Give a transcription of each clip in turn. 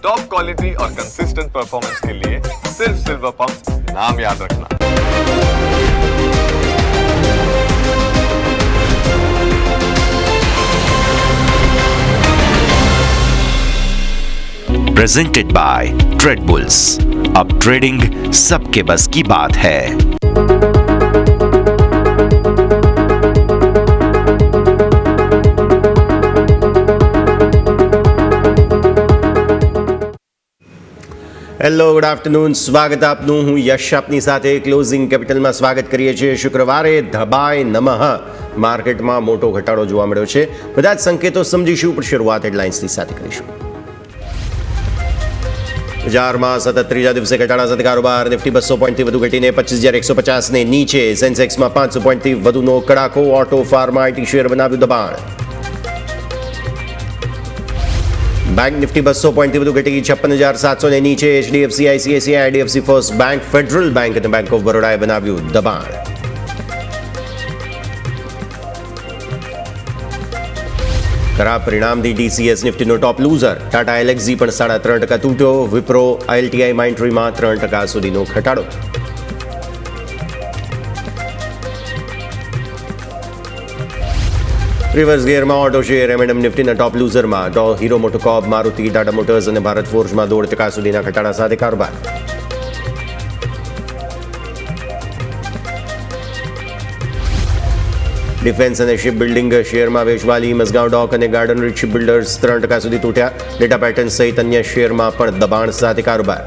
Top quality और consistent performance के लिए सिर्फ सिल्वर पंप नाम याद रखना। Presented by trade bulls. अब ट्रेडिंग सबके बस की बात है। Hello, good afternoon. સ્વાગત આપનું. હું યશ આપની સાથે ક્લોઝિંગ કેપિટલમાં સ્વાગત કરીએ છીએ. શુક્રવારે ધબાય નમઃ માર્કેટમાં મોટો ઘટાડો જોવા મળ્યો છે. બધા જ સંકેતો સમજીશું, પણ શરૂઆત હેડલાઇન્સની સાથે કરીશું. બજારમાં સતત ત્રીજા દિવસે ઘટાડા સાથે કારોબાર. નિફ્ટી 200 પોઈન્ટથી વધુ ઘટીને 25,150ને નીચે. સેન્સેક્સમાં 500 પોઈન્ટથી વધુનો કડાકો. ઓટો, ફાર્મા, આઈટી શેર બનાવ્યું દબાણ. બેંક નિફ્ટી 200 પોઈન્ટથી વધુ ઘટી 56,700ને નીચે. HDFC, ICICI, IDFC first bank, federal bank અને બેંક ઓફ બરોડાએ બનાવ્યું દબાણ. ખરાબ પરિણામથી ટીસીએસ નિફ્ટીનો ટોપ લૂઝર. ટાટા એલએક્સજી પણ 3.5% તૂટ્યો. વિપ્રો, આઈએલટીઆઈ, માઇન્ડટ્રીમાં 3% સુધીનો ઘટાડો. રિવર્સ ગિયરમાં ઓટો શેર. એમએનએમ નિફ્ટીના ટોપ લૂઝરમાં. હીરો મોટોકોર્પ, મારુતિ, ટાટા મોટર્સ અને ભારત ફોર્જમાં 1.5% સુધીના ઘટાડા સાથે કારોબાર. ડિફેન્સ અને શિપ બિલ્ડિંગ શેરમાં વેચવાલી. મઝગાંવ ડોક અને ગાર્ડન રીચ શિપ બિલ્ડર્સ 3% સુધી તૂટ્યા. ડેટા પેટર્ન સહિત અન્ય શેરમાં પણ દબાણ સાથે કારોબાર.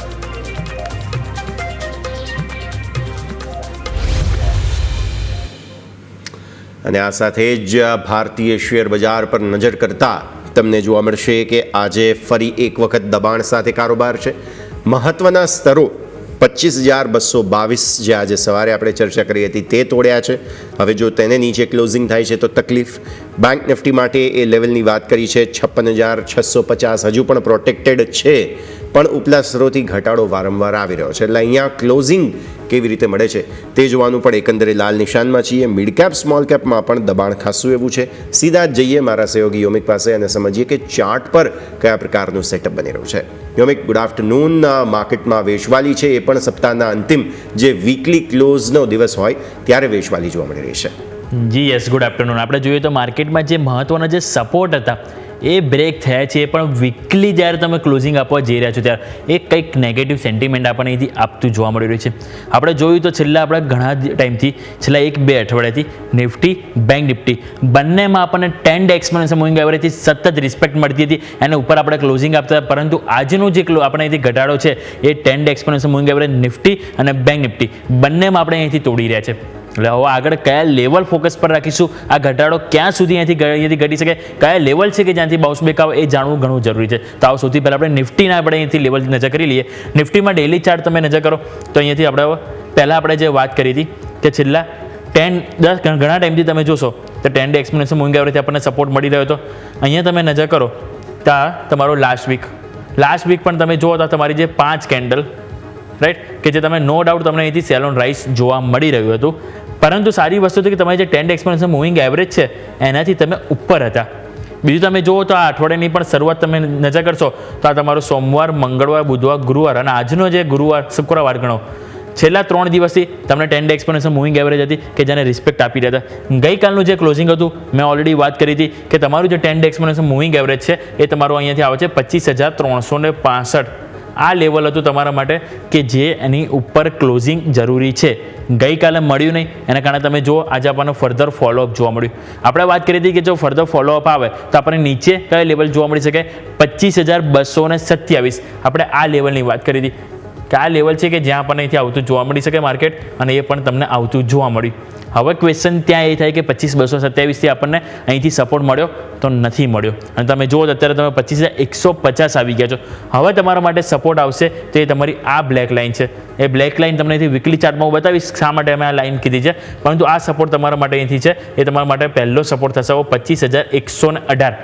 અને આ સાથે જ ભારતીય શેર બજાર પર નજર કરતા તમને જોવા મળશે કે આજે ફરી એક વખત દબાણ સાથે કારોબાર છે. મહત્વના સ્તરો 25,222 જે આજે સવારે આપણે ચર્ચા કરી હતી તે તોડ્યા છે. હવે જો તેને નીચે ક્લોઝિંગ થાય છે તો તકલીફ. બેંક નિફ્ટી માટે એ લેવલની વાત કરી છે. 56,650 હજુ પણ પ્રોટેક્ટેડ છે, પણ ઉપલા સ્તરોથી ઘટાડો વારંવાર આવી રહ્યો છે. એટલે અહીંયા ક્લોઝિંગ કેવી રીતે મળે છે તે જોવાનું પણ એકંદરે લાલ નિશાનમાં છીએ. મિડ કેપ, સ્મોલ કેપમાં પણ દબાણ ખાસું એવું છે. સીધા જ જઈએ મારા સહયોગી યોમિક પાસે અને સમજીએ કે ચાર્ટ પર કયા પ્રકારનું સેટઅપ બની રહ્યું છે. યોમિક, ગુડ આફ્ટરનૂન. માર્કેટમાં વેચવાલી છે, એ પણ સપ્તાહના અંતિમ જે વીકલી ક્લોઝનો દિવસ હોય ત્યારે વેચવાલી જોવા મળી રહી છે. જી યસ, ગુડ આફ્ટરનૂન. આપણે જોઈએ તો માર્કેટમાં જે મહત્ત્વના જે સપોર્ટ હતા એ બ્રેક થયા છે, પણ વીકલી જ્યારે તમે ક્લોઝિંગ આપવા જઈ રહ્યા છો ત્યારે એ કંઈક નેગેટિવ સેન્ટિમેન્ટ આપણને અહીંથી આપતું જોવા મળી રહ્યું છે. આપણે જોયું તો છેલ્લા આપણે ઘણા ટાઈમથી, છેલ્લા 1-2 અઠવાડિયાથી નિફ્ટી, બેંક નિફ્ટી બંનેમાં આપણને 10 ડે એક્સપોનેન્શિયલ મૂવિંગ એવરેજથી સતત રિસ્પેક્ટ મળતી હતી. એના ઉપર આપણે ક્લોઝિંગ આપતા હતા, પરંતુ આજનું જે આપણે અહીંથી ઘટાડો છે એ 10 day exponential moving average Nifty અને બેંક નિફ્ટી બંનેમાં આપણે અહીંથી તોડી રહ્યા છે. એટલે હવે આગળ કયા લેવલ ફોકસ પર રાખીશું, આ ઘટાડો ક્યાં સુધી અહીંથી ઘટી શકે, કયા લેવલ છે કે જ્યાંથી બાઉન્સ બેક આવે એ જાણવું ઘણું જરૂરી છે. તો આવો સૌથી પહેલાં આપણે નિફ્ટીના આપણે અહીંથી લેવલ નજર કરી લઈએ. નિફ્ટીમાં ડેલી ચાર્ટ તમે નજર કરો તો અહીંયાથી આપણે પહેલાં આપણે જે વાત કરી હતી કે છેલ્લા 10 ઘણા ટાઈમથી તમે જોશો તો 10 ડે એક્સપોનેન્શિયલ મૂવિંગ એવરેજથી આપણને સપોર્ટ મળી રહ્યો હતો. અહીંયા તમે નજર કરો તો તમારો લાસ્ટ વીક પણ તમે જુઓ તો તમારી જે 5 કેન્ડલ રાઈટ કે જે તમે નો ડાઉટ તમને અહીંથી સેલ ઓન રાઇઝ જોવા મળી રહ્યું હતું. પરંતુ સારી વસ્તુ હતી કે તમારી જે 10 ડે એક્સપોનેન્શિયલ મૂવિંગ એવરેજ છે એનાથી તમે ઉપર હતા. બીજું તમે જુઓ તો આ અઠવાડિયાની પણ શરૂઆત તમે નજર કરશો તો આ તમારો સોમવાર, મંગળવાર, બુધવાર, ગુરુવાર અને આજનો જે શુક્રવાર ગણો, છેલ્લા 3 દિવસથી તમને 10 ડે એક્સપોનેન્શિયલ મૂવિંગ એવરેજ હતી કે જેને રિસ્પેક્ટ આપી રહ્યા હતા. ગઈકાલનું જે ક્લોઝિંગ હતું મેં ઓલરેડી વાત કરી હતી કે તમારું જે 10 ડે એક્સપોનેન્શિયલ મૂવિંગ એવરેજ છે એ તમારું અહીંયાથી આવે છે 25,365. આ લેવલ હતું તમારા માટે કે જે એની ઉપર ક્લોઝિંગ જરૂરી છે. ગઈકાલે મળ્યું નહીં, એના કારણે તમે જુઓ આજે આપણને ફર્ધર ફોલોઅપ જોવા મળ્યું. આપણે વાત કરી હતી કે જો ફર્ધર ફોલોઅપ આવે તો આપણને નીચે કયા લેવલ જોવા મળી શકે, 25,227. આપણે આ લેવલની વાત કરી હતી કે આ લેવલ છે કે જ્યાં આપણને અહીંથી આવતું જોવા મળી શકે માર્કેટ, અને એ પણ તમને આવતું જોવા મળ્યું. હવે ક્વેશ્ચન ત્યાં એ થાય કે 25,227થી આપણને અહીંથી સપોર્ટ મળ્યો તો નથી મળ્યો, અને તમે જુઓ અત્યારે તમે 25,150 આવી ગયા છો. હવે તમારા માટે સપોર્ટ આવશે તો એ તમારી આ બ્લેક લાઇન છે. એ બ્લેક લાઇન તમને અહીંથી વીકલી ચાર્ટમાં હું બતાવીશ શા માટે અમે આ લાઇન કીધી છે, પરંતુ આ સપોર્ટ તમારા માટે અહીંથી છે એ તમારા માટે પહેલો સપોર્ટ થશે 25,118.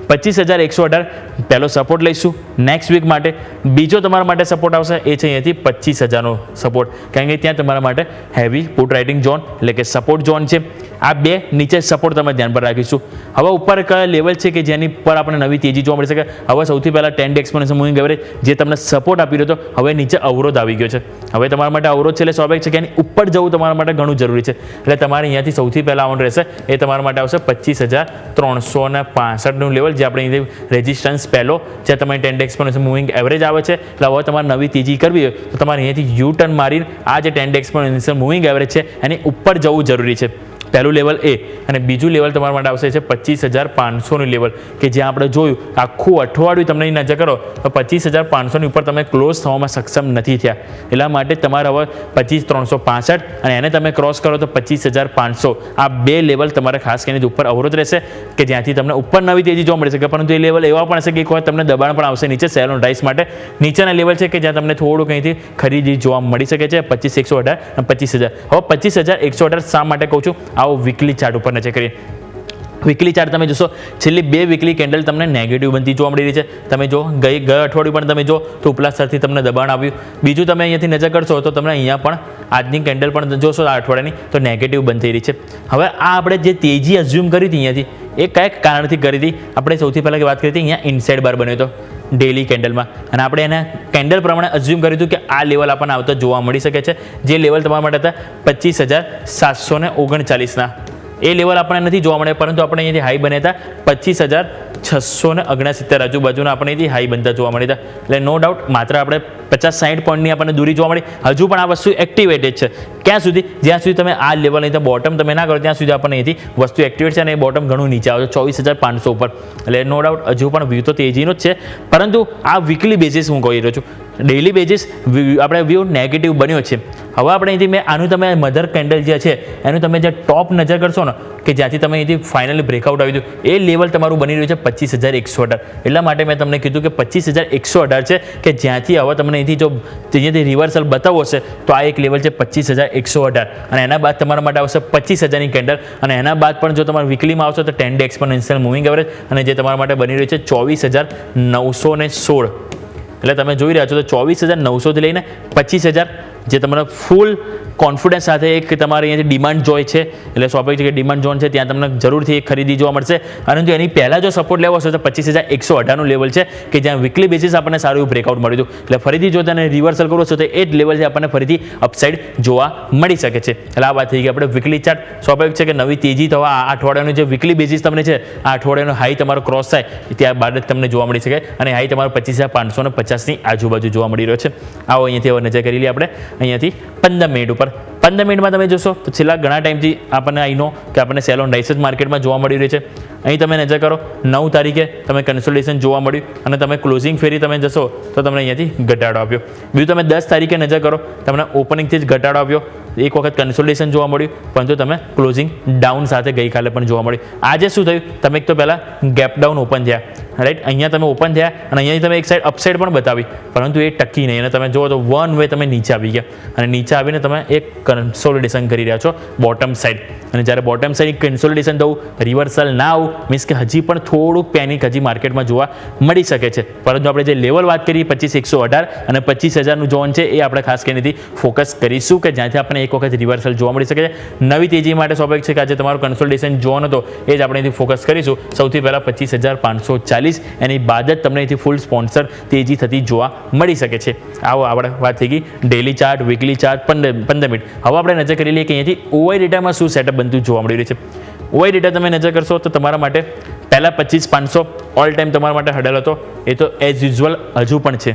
25,118 પહેલો સપોર્ટ લઈશું નેક્સ્ટ વીક માટે. બીજો તમારા માટે સપોર્ટ આવશે એ છે અહીંયાથી 25,000નો સપોર્ટ, કારણ કે ત્યાં તમારા માટે હેવી પુટ રાઇટિંગ ઝોન એટલે કે સપોર્ટ ઝોન છે. આ બે નીચે સપોર્ટ તમે ધ્યાન પર રાખીશું. હવે ઉપર કયા લેવલ છે કે જેની પર આપણે નવી તેજી જોવા મળી શકે. હવે સૌથી પહેલાં 10 ડે એક્સપોનેન્શિયલ મૂવિંગ એવરેજ જે તમને સપોર્ટ આપી રહ્યો હતો, હવે નીચે અવરોધ આવી ગયો છે. હવે તમારા માટે અવરોધ છે એટલે સ્વાભાવિક છે કે એની ઉપર જવું તમારા માટે ઘણું જરૂરી છે. એટલે તમારે અહીંયાથી સૌથી પહેલાં આવવાનું રહેશે એ તમારા માટે આવશે 25,365નું લેવલ, જે આપણે અહીંથી રેઝિસ્ટન્સ પહેલો જે તમારી 10 ડે એક્સપોનેન્શિયલ મૂવિંગ એવરેજ આવે છે. એટલે હવે તમારે નવી તેજી કરવી હોય તો તમારે અહીંયાથી યુ ટર્ન મારીને આ જે 10 ડે એક્સપોનેન્શિયલ મૂવિંગ એવરેજ છે એની ઉપર જવું જરૂરી છે. પહેલું લેવલ એ, અને બીજું લેવલ તમારા માટે આવશે છે 25,500નું લેવલ, કે જ્યાં આપણે જોયું આખું અઠવાડિયું તમને નજર કરો તો 25,500ની ઉપર તમે ક્લોઝ થવામાં સક્ષમ નથી થયા. એટલા માટે તમારે હવે 25,365 અને એને તમે ક્રોસ કરો તો 25,500 આ બે લેવલ તમારે ખાસ કરીને ઉપર અવરોધ રહેશે કે જ્યાંથી તમને ઉપર નવી તેજી જોવા મળી શકે. પરંતુ એ લેવલ એવા પણ હશે કે એક વખત તમને દબાણ પણ આવશે નીચે સેલ ઓન રાઇસ માટે. નીચેના લેવલ છે કે જ્યાં તમને થોડું કંઈથી ખરીદી જોવા મળી શકે છે 25,118 અને 25,000. હવે 25,118 શા માટે કહું છું, આવો વીકલી ચાર્ટ ઉપર નજર કરીએ. વીકલી ચાર્ટ તમે જોશો છેલ્લી બે વીકલી કેન્ડલ તમને નેગેટિવ બનતી જોવા મળી રહી છે. તમે જો ગયા અઠવાડિયું પણ તમે જો તો ઉપલા સ્તરથી તમને દબાણ આવ્યું. બીજું તમે અહીંયાથી નજર કરશો તો તમને અહીંયા પણ આજની કેન્ડલ પણ જોશો આ અઠવાડિયાની તો નેગેટિવ બનતી રહી છે. હવે આ આપણે જે તેજી અઝ્યુમ કરી હતી અહીંયાથી એ કયા કારણથી કરી હતી, આપણે સૌથી પહેલાં વાત કરી હતી અહીંયા ઇનસાઇડ બાર બન્યો હતો ડેલી કેન્ડલમાં, અને આપણે એને કેન્ડલ પ્રમાણે અઝ્યુમ કર્યું હતું કે આ લેવલ આપણને આવતા જોવા મળી શકે છે. જે લેવલ તમારા માટે હતા 25,739ના, એ લેવલ આપણને નથી જોવા મળે, પરંતુ આપણે અહીંયાથી હાઈ બન્યા હતા 25,669 આજુબાજુના આપણે અહીંથી હાઈ બનતા જોવા મળ્યા હતા. એટલે નો ડાઉટ માત્ર આપણે 50-60 પોઈન્ટની આપણને દૂરી જોવા મળી. હજુ પણ આ વસ્તુ એક્ટિવેટેડ છે. ક્યાં સુધી? જ્યાં સુધી તમે આ લેવલ નહીં તો બોટમ તમે ના કરો ત્યાં સુધી આપણને અહીંથી વસ્તુ એક્ટિવેટ છે અને એ બોટમ ઘણું નીચે આવે છે 24,500 ઉપર. એટલે નો ડાઉટ હજુ પણ વ્યૂ તો તેજીનો જ છે, પરંતુ આ વીકલી બેઝિસ હું કહી રહ્યો છું. ડેઇલી બેઝિસ આપણે વ્યૂ નેગેટિવ બન્યો છે. હવે આપણે અહીંથી મેં આનું તમે મધર કેન્ડલ જે છે એનું તમે જે ટોપ નજર કરશો ને કે જ્યાંથી તમે અહીંથી ફાઇનલી બ્રેકઆઉટ આવ્યું હતું એ લેવલ તમારું બની રહ્યું છે 25,118. એટલા માટે મેં તમને કીધું કે 25,118 છે કે જ્યાંથી હવે તમને અહીંથી જો અહીંયાથી રિવર્સલ બતાવવો હશે તો આ એક લેવલ છે 25,118, અને એના બાદ તમારા માટે આવશે 25,000ની કેન્ડલ, અને એના બાદ પણ જો તમારે વીકલીમાં આવશે તો 10 ડે એક્સપોનેન્શિયલ મૂવિંગ એવરેજ, અને જે તમારા માટે બની રહ્યું છે 24,916. એટલે તમે જોઈ રહ્યા છો તો 24,900થી લઈને 25,000 જે તમારા ફૂલ કોન્ફિડન્સ સાથે એક તમારે અહીંયાથી ડિમાન્ડ જોય છે. એટલે સ્વાભાવિક છે કે ડિમાન્ડ ઝોન છે ત્યાં તમને જરૂરથી એક ખરીદી જોવા મળશે. પરંતુ એની પહેલાં જો સપોર્ટ લેવો હશે તો 25,118નું લેવલ છે કે જ્યાં વીકલી બેસિસ આપણને સારું એવું બ્રેકઆઉટ મળ્યું હતું. એટલે ફરીથી જો તેને રિવર્સલ કરવો હશે તો એ જ લેવલ છે આપણને ફરીથી અપસાઇડ જોવા મળી શકે છે. એટલે આ વાત થઈ ગઈ આપણે વીકલી ચાર્ટ. સ્વાભાવિક છે કે નવી તેજી થવા આ અઠવાડિયાનું જે વીકલી બેસિસ તમને છે આ અઠવાડિયાનો હાઈ તમારો ક્રોસ થાય ત્યારબાદ જ તમને જોવા મળી શકે, અને હાઈ તમારો 25,550ની આજુબાજુ જોવા મળી રહ્યો છે. આવો અહીંયાથી હવે નજર કરી લઈએ આપણે અહીંયાથી 15 મિનિટ ઉપર. 15 મિનિટમાં તમે જોશો તો છેલ્લા ઘણા ટાઈમથી આપણને અહીંનો કે આપણને સેલ ઓન રાઇસ જ માર્કેટમાં જોવા મળી રહી છે. અહીં તમે નજર કરો 9 તારીખે તમે કન્સોલિડેશન જોવા મળ્યું, અને તમે ક્લોઝિંગ ફેરી તમે જશો તો તમને અહીંયાથી ઘટાડો આપ્યો. બીજું તમે 10 તારીખે નજર કરો તમને ઓપનિંગથી જ ઘટાડો આપ્યો. એક વખત કન્સોલિડેશન જોવા મળ્યું, પરંતુ તમે ક્લોઝિંગ ડાઉન સાથે ગઈકાલે પણ જોવા મળ્યું. આજે શું થયું, તમે એક તો પહેલાં ગેપ ડાઉન ઓપન થયા, રાઈટ, અહીંયા તમે ઓપન થયા અને અહીંયાથી તમે એક સાઈડ અપસાઇડ પણ બતાવી, પરંતુ એ ટકી નહીં, અને તમે જુઓ તો વન વે તમે નીચે આવી ગયા, અને નીચે આવીને તમે એક કન્સોલિડેશન કરી રહ્યા છો બોટમ સાઈડ. અને જ્યારે બોટમ સાઈડ કન્સોલિડેશન થવું, રિવર્સલ ના આવું, મીન્સ કે હજી પણ થોડુંક પેનિક હજી માર્કેટમાં જોવા મળી શકે છે. પરંતુ આપણે જે લેવલ વાત કરીએ 25,118 અને 25,000નું ઝોન છે એ આપણે ખાસ કરીને ફોકસ કરીશું કે જ્યાંથી આપણે એક વખત રિવર્સલ જોવા મળી શકે છે. નવી તેજી માટે સ્વાભાવિક છે કે આજે તમારો કન્સોલિડેશન ઝોન હતો એ જ આપણે અહીંથી ફોકસ કરીશું. સૌથી પહેલાં 25,540, એની બાદ જ તમને અહીંથી ફૂલ સ્પોન્સર તેજી થતી જોવા મળી શકે છે. આવો આપણે વાત થઈ ગઈ daily chart, weekly chart, 15 minute. હવે આપણે નજર કરી લઈએ કે અહીંયાથી ઓવાઈ ડેટામાં શું સેટઅપ બનતું જોવા મળી રહ્યું છે. ઓવાઈ ડેટા તમે નજર કરશો તો તમારા માટે પહેલાં 25,500 ઓલ ટાઈમ તમારા માટે હડલ હતો, એ તો એઝ યુઝ્યુઅલ હજુ પણ છે.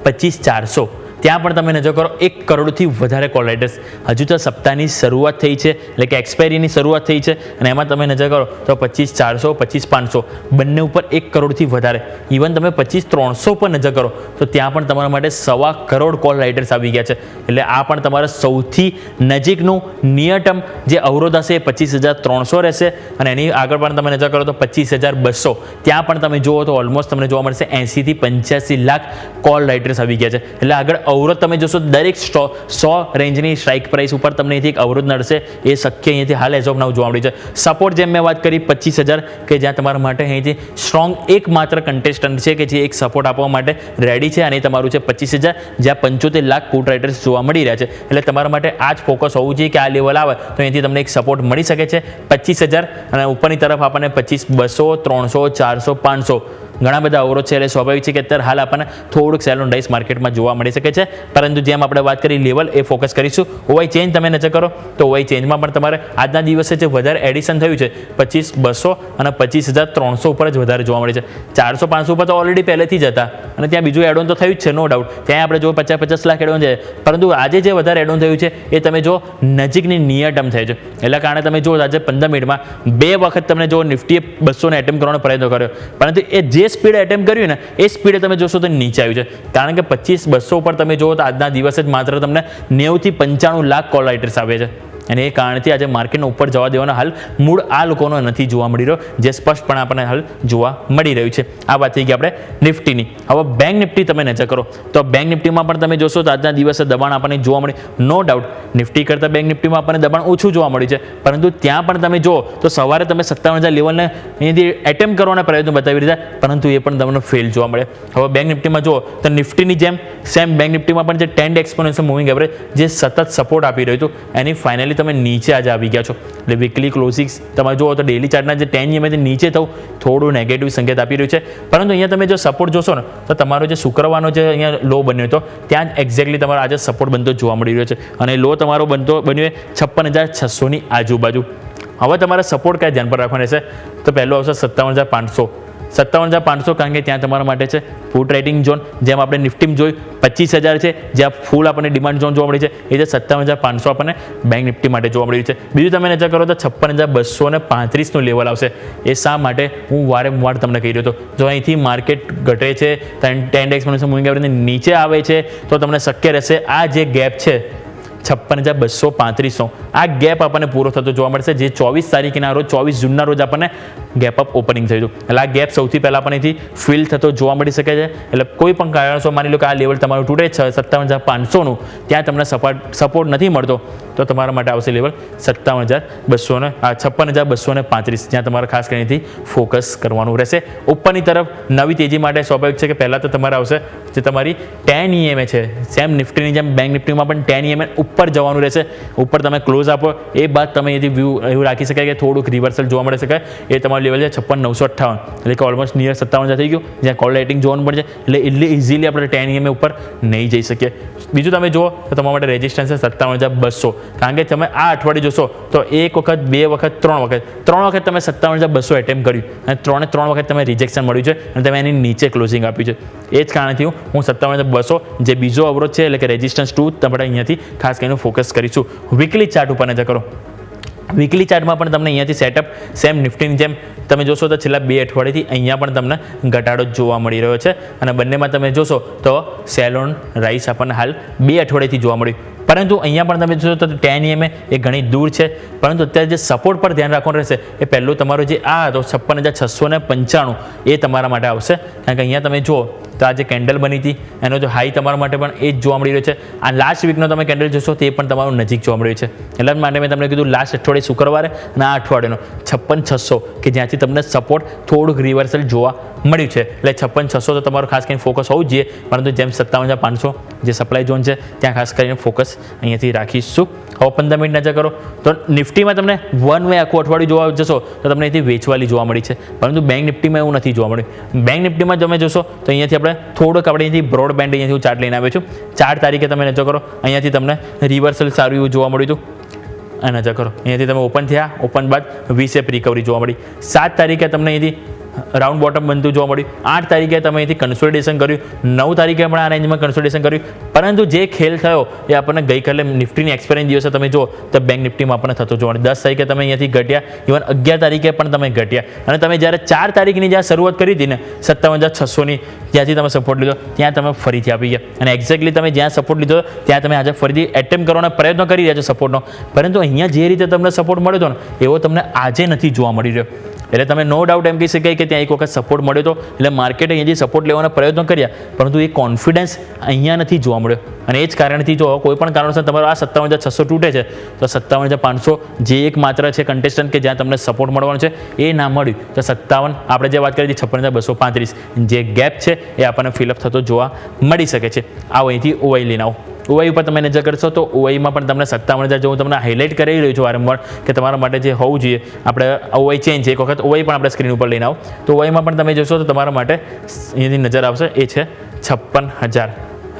25,400 ત્યાં પણ તમે નજર કરો 1 કરોડથી વધારે કોલ રાઇટર્સ. હજુ તો સપ્તાહની શરૂઆત થઈ છે, એટલે કે એક્સપાયરીની શરૂઆત થઈ છે, અને એમાં તમે નજર કરો તો 25,400, 25,500 બંને ઉપર 1 કરોડથી વધારે. ઇવન તમે 25,300 પર નજર કરો તો ત્યાં પણ તમારા માટે 1.25 કરોડ કોલ રાઇટર્સ આવી ગયા છે. એટલે આ પણ તમારા સૌથી નજીકનું નિયર ટર્મ જે અવરોધ હશે એ 25,300 રહેશે, અને એની આગળ પણ તમે નજર કરો તો 25,200. ત્યાં પણ તમે જુઓ તો ઓલમોસ્ટ તમને જોવા મળશે 80 થી 85 લાખ કોલ રાઇટર્સ આવી ગયા છે. એટલે આગળ અવરોધ તમે જોશો દરેક 100 રેન્જની સ્ટ્રાઇક પ્રાઇસ ઉપર તમને અહીંથી એક અવરોધ નડશે એ શક્ય અહીંથી હાલ એઝ ઓફ નાઉ જોવા મળ્યું છે. સપોર્ટ જેમ મેં વાત કરી 25,000 કે જ્યાં તમારા માટે અહીંથી સ્ટ્રોંગ એકમાત્ર કન્ટેસ્ટન્ટ છે કે જે એક સપોર્ટ આપવા માટે રેડી છે અને એ તમારું છે 25,000 જ્યાં 75 લાખ પુટ રાઇટર્સ જોવા મળી રહ્યા છે. એટલે તમારા માટે આ જ ફોકસ હોવું જોઈએ કે આ લેવલ આવે તો અહીંથી તમને એક સપોર્ટ મળી શકે છે 25,000 અને ઉપરની તરફ આપણને 25,200 300 400 500 ઘણા બધા અવરોધ છે. એટલે સ્વાભાવિક છે કે અત્યારે હાલ આપણને થોડુંક સેલ ઓન રાઇઝ માર્કેટમાં જોવા મળી શકે છે. પરંતુ જેમ આપણે વાત કરી લેવલ એ ફોકસ કરીશું. ઓવાઈ ચેન્જ તમે નજર કરો તો ઓવાઈ ચેન્જમાં પણ તમારે આજના દિવસે જે વધારે એડિશન થયું છે 25,200 અને 25,300 ઉપર જ વધારે જોવા મળે છે. 400-500 ઉપર તો ઓલરેડી પહેલેથી જ હતા અને ત્યાં બીજું એડ ઓન તો થયું જ છે નો ડાઉટ. ત્યાં આપણે જો 50-50 લાખ એડ ઓન છે. પરંતુ આજે જે વધારે એડ ઓન થયું છે એ તમે જો નજીકની નિયર ટર્મ થાય છે. એટલે કારણે તમે જો આજે 15 મિનિટમાં 2 વખત તમને જો નિફ્ટીએ 200 ને એટેમ્પ કરવાનો પ્રયત્ન કર્યો. પરંતુ એ જે સ્પીડે એટેમ્પ કર્યું ને એ સ્પીડે તમે જોશો તો નીચે આવ્યું છે. કારણ કે 25,200 ઉપર તમે જુઓ તો આજના દિવસે જ માત્ર તમને 90 થી 95 લાખ કોલ રાઇટર્સ આવે છે. અને એ કારણથી આજે માર્કેટનો ઉપર જવા દેવાનો હાલ મૂળ આ લોકોનો નથી જોવા મળી રહ્યો જે સ્પષ્ટપણે આપણને હાલ જોવા મળી રહ્યું છે. આ વાત થઈ ગઈ આપણે નિફ્ટીની. હવે બેંક નિફ્ટી તમે નજર કરો તો બેંક નિફ્ટીમાં પણ તમે જોશો તો આજના દિવસે દબાણ આપણને જોવા મળે. નો ડાઉટ નિફ્ટી કરતાં બેંક નિફ્ટીમાં આપણને દબાણ ઓછું જોવા મળ્યું છે. પરંતુ ત્યાં પણ તમે જુઓ તો સવારે તમે 57,000 લેવલને અહીંયાથી એટેમ્પ કરવાના પ્રયત્નો બતાવી રહ્યા પરંતુ એ પણ તમને ફેલ જોવા મળે. હવે બેંક નિફ્ટીમાં જુઓ તો નિફ્ટીની જેમ સેમ બેંક નિફ્ટીમાં પણ જે 10 એક્સપોનેન્શિયલ મૂવિંગ એવરેજ જે સતત સપોર્ટ આપી રહ્યું હતું એની ફાઇનલી તમે નીચે આજે આવી ગયા છો. એટલે વીકલી ક્લોઝિંગ તમે જુઓ તો ડેલી ચાર્ટના જે 10 EMA નીચે થવું થોડું નેગેટિવ સંકેત આપી રહ્યું છે. પરંતુ અહીંયા તમે જો સપોર્ટ જોશો ને તો તમારો જે શુક્રવારનો જે અહીંયા લો બન્યો હતો ત્યાં જ એક્ઝેક્ટલી તમારો આજે સપોર્ટ બનતો જોવા મળી રહ્યો છે. અને લો તમારો બન્યો 56,600ની આજુબાજુ. હવે તમારે સપોર્ટ કયા ધ્યાન પર રાખવાનો રહેશે તો પહેલો આવશે 57,500. 57,500 કારણ કે ત્યાં તમારા માટે છે પુટ રાઇટિંગ ઝોન. જેમ આપણે નિફ્ટીમાં જોયું 25,000 છે જ્યાં ફૂલ આપણને ડિમાન્ડ ઝોન જોવા મળી છે એ જે 57,500 આપણને બેંક નિફ્ટી માટે જોવા મળી છે. બીજું તમે નજર કરો તો 56,235નું લેવલ આવશે. એ શા માટે હું વારંવાર તમને કહી રહ્યો હતો જો અહીંથી માર્કેટ ઘટે છે 10 એક્સપોનેન્શિયલ મૂવિંગ એવરેજ નીચે આવે છે તો તમને શક્ય રહેશે આ જે ગેપ છે 56,235નો આ ગેપ આપણને પૂરો થતો જોવા મળશે જે 24 તારીખના રોજ 24 જૂનના રોજ આપણને ગેપ અપ ઓપનિંગ થયું હતું. એટલે આ ગેપ સૌથી પહેલાં આપણને અહીંથી ફિલ થતો જોવા મળી શકે છે. એટલે કોઈ પણ કારણસર માની લો કે આ લેવલ તમારું તૂટે છે 57,500નું ત્યાં તમને સપોર્ટ નથી મળતો તો તમારા માટે આવશે લેવલ 56,235 જ્યાં તમારે ખાસ કરીને ફોકસ કરવાનું રહેશે. ઉપરની તરફ નવી તેજી માટે સ્વાભાવિક છે કે પહેલાં તો તમારે આવશે જે તમારી 10 EMA છે સેમ નિફ્ટીની જેમ બેંક નિફ્ટીમાં પણ 10 EMA ઉપર જવાનું રહેશે. ઉપર તમે ક્લોઝ આપો એ બાદ તમે અહીંથી વ્યૂ એવું રાખી શકાય કે થોડુંક રિવર્સલ જોવા મળી શકે. એ તમારું લેવલ છે 56,958 એટલે કે ઓલમોસ્ટ નિયર 57,000 થઈ ગયું જ્યાં કોલ રાઇટિંગ જોવાનું પડશે. એટલે ઇઝીલી આપણે 10 EMA ઉપર નહીં જઈ શકીએ. બીજું તમે જુઓ તો તમારા માટે રેઝિસ્ટન્સ છે 57,200 કારણ કે તમે આ અઠવાડિયે જોશો તો એક વખત 2 વખત 3 વખત તમે 57,200 એટેમ્પ કર્યું અને 3 વખત તમે રિજેક્શન મળ્યું છે અને તમે એની નીચે ક્લોઝિંગ આપ્યું છે. એ જ કારણથી હું 57,200 જે બીજો અવરોધ છે એટલે કે રેઝિસ્ટન્સ 2 આપણે અહીંયાથી ખાસ કરીને ફોકસ કરીશું. વીકલી ચાર્ટ ઉપર નજર કરો. વીકલી ચાર્ટમાં પણ તમને અહીંયાથી સેટઅપ સેમ નિફ્ટીની જેમ તમે જોશો તો છેલ્લા 2 અઠવાડિયાથી અહીંયા પણ તમને ઘટાડો જોવા મળી રહ્યો છે. અને બંનેમાં તમે જોશો તો સેલ ઓન રાઇઝ આપણને હાલ 2 અઠવાડિયાથી જોવા મળ્યું. પરંતુ અહીંયા પણ તમે જોશો તો 10 EMA એ ઘણી દૂર છે. પરંતુ અત્યારે જે સપોર્ટ પર ધ્યાન રાખવાનું રહેશે એ પહેલું તમારો જે આ હતો 56,695 એ તમારા માટે આવશે. કારણ કે અહીંયા તમે જુઓ તો આ જે કેન્ડલ બની હતી એનો જો હાઈ તમારા માટે પણ એ જ જોવા મળી રહ્યો છે. આ લાસ્ટ વીકનો તમે કેન્ડલ જોશો તે પણ તમારું નજીક જોવા મળ્યું છે. એટલા માટે મેં તમને કીધું લાસ્ટ અઠવાડિયે શુક્રવારે અને આ અઠવાડિયાનો 56,600 કે જ્યાંથી તમને સપોર્ટ થોડુંક રિવર્સલ જોવા મળ્યું છે. એટલે 56,600 તો તમારું ખાસ કરીને ફોકસ હોવું જ જોઈએ. પરંતુ જેમ 57,500 જે સપ્લાય ઝોન છે ત્યાં ખાસ કરીને ફોકસ અહીંયાથી રાખીશું. હવે 15 મિનિટ નજર કરો તો નિફ્ટીમાં તમને વન વે આખું અઠવાડિયું જોવા જશો તો તમને અહીંથી વેચવાલી જોવા મળી છે. પરંતુ બેંક નિફ્ટીમાં એવું નથી જોવા મળ્યું. બેંક નિફ્ટીમાં તમે જોશો તો અહીંયાથી આપણે થોડુંક આપણે અહીંથી બ્રોડબેન્ડ અહીંયાથી હું ચાર્ટ લઈને આવ્યો છું. 4 તારીખે તમે નજર કરો અહીંયાથી તમને રિવર્સલ સારું એવું જોવા મળ્યું હતું. આ નજર કરો અહીંયાથી તમે ઓપન થયા ઓપન બાદ V-શેપ રિકવરી જોવા મળી. 7 તારીખે તમને અહીંથી રાઉન્ડ બોટમ બનતું જોવા મળ્યું. 8 તારીખે તમે અહીંથી કન્સોલિડેશન કર્યું. 9 તારીખે પણ આ રેન્જમાં કન્સોલિડેશન કર્યું. પરંતુ જે ખેલ થયો એ આપણને ગઈકાલે નિફ્ટીની એક્સપાયરી દિવસે તમે જો તો બેંક નિફ્ટીમાં આપણને થતો જોવા મળે. 10 તારીખે તમે અહીંયાથી ઘટ્યા. ઇવન 11 તારીખે પણ તમે ઘટ્યા. અને તમે જ્યારે 4 તારીખની જ્યાં શરૂઆત કરી હતી ને 57,600ની જ્યાંથી તમે સપોર્ટ લીધો ત્યાં તમે ફરીથી આપી ગયા. અને એક્ઝેક્ટલી તમે જ્યાં સપોર્ટ લીધો ત્યાં તમે આજે ફરીથી એટેમ્પ કરવાનો પ્રયત્ન કરી રહ્યા છો સપોર્ટનો. પરંતુ અહીંયા જે રીતે તમને સપોર્ટ મળ્યો હતો ને એવો તમને આજે નથી જોવા મળી રહ્યો. એટલે તમે નો ડાઉટ એમ કહી શકાય કે ત્યાં એક વખત સપોર્ટ મળ્યો હતો, એટલે માર્કેટે અહીંયાથી સપોર્ટ લેવાના પ્રયત્નો કર્યા, પરંતુ એ કોન્ફિડન્સ અહીંયા નથી જોવા મળ્યો. અને એ જ કારણથી જો કોઈ પણ કારણોસર તમારો આ 57,600 તૂટે છે તો 57,500 જે એક માત્ર છે કન્ટેસ્ટન્ટ કે જ્યાં તમને સપોર્ટ મળવાનો છે એ ના મળ્યું તો 57 આપણે જે વાત કરી હતી 56,235 જે ગેપ છે એ આપણને ફિલઅપ થતો જોવા મળી શકે છે. આવો અહીંથી ઓવાઈ લઈને આવો. ઓવાઈ ઉપર તમે નજર કરશો તો ઓવાઈમાં પણ તમને 57,000 જો હું તમને હાઇલાઇટ કરી રહ્યો છું વારંવાર કે તમારા માટે જે હોવું જોઈએ. આપણે ઓવાઈ ચેન્જ એક વખત ઓવાઈ પણ આપણે સ્ક્રીન ઉપર લઈને આવો તો ઓવાઈમાં પણ તમે જોશો તો તમારા માટે અહીંયાથી નજર આવશે એ છે 56,000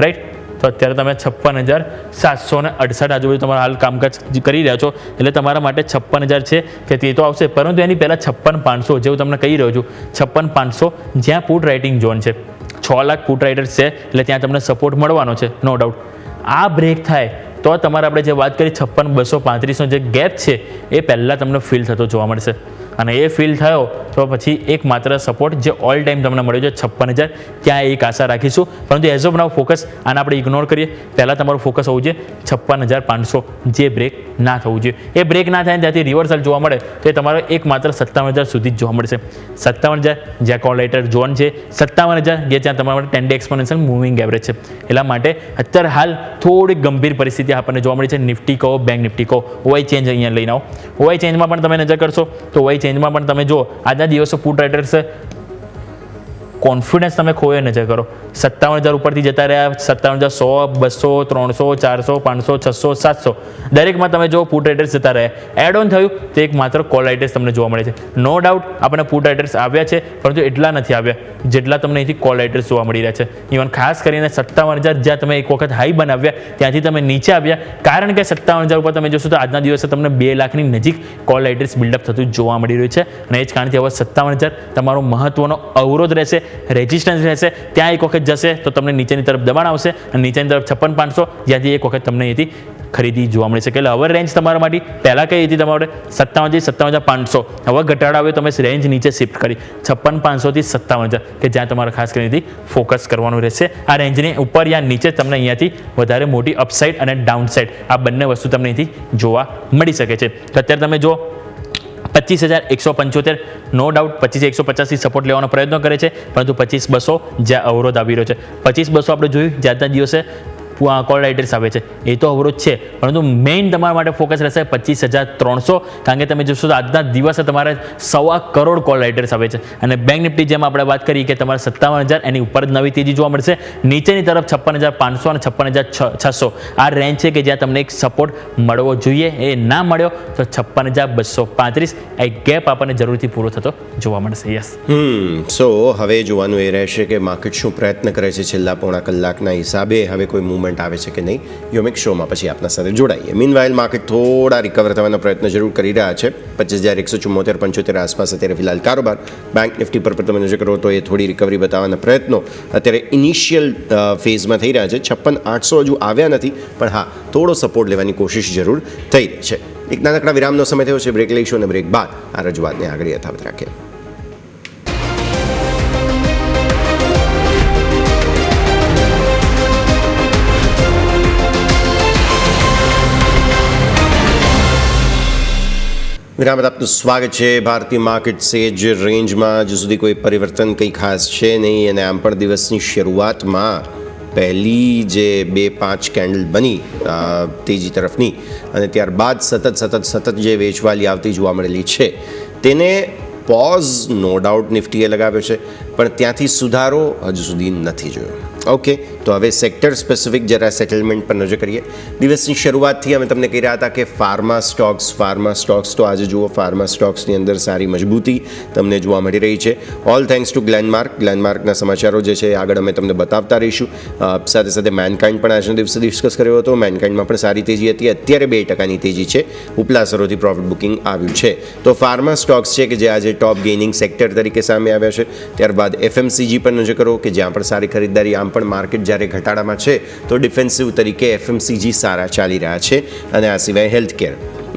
રાઈટ. તો અત્યારે તમે 56,768 આજુબાજુ તમારા હાલ કામકાજ કરી રહ્યા છો એટલે તમારા માટે 56,000 છે કે તે તો આવશે, પરંતુ એની પહેલાં 56,500 જે હું તમને કહી રહ્યો છું 56,500 જ્યાં પુટ રાઇટિંગ ઝોન છે, 6 લાખ પુટ રાઇટર્સ છે એટલે ત્યાં તમને સપોર્ટ મળવાનો છે નો ડાઉટ. આ બ્રેક થાય તો તમારે આપણે જે વાત કરી 56,235નો જે ગેપ છે એ પહેલાં તમને ફીલ થતો જોવા મળશે અને એ ફીલ થયો તો પછી એક માત્ર સપોર્ટ જે ઓલ ટાઈમ તમને મળ્યો છે 56,000 ત્યાં એક આશા રાખીશું. પરંતુ એઝ ઓફ નાઉ ફોકસ આને આપણે ઇગ્નોર કરીએ. પહેલાં તમારું ફોકસ હોવું જોઈએ 56,500 જે બ્રેક ના થવું જોઈએ. એ બ્રેક ના થાય ત્યાંથી રિવર્સલ જોવા મળે તો એ તમારો એક માત્ર 57,000 સુધી જ જોવા મળશે. 57,000 જ્યાં કોલેટર ઝોન છે, 57,000 જે ત્યાં તમારા માટે 10 ડે એક્સપોનેન્શિયલ મૂવિંગ એવરેજ છે. એટલા માટે અત્યારે હાલ થોડી ગંભીર પરિસ્થિતિ આપણને જોવા મળી છે. નિફ્ટી કહો, બેંક નિફ્ટી કહો, ઓવાઈ ચેન્જ અહીંયા લઈને આવો. ઓવાઈ ચેન્જમાં પણ તમે નજર કરશો તો ઓવાઈ ચેન્જમાં પણ તમે જુઓ આજના દિવસો પુટ રાઇટર્સ કોન્ફિડન્સ તમે ખોયો નજર કરો 57,000 ઉપરથી જતા રહ્યા 57,100, 200, 300, 400, 500, 600, 700 દરેકમાં તમે જો પુટ રાઇટર્સ જતા રહ્યા. એડ ઓન થયું તો એક માત્ર કોલ રાઇટર્સ તમને જોવા મળે છે. નો ડાઉટ આપણને પુટ રાઇટર્સ આવ્યા છે પરંતુ એટલા નથી આવ્યા જેટલા તમને અહીંથી કોલ રાઇટર્સ જોવા મળી રહ્યા છે. ઇવન ખાસ કરીને 57,000 જ્યાં તમે એક વખત હાઈ બનાવ્યા ત્યાંથી તમે નીચે આવ્યા કારણ કે 57,000 ઉપર તમે જોશો તો આજના દિવસે તમને 2 લાખની નજીક કોલ રાઇટર્સ બિલ્ડઅપ થતું જોવા મળી રહ્યું છે અને એ જ કારણથી હવે 57,000 તમારો મહત્વનો અવરોધ રહેશે, રેઝિસ્ટન્સ રહેશે. ત્યાં એક વખત જશે તો તમને નીચેની તરફ દબાણ આવશે અને નીચેની તરફ 56,500 જ્યાંથી એક વખત તમને અહીંથી ખરીદી જોવા મળી શકે. એટલે હવે રેન્જ તમારા માટે પહેલાં કઈ હતી તમારે 57,500 હવે ઘટાડો આવ્યો તમે રેન્જ નીચે શિફ્ટ કરી 56,500 થી 57,000 કે જ્યાં તમારે ખાસ કરીને ફોકસ કરવાનું રહેશે. આ રેન્જની ઉપર યા નીચે તમને અહીંયાથી વધારે મોટી અપસાઇડ અને ડાઉનસાઇડ આ બંને વસ્તુ તમને અહીંથી જોવા મળી શકે છે. તો અત્યારે તમે જો 25,175 નો ડાઉટ 25,150 થી સપોર્ટ લેવાનો પ્રયત્ન કરે છે પરંતુ 25,200 જ્યાં અવરોધ આવી રહ્યો છે. 25,200 આપણે જોયું જ્યાંના દિવસે કોલ રાઇટર્સ આવે છે એ તો અવરોધ છે પરંતુ મેઇન તમારા માટે ફોકસ રહેશે 25,300 કારણ કે તમે જોશો તો આજના દિવસે તમારે 1.25 કરોડ કોલ રાઇટર્સ આવે છે અને બેંક નિફ્ટી જેમ આપણે વાત કરી કે તમારે 57,000 એની ઉપર જ નવી તેજી જોવા મળશે. નીચેની તરફ 56,500 અને 56,600 આ રેન્જ છે કે જ્યાં તમને એક સપોર્ટ મળવો જોઈએ. એ ના મળ્યો તો 56,235 એક ગેપ આપણને જરૂરથી પૂરો થતો જોવા મળશે. યસ સો હવે જોવાનું એ રહેશે કે માર્કેટ શું પ્રયત્ન કરે છે છેલ્લા પોણા કલાકના હિસાબે હવે કોઈ મૂવમેન્ટ આવે છે કે નહીં. યોમિક શોમાં પછી આપના સાથે જોડાઈએ. મીનવાઇલ માર્કેટ થોડા રિકવર થવાનો પ્રયત્ન જરૂર કરી રહ્યા છે. 25,174-75 આસપાસ અત્યારે ફિલહાલ કારોબાર. બેંક નિફ્ટી પર તમે નજર કરો તો એ થોડી રિકવરી બતાવવાના પ્રયત્નો અત્યારે ઇનિશિયલ ફેઝમાં થઈ રહ્યા છે. 56,800 હજુ આવ્યા નથી પણ હા થોડો સપોર્ટ લેવાની કોશિશ જરૂર થઈ રહી છે. એક નાનકડા વિરામનો સમય થયો છે. બ્રેક લઈશું અને બ્રેક બાદ આ રજૂઆતને આગળ યથાવત રાખીએ. વિરામ બાદ આપનું સ્વાગત છે. ભારતીય માર્કેટ સેજ રેન્જમાં હજુ સુધી કોઈ પરિવર્તન કંઈ ખાસ છે નહીં અને આમ પણ દિવસની શરૂઆતમાં પહેલી જે 2-5 કેન્ડલ બની તેજી તરફની અને ત્યારબાદ સતત જે વેચવાલી આવતી જોવા મળેલી છે તેને પોઝ નો ડાઉટ નિફ્ટીએ લગાવ્યો છે પણ ત્યાંથી સુધારો હજુ સુધી નથી જોયો. ઓકે તો હવે સેક્ટર સ્પેસિફિક જરા સેટલમેન્ટ પર નજર કરીએ. દિવસની શરૂઆતથી અમે તમને કહી રહ્યા હતા કે ફાર્મા સ્ટોક્સ તો આજે જુઓ ફાર્મા સ્ટોક્સની અંદર સારી મજબૂતી તમને જોવા મળી રહી છે. ઓલ થેન્ક્સ ટુ ગ્લેનમાર્કના સમાચારો જે છે આગળ અમે તમને બતાવતા રહીશું. સાથે સાથે મેનકાઇન્ડ પણ આજના દિવસે ડિસ્કસ કર્યો હતો. મેનકાઇન્ડમાં પણ સારી તેજી હતી. અત્યારે 2% તેજી છે. ઉપલા સ્તરોથી પ્રોફિટ બુકિંગ આવ્યું છે. તો ફાર્મા સ્ટોક્સ છે કે જે આજે ટોપ ગેઇનિંગ સેક્ટર તરીકે સામે આવ્યા છે. ત્યારબાદ એફએમસીજી પર નજર કરો કે જ્યાં પણ સારી ખરીદદારી આમ પણ માર્કેટ જ્યારે ઘટાડામાં છે તો ડિફેન્સિવ તરીકે એફએમસીજી સારા ચાલી રહ્યા છે અને આ સિવાય હેલ્થકેર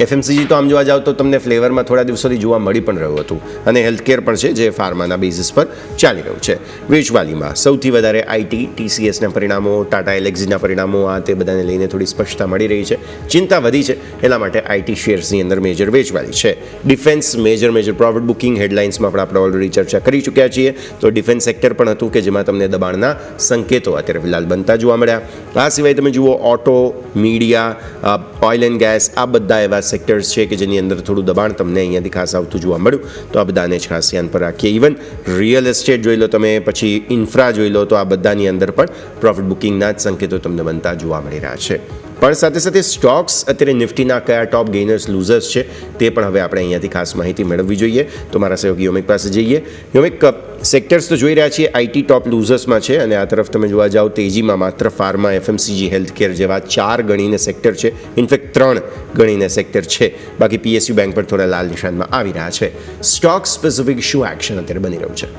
એફએમસીજી તો આમ જોવા જાવ તો તમને ફ્લેવરમાં થોડા દિવસોથી જોવા મળી પણ રહ્યું હતું અને હેલ્થકેર પણ છે જે ફાર્માના બેઝિસ પર ચાલી રહ્યું છે. વેચવાલીમાં સૌથી વધારે આઈટી, ટીસીએસના પરિણામો, ટાટા એલેક્સીના પરિણામો આ તે બધાને લઈને થોડી સ્પષ્ટતા મળી રહી છે. ચિંતા વધી છે એટલા માટે આઈટી શેર્સની અંદર મેજર વેચવાલી છે. ડિફેન્સ મેજર પ્રોફિટ બુકિંગ હેડલાઇન્સમાં પણ આપણે ઓલરેડી ચર્ચા કરી ચૂક્યા છીએ. તો ડિફેન્સ સેક્ટર પણ હતું કે જેમાં તમને દબાણના સંકેતો અત્યારે ફિલહાલ બનતા જોવા મળ્યા. આ સિવાય તમે જુઓ auto, media, oil and gas આ બધા એવા સેક્ટર્સ છે કે જેની અંદર થોડું દબાણ તમને અહીંયાથી ખાસ આવતું જોવા મળ્યું. તો આ બધાને જ ખાસ ધ્યાન પર રાખીએ. ઇવન રિયલ એસ્ટેટ જોઈ લો તમે, પછી ઇન્ફ્રા જોઈ લો, તો આ બધાની અંદર પણ પ્રોફિટ બુકિંગના જ સંકેતો તમને બનતા જોવા મળી રહ્યા છે. પણ સાથે સાથે સ્ટોક્સ અત્યારે નિફ્ટીના કયા ટોપ ગેઇનર્સ લૂઝર્સ છે તે પણ હવે આપણે અહીંયાથી ખાસ માહિતી મેળવવી જોઈએ. તો મારા સહયોગી યોમિક પાસે જઈએ. યોમિક, સેક્ટર્સ તો જોઈ રહ્યા છીએ આઈટી ટોપ લૂઝર્સમાં છે અને આ તરફ તમે જોવા જાઓ તેજીમાં માત્ર ફાર્મા, એફએમસીજી, હેલ્થકેર જેવા 4 ગણીને સેક્ટર છે. ઇનફેક્ટ 3 ગણીને સેક્ટર છે. બાકી પીએસયુ બેંક પર થોડા લાલ નિશાનમાં આવી રહ્યા છે. સ્ટોક સ્પેસિફિક શું એક્શન અત્યારે બની રહ્યું છે?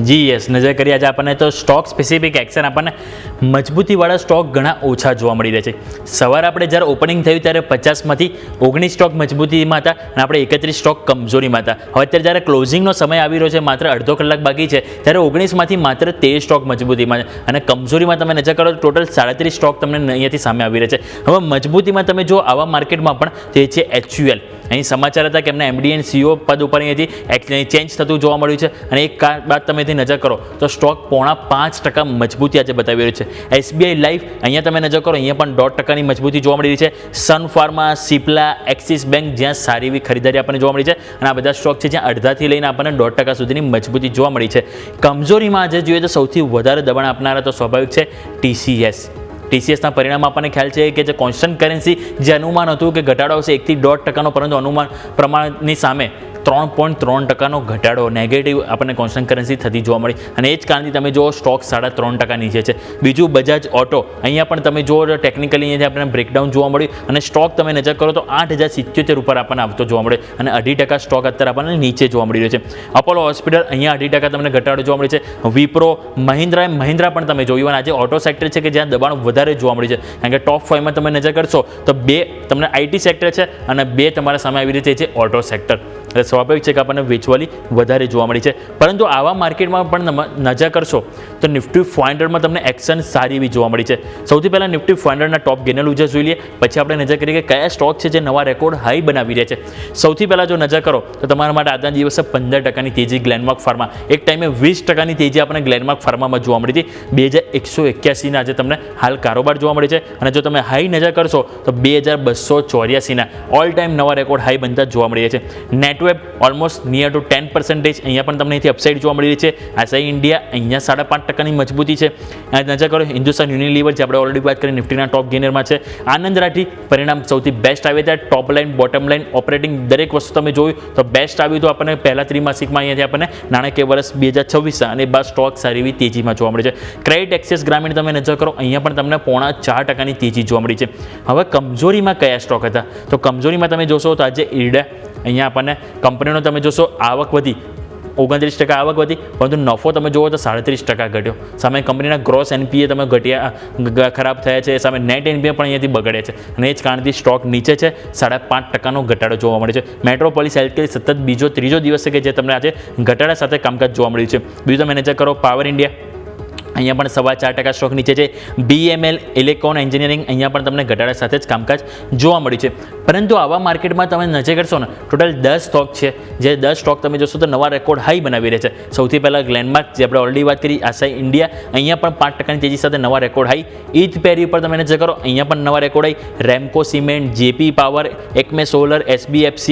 જી યસ, નજર કરીએ આજે આપણને તો સ્ટોક સ્પેસિફિક એક્શન આપણને મજબૂતીવાળા સ્ટોક ઘણા ઓછા જોવા મળી રહ્યા છે. સવારે આપણે જ્યારે ઓપનિંગ થયું ત્યારે 50માંથી 19 સ્ટોક મજબૂતીમાં હતા અને આપણે 31 સ્ટોક કમજોરીમાં હતા. હવે અત્યારે જ્યારે ક્લોઝિંગનો સમય આવી રહ્યો છે, માત્ર અડધો કલાક બાકી છે, ત્યારે 19માંથી માત્ર 13 સ્ટોક મજબૂતીમાં છે અને કમજોરીમાં તમે નજર કરો તો ટોટલ 37 સ્ટોક તમને અહીંયાથી સામે આવી રહ્યા છે. હવે મજબૂતીમાં તમે જો આવા માર્કેટમાં પણ તે છે HUL. અહીં સમાચાર હતા કે એમના એમડી એન્ડ સીઓ પદ ઉપર અહીંયાથી ચેન્જ થતું જોવા મળ્યું છે અને એક બાદ તમે નજર કરો તો સ્ટોક 0.5% મજબૂતી આજે બતાવી રહ્યું છે. SBI લાઈફ અહીંયા તમે નજર કરો, અહીંયા પણ 0.5% મજબૂતી જોવા મળી રહી છે. Sun Pharma, Cipla, axis bank જ્યાં સારી એવી ખરીદારી આપણને જોવા મળી છે અને આ બધા સ્ટોક છે જ્યાં અડધાથી લઈને આપણને 1.5% સુધીની મજબૂતી જોવા મળી છે. કમજોરીમાં આજે જોઈએ તો સૌથી વધારે દબાણ આપનારા તો સ્વાભાવિક છે TCS. TCSના પરિણામ આપણને ખ્યાલ છે કે જે કોન્સ્ટન્ટ કરન્સી જે અનુમાન હતું કે ઘટાડો આવશે 1 થી 1.5%, પરંતુ અનુમાન પ્રમાણની સામે 3.3% ઘટાડો નેગેટિવ આપણને કોન્સ્ટન્ટ કરન્સી થતી જોવા મળી અને એ જ કારણથી તમે જુઓ સ્ટોક 3.5% નીચે છે. બીજું બજાજ ઓટો, અહીંયા પણ તમે જુઓ ટેકનિકલી અહીંયાથી આપણને બ્રેકડાઉન જોવા મળ્યું અને સ્ટોક તમે નજર કરો તો 8,077 ઉપર આપણને આવતો જોવા મળે અને 2.5% સ્ટોક અત્યારે આપણને નીચે જોવા મળી રહ્યો છે. અપોલો હોસ્પિટલ અહીંયા 2.5% તમને ઘટાડો જોવા મળે છે. વિપ્રો, મહિન્દ્રા પણ તમે જોયું અને આજે ઓટો સેક્ટર છે કે જ્યાં દબાણ વધારે જોવા મળે છે, કારણ કે ટોપ 5માં તમે નજર કરશો તો 2 તમને આઈટી સેક્ટર છે અને 2 તમારા સામે આવી રીતે છે ઓટો સેક્ટર. એટલે સ્વાભાવિક છે કે આપણને વેચવાલી વધારે જોવા મળી છે. પરંતુ આવા માર્કેટમાં પણ નજર કરશો તો નિફ્ટી 500માં તમને એક્શન સારી એવી જોવા મળી છે. સૌથી પહેલાં નિફ્ટી 500ના ટોપ ગેનર લૂઝર્સ જોઈ લઈએ, પછી આપણે નજર કરીએ કે કયા સ્ટોક છે જે નવા રેકોર્ડ હાઈ બનાવી રહ્યા છે. સૌથી પહેલાં જો નજર કરો તો તમારા માટે આજના દિવસે 15%ની તેજી ગ્લેનમાર્ક ફાર્મા, એક ટાઈમે 20%ની તેજી આપણને ગ્લેનમાર્ક ફાર્મામાં જોવા મળી હતી. 2181ના આજે તમને હાલ કારોબાર જોવા મળે છે અને જો તમે હાઈ નજર કરશો તો 2284ના ઓલ ટાઈમ નવા રેકોર્ડ હાઈ બનતા જોવા મળી રહ્યા છે. નેટવેબ ઓલમોસ્ટ નિયર ટુ 10%, અહીંયા પણ તમને અહીંથી અપસાઇડ જોવા મળી રહી છે. આઈસીઆઈ ઇન્ડિયા અહીંયા 5.5%ની મજબૂતી છે. નજર કરો હિન્દુસ્તાન યુનિલિવર જે આપણે ઓલરેડી વાત કરી નિફ્ટીના ટોપ ગેનરમાં છે. આનંદ રાઠી પરિણામ સૌથી બેસ્ટ આવે છે. ટોપ લાઇન, બોટમ લાઇન, ઓપરેટિંગ દરેક વસ્તુ તમે જોયું તો બેસ્ટ આવ્યું તો આપણને પહેલા ત્રિમાસિકમાં અહીંયાથી આપણને નાણાકીય વર્ષ 2026 અને બાદ સ્ટોક સારી એવી તેજીમાં જોવા મળે છે. ક્રેડિટ એક્સેસ ગ્રામીણ તમે નજર કરો, અહીંયા પણ તમને 0.4%ની તેજી જોવા મળી છે. હવે કમજોરીમાં કયા સ્ટોક હતા તો કમજોરીમાં તમે જોશો તો આજે ઈરડા, અહીંયા આપણને કંપનીનો તમે જોશો આવક વધી 29% આવક વધી, પરંતુ નફો તમે જુઓ તો 37% ઘટ્યો. સામે કંપનીના ગ્રોસ NPA તમે ખરાબ થયા છે, સામે નેટ NPA પણ અહીંયાથી બગડે છે અને એ જ કારણથી સ્ટોક નીચે છે. 5.5%નો ઘટાડો જોવા મળે છે. મેટ્રોપોલિસ હેલ્થકેર સતત ત્રીજો દિવસ છે કે જે તમને આજે ઘટાડા સાથે કામકાજ જોવા મળ્યું છે. બીજું તમે નજર કરો પાવર ઇન્ડિયા, અહીંયા પણ 4.25% સ્ટોક નીચે છે. BML ઇલેક્ટ્રોન એન્જિનિયરિંગ, અહીંયા પણ તમને ઘટાડા સાથે જ કામકાજ જોવા મળ્યું છે. પરંતુ આવા માર્કેટમાં તમે નજર કરશો ને ટોટલ 10 સ્ટોક છે, જે 10 સ્ટોક તમે જોશો તો નવા રેકોર્ડ હાઈ બનાવી રહ્યા છે. સૌથી પહેલાં ગ્લેનમાર્ક જે આપણે ઓલરેડી વાત કરી, આઈસીઆઈ ઇન્ડિયા અહીંયા પણ 5%ની તેજી સાથે નવા રેકોર્ડ હાઈ. ઈથ પેરી ઉપર તમે નજર કરો, અહીંયા પણ નવા record high. Ramco cement, JP power, Acme solar, SBFC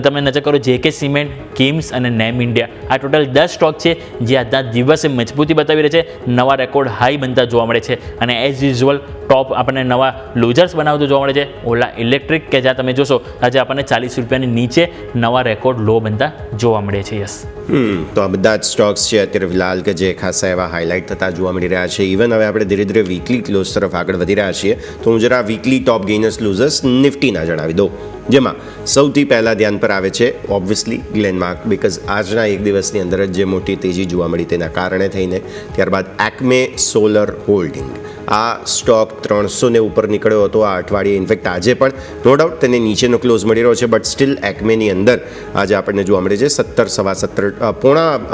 તમે નજર કરો, JK સિમેન્ટ, કિમ્સ અને નેમ ઇન્ડિયા, આ ટોટલ 10 સ્ટોક છે જે આજના દિવસે મજબૂતી બતાવી રહ્યા છે, નવા રેકોર્ડ હાઈ બનતા જોવા મળે છે. અને એઝ યુઝ્યુઅલ ટોપ આપણને નવા લૂઝર્સ બનાવતું જોવા મળે છે. ઓલા ઇલેક્ટ્રિક કે જ્યાં તમે જોશો આજે આપણને 40 રૂપિયાની નીચે નવા રેકોર્ડ લો બનતા જોવા મળે છે. યસ, તો આ બધા જ સ્ટોક્સ છે અત્યારે ફિલહાલ કે જે ખાસા એવા હાઇલાઇટ થતા જોવા મળી રહ્યા છે. ઇવન હવે આપણે ધીરે ધીરે વીકલી ક્લોઝ તરફ આગળ વધી રહ્યા છીએ, તો હું જરા વીકલી ટોપ ગેઇનર્સ લૂઝર્સ નિફ્ટીના જણાવી દઉં, જેમાં સૌથી પહેલાં ધ્યાન પર આવે છે ઓબ્વિયસલી ગ્લેનમાર્ક, બિકોઝ આજના એક દિવસની અંદર જ જે મોટી તેજી જોવા મળી તેના કારણે થઈને. ત્યારબાદ એકમે સોલર હોલ્ડિંગ, આ સ્ટોક 300 ને ઉપર નીકળ્યો હતો આ અઠવાડિયે. ઇનફેક્ટ આજે પણ નો ડાઉટ તેને નીચેનો ક્લોઝ મળી રહ્યો છે, બટ સ્ટીલ એકમેની અંદર આજે આપણને જોવા મળે છે 17,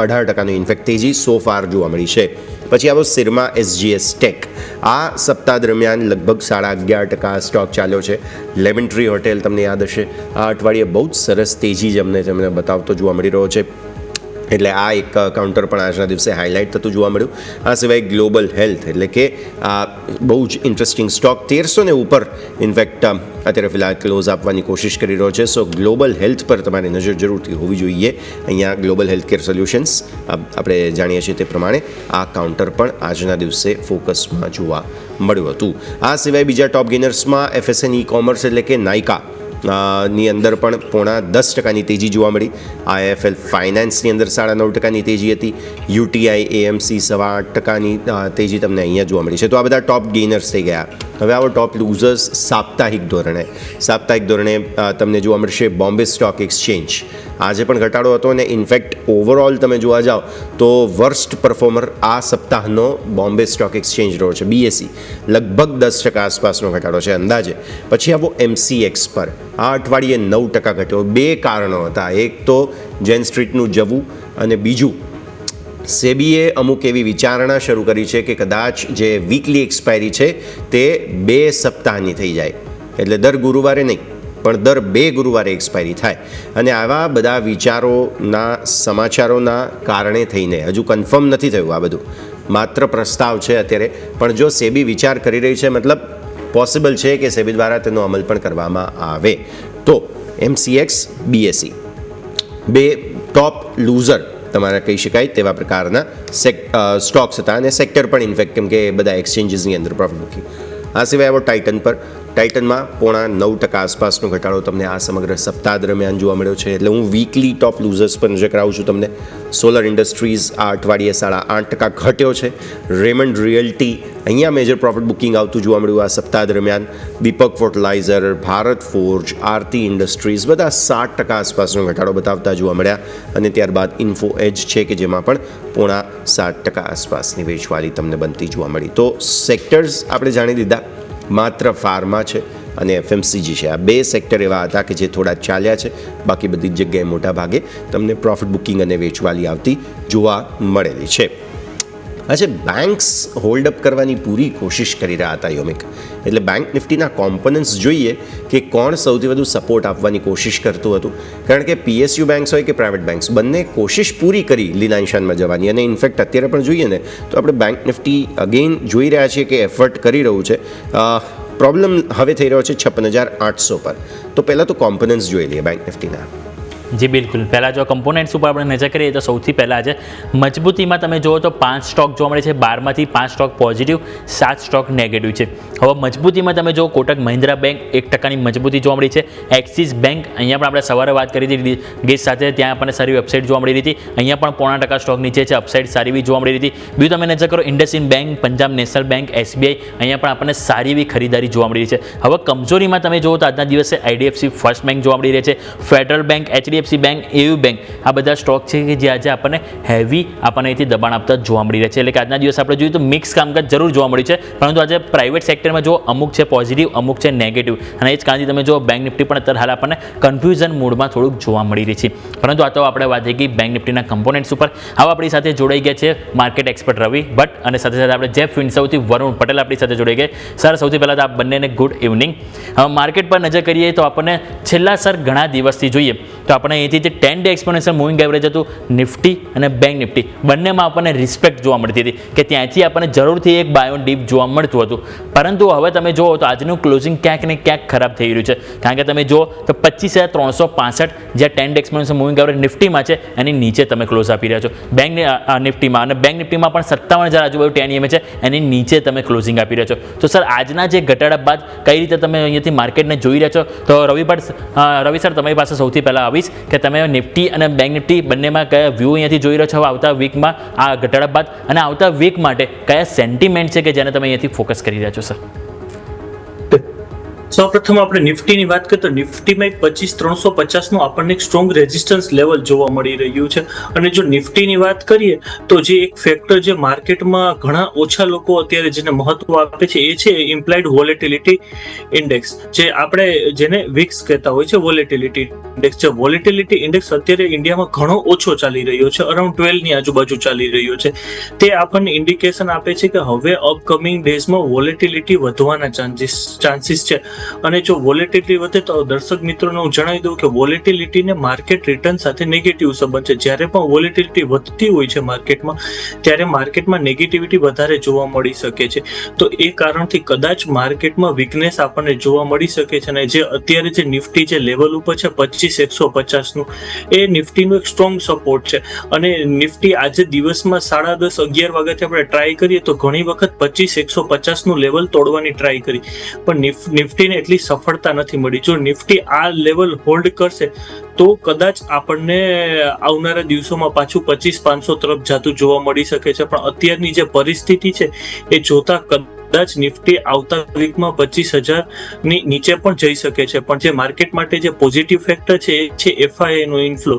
18% ઇનફેક્ટ તેજી સો ફાર જોવા મળી છે. પછી આવો સિરમા SGS ટેક. આ સપ્તાહ દરમિયાન લગભગ 11.5% સ્ટોક ચાલ્યો છે. લેમન ટ્રી હોટેલ તમને યાદ હશે, આ અઠવાડિયે બહુ જ સરસ તેજી જ તમને બતાવતો જોવા મળી રહ્યો છે. એટલે આ એક કાઉન્ટર પણ આજના દિવસે હાઇલાઇટ થતું જોવા મળ્યું. આ સિવાય ગ્લોબલ હેલ્થ, એટલે કે આ બહુ જ ઇન્ટરેસ્ટિંગ સ્ટોક 1300 ને ઉપર ઇનફેક્ટ અત્યારે ફિલહાલ ક્લોઝ આપવાની કોશિશ કરી રહ્યો છે. સો ગ્લોબલ હેલ્થ પર તમારી નજર જરૂરથી હોવી જોઈએ. અહીંયા ગ્લોબલ હેલ્થ કેર સોલ્યુશન્સ આપણે જાણીએ છીએ તે પ્રમાણે આ કાઉન્ટર પણ આજના દિવસે ફોકસમાં જોવા મળ્યું હતું. આ સિવાય બીજા ટોપ ગેનર્સમાં FSN ઈ-કોમર્સ એટલે કે નાયકા ની અંદર પણ 0.5% તેજી જોવા મળી. IIFL ફાઇનાન્સની અંદર 9.5% તેજી હતી. UTI AMC 8.25% તેજી તમને અહીંયા જોવા મળી છે. તો આ બધા ટોપ ગેઇનર્સ થઈ ગયા. હવે આવો ટોપ લૂઝર્સ સાપ્તાહિક ધોરણે તમને જોવા મળશે. બોમ્બે સ્ટોક એક્સચેન્જ આજે પણ ઘટાડો હતો અને ઇનફેક્ટ ઓવરઓલ તમે જોવા જાઓ તો વર્સ્ટ પરફોર્મર આ સપ્તાહનો બોમ્બે સ્ટોક એક્સચેન્જ રહ્યો છે. BSE લગભગ 10% આસપાસનો ઘટાડો છે અંદાજે. પછી આવો MCX પર આ અઠવાડિયે 9% ઘટ્યો. બે કારણો હતા. એક તો જેન સ્ટ્રીટનું જવું અને બીજું સેબીએ અમુક એવી વિચારણા શરૂ કરી છે કે કદાચ જે વીકલી એક્સપાયરી છે તે 2 સપ્તાહની થઈ જાય, એટલે દર ગુરુવારે નહીં પણ દર 2 ગુરુવારે એક્સપાયરી થાય. અને આવા બધા વિચારોના સમાચારોના કારણે થઈને હજુ કન્ફર્મ નથી થયું, આ બધું માત્ર પ્રસ્તાવ છે અત્યારે. પણ જો સેબી વિચાર કરી રહી છે, મતલબ પોસિબલ છે કે સેબી દ્વારા તેનો અમલ પણ કરવામાં આવે, તો MCX BSE બે ટોપ લૂઝર તમારા કહી શકાય તેવા પ્રકારના સ્ટોક્સ હતા. અને સેક્ટર પણ ઇનફેક્ટ કેમ કે બધા એક્સચેન્જીસની અંદર પ્રોફિટ બુકિંગ. આ સિવાય આવો ટાઇટનમાં 0.9% આસપાસનો ઘટાડો તમને આ સમગ્ર સપ્તાહ દરમિયાન જોવા મળ્યો છે. એટલે હું વીકલી ટોપ લૂઝર્સ પર નજર કરાવું છું તમને. સોલર ઇન્ડસ્ટ્રીઝ આ અઠવાડિયે 8.5% ઘટ્યો છે. રેમન્ડ રિયલ્ટી અહીંયા મેજર પ્રોફિટ બુકિંગ આવતું જોવા મળ્યું આ સપ્તાહ દરમિયાન. દીપક ફર્ટિલાઇઝર, ભારત ફોર્જ, આરતી ઇન્ડસ્ટ્રીઝ બધા 7% આસપાસનો ઘટાડો બતાવતા જોવા મળ્યા. અને ત્યારબાદ ઇન્ફો એજ છે કે જેમાં પણ 0.7% આસપાસની વેચવાલી તમને બનતી જોવા મળી. તો સેક્ટર્સ આપણે જાણી દીધા, માત્ર ફાર્મા છે અને FMCG છે. આ 2 સેક્ટર એવા હતા કે જે થોડા ચાલ્યા છે. બાકી બધી જ જગ્યાએ મોટા ભાગે તમને પ્રોફિટ બુકિંગ અને વેચવાલી આવતી જોવા મળેલી છે. આજે બેન્ક્સ હોલ્ડ અપ કરવાની પૂરી કોશિશ કરી રહ્યા હતા યોમિક. એટલે બેંક નિફ્ટીના કોમ્પોનન્ટ્સ જોઈએ કે કોણ સૌથી વધુ સપોર્ટ આપવાની કોશિશ કરતું હતું. કારણ કે PSU બેંક્સ હોય કે પ્રાઇવેટ બેંક્સ બંને કોશિશ પૂરી કરી લીલા નિશાનમાં જવાની. અને ઇનફેક્ટ અત્યારે પણ જોઈએ ને તો આપણે બેંક નિફ્ટી અગેન જોઈ રહ્યા છીએ કે એફર્ટ કરી રહ્યું છે. પ્રોબ્લેમ હવે થઈ રહ્યો છે 56,800 પર. તો પહેલાં તો કોમ્પોનન્ટ્સ જોઈ લઈએ બેંક નિફ્ટીના. જી બિલકુલ. પહેલાં જો કમ્પોનન્ટ્સ ઉપર આપણે નજર કરીએ તો સૌથી પહેલાં આજે મજબૂતીમાં તમે જુઓ તો 5 સ્ટોક જોવા મળે છે. 12માંથી 5 સ્ટોક પોઝિટિવ, 7 સ્ટોક નેગેટિવ છે. હવે મજબૂતીમાં તમે જુઓ કોટક મહિન્દ્રા બેંક 1%ની મજબૂતી જોવા મળી છે. એક્સિસ બેંક અહીંયા પણ આપણે સવારે વાત કરી હતી ગેસ સાથે, ત્યાં આપણને સારી વેબસાઇટ જોવા મળી રહી હતી. અહીંયા પણ 0.5% સ્ટોક નીચે છે, અપસાઇડ સારી એવી જોવા મળી રહી હતી. બીજું તમે નજર કરો IndusInd bank, Punjab national bank, SBI અહીંયા પણ આપણને સારી એવી ખરીદારી જોવા મળી રહી છે. હવે કમજોરીમાં તમે જુઓ તો આજના દિવસે IDFC ફર્સ્ટ બેંક જોવા મળી રહી છે, federal bank, HDFC bank, AU bank આ બધા સ્ટોક છે કે જે આજે આપણને હેવી આપણને અહીંથી દબાણ આપતા જોવા મળી રહ્યા છે. એટલે કે આજના દિવસે આપણે જોઈએ તો મિક્સ કામકાજ જરૂર જોવા મળ્યું છે, પરંતુ આજે પ્રાઇવેટ સેક્ટરમાં જો અમુક છે પોઝિટિવ, અમુક છે નેગેટિવ. અને એ જ કારણથી તમે જો બેંક નિફ્ટી પણ અત્યારે હાલ આપણને કન્ફ્યુઝન મોડમાં થોડુંક જોવા મળી રહી છે. પરંતુ આ તો આપણે વાત થઈ ગઈ બેંક નિફ્ટીના કમ્પોનન્ટ્સ ઉપર. હવે આપણી સાથે જોડાઈ ગયા છે માર્કેટ એક્સપર્ટ રવિ ભટ્ટ અને સાથે સાથે આપણે જેફ ફિન્સૌથી વરુણ પટેલ આપણી સાથે જોડાઈ ગયા. સર સૌથી પહેલાં તો આપ બંનેને ગુડ ઇવનિંગ. હવે માર્કેટ પર નજર કરીએ તો આપણને છેલ્લા સર ઘણા દિવસથી જોઈએ તો આપણે અહીંથી જે 10-day એક્સપોનેન્શિયલ મૂવિંગ એવરેજ હતું નિફ્ટી અને બેંક નિફ્ટી બંનેમાં આપણને રિસ્પેક્ટ જોવા મળતી હતી કે ત્યાંથી આપણને જરૂરથી એક બાય ઓન ડીપ જોવા મળતું હતું. પરંતુ હવે તમે જુઓ તો આજનું ક્લોઝિંગ ક્યાંક ને ક્યાંક ખરાબ થઈ રહ્યું છે. કારણ કે તમે જુઓ તો 25,365 જે 10-day એક્સપોનેન્શિયલ મૂવિંગ એવરેજ નિફ્ટીમાં છે એની નીચે તમે ક્લોઝ આપી રહ્યા છો. બેંક નિફ્ટીમાં અને બેંક નિફ્ટીમાં પણ 57,000 આજુબાજુ 10 EMA છે, એની નીચે તમે ક્લોઝિંગ આપી રહ્યા છો. તો સર આજના જે ઘટાડા બાદ કઈ રીતે તમે અહીંયાથી માર્કેટને જોઈ રહ્યા છો? તો રવિ સર તમારી પાસે સૌથી પહેલાં આવીશ કે તમે નિફ્ટી અને બેંક નિફ્ટી બંનેમાં કયા વ્યૂ અહીંયાથી જોઈ રહ્યો છો આવતા વીકમાં આ ઘટાડા બાદ, અને આવતા વીક માટે કયા સેન્ટિમેન્ટ છે કે જેને તમે અહીંયાથી ફોકસ કરી રહ્યા છો સર? સૌપ્રથમ આપણે નિફ્ટીની વાત કરીએ તો નિફ્ટીમાં એક 25,350 નું આપણને એક સ્ટ્રોંગ રેઝિસ્ટન્સ લેવલ જોવા મળી રહ્યું છે. અને જો નિફ્ટીની વાત કરીએ તો જે એક ફેક્ટર જે માર્કેટમાં ઘણા ઓછા લોકો અત્યારે જેને મહત્વ આપે છે એ છે ઇમ્પ્લાઇડ વોલેટિલિટી ઇન્ડેક્સ, જે આપણે જેને વિક્સ કહેતા હોય છે. વોલેટિલિટી ઇન્ડેક્સ, જે વોલેટિલિટી ઇન્ડેક્સ અત્યારે ઇન્ડિયામાં ઘણો ઓછો ચાલી રહ્યો છે, અરાઉન્ડ 12 ની આજુબાજુ ચાલી રહ્યો છે. તે આપણને ઇન્ડિકેશન આપે છે કે હવે અપકમિંગ ડેઝમાં વોલેટિલિટી વધવાના ચાન્સીસ છે. અને જો વોલેટિલિટી વધે તો દર્શક મિત્રોને હું જણાવી દઉં કે વોલેટિલિટીને માર્કેટ રિટર્ન સાથે નેગેટિવ સંબંધ છે. જ્યારે પણ વોલેટિલિટી વધતી હોય છે માર્કેટમાં, ત્યારે માર્કેટમાં નેગેટિવિટી વધારે જોવા મળી શકે છે. તો એ કારણથી કદાચ માર્કેટમાં વીકનેસ આપણને જોવા મળી શકે છે. અને જે અત્યારે જે નિફ્ટી જે લેવલ ઉપર છે 25,150 નું, એ નિફ્ટીનું એક સ્ટ્રોંગ સપોર્ટ છે. અને નિફ્ટી આજે દિવસમાં 10:30 11 વાગ્યાથી આપણે ટ્રાય કરીએ તો ઘણી વખત 25,150 નું લેવલ તોડવાની ટ્રાય કરી, પણ નિફ્ટીને એટલી સફળતા નથી મળી. જો નિફ્ટી આ લેવલ હોલ્ડ કરશે તો કદાચ આપણને આવનારા દિવસોમાં પાછું 25,500 તરફ જતું જોવા મળી શકે છે. પણ અત્યારની જે પરિસ્થિતિ છે એ જોતા કદાચ નિફ્ટી આવતા વીકમાં 25,000 ની નીચે પણ જઈ શકે છે. પણ જે માર્કેટ માટે જે પોઝિટિવ ફેક્ટર છે એ છે એફઆઈઆઈ નો ઇનફ્લો.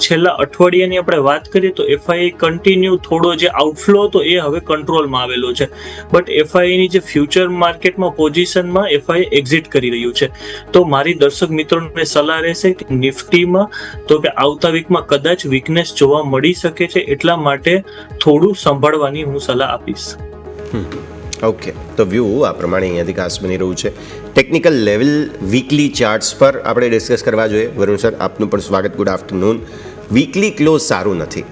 છેલ્લા અઠવાડિયાની આપણે વાત કરીએ તો એફઆઈઆઈ કન્ટિન્યુ થોડો જે આઉટફ્લો હતો એ હવે કંટ્રોલમાં આવેલો છે. બટ એફઆઈઆઈ ની જે ફ્યુચર માર્કેટમાં પોઝિશનમાં એફઆઈઆઈ એક્ઝિટ કરી રહ્યું છે. તો મારી દર્શક મિત્રોને સલાહ રહેશે કે નિફ્ટીમાં તો કે આવતા વીકમાં કદાચ વીકનેસ જોવા મળી શકે છે, એટલા માટે થોડું સંભાળવાની હું સલાહ આપીશ. ઓકે, તો વ્યૂ આ પ્રમાણે અહીંયાથી ખાસ બની રહ્યું છે. ટેકનિકલ લેવલ વીકલી ચાર્ટ્સ પર આપણે ડિસ્કસ કરવા જોઈએ. વરુણ સર, આપનું પણ સ્વાગત. Good afternoon. વીકલી ક્લોઝ સારું નથી,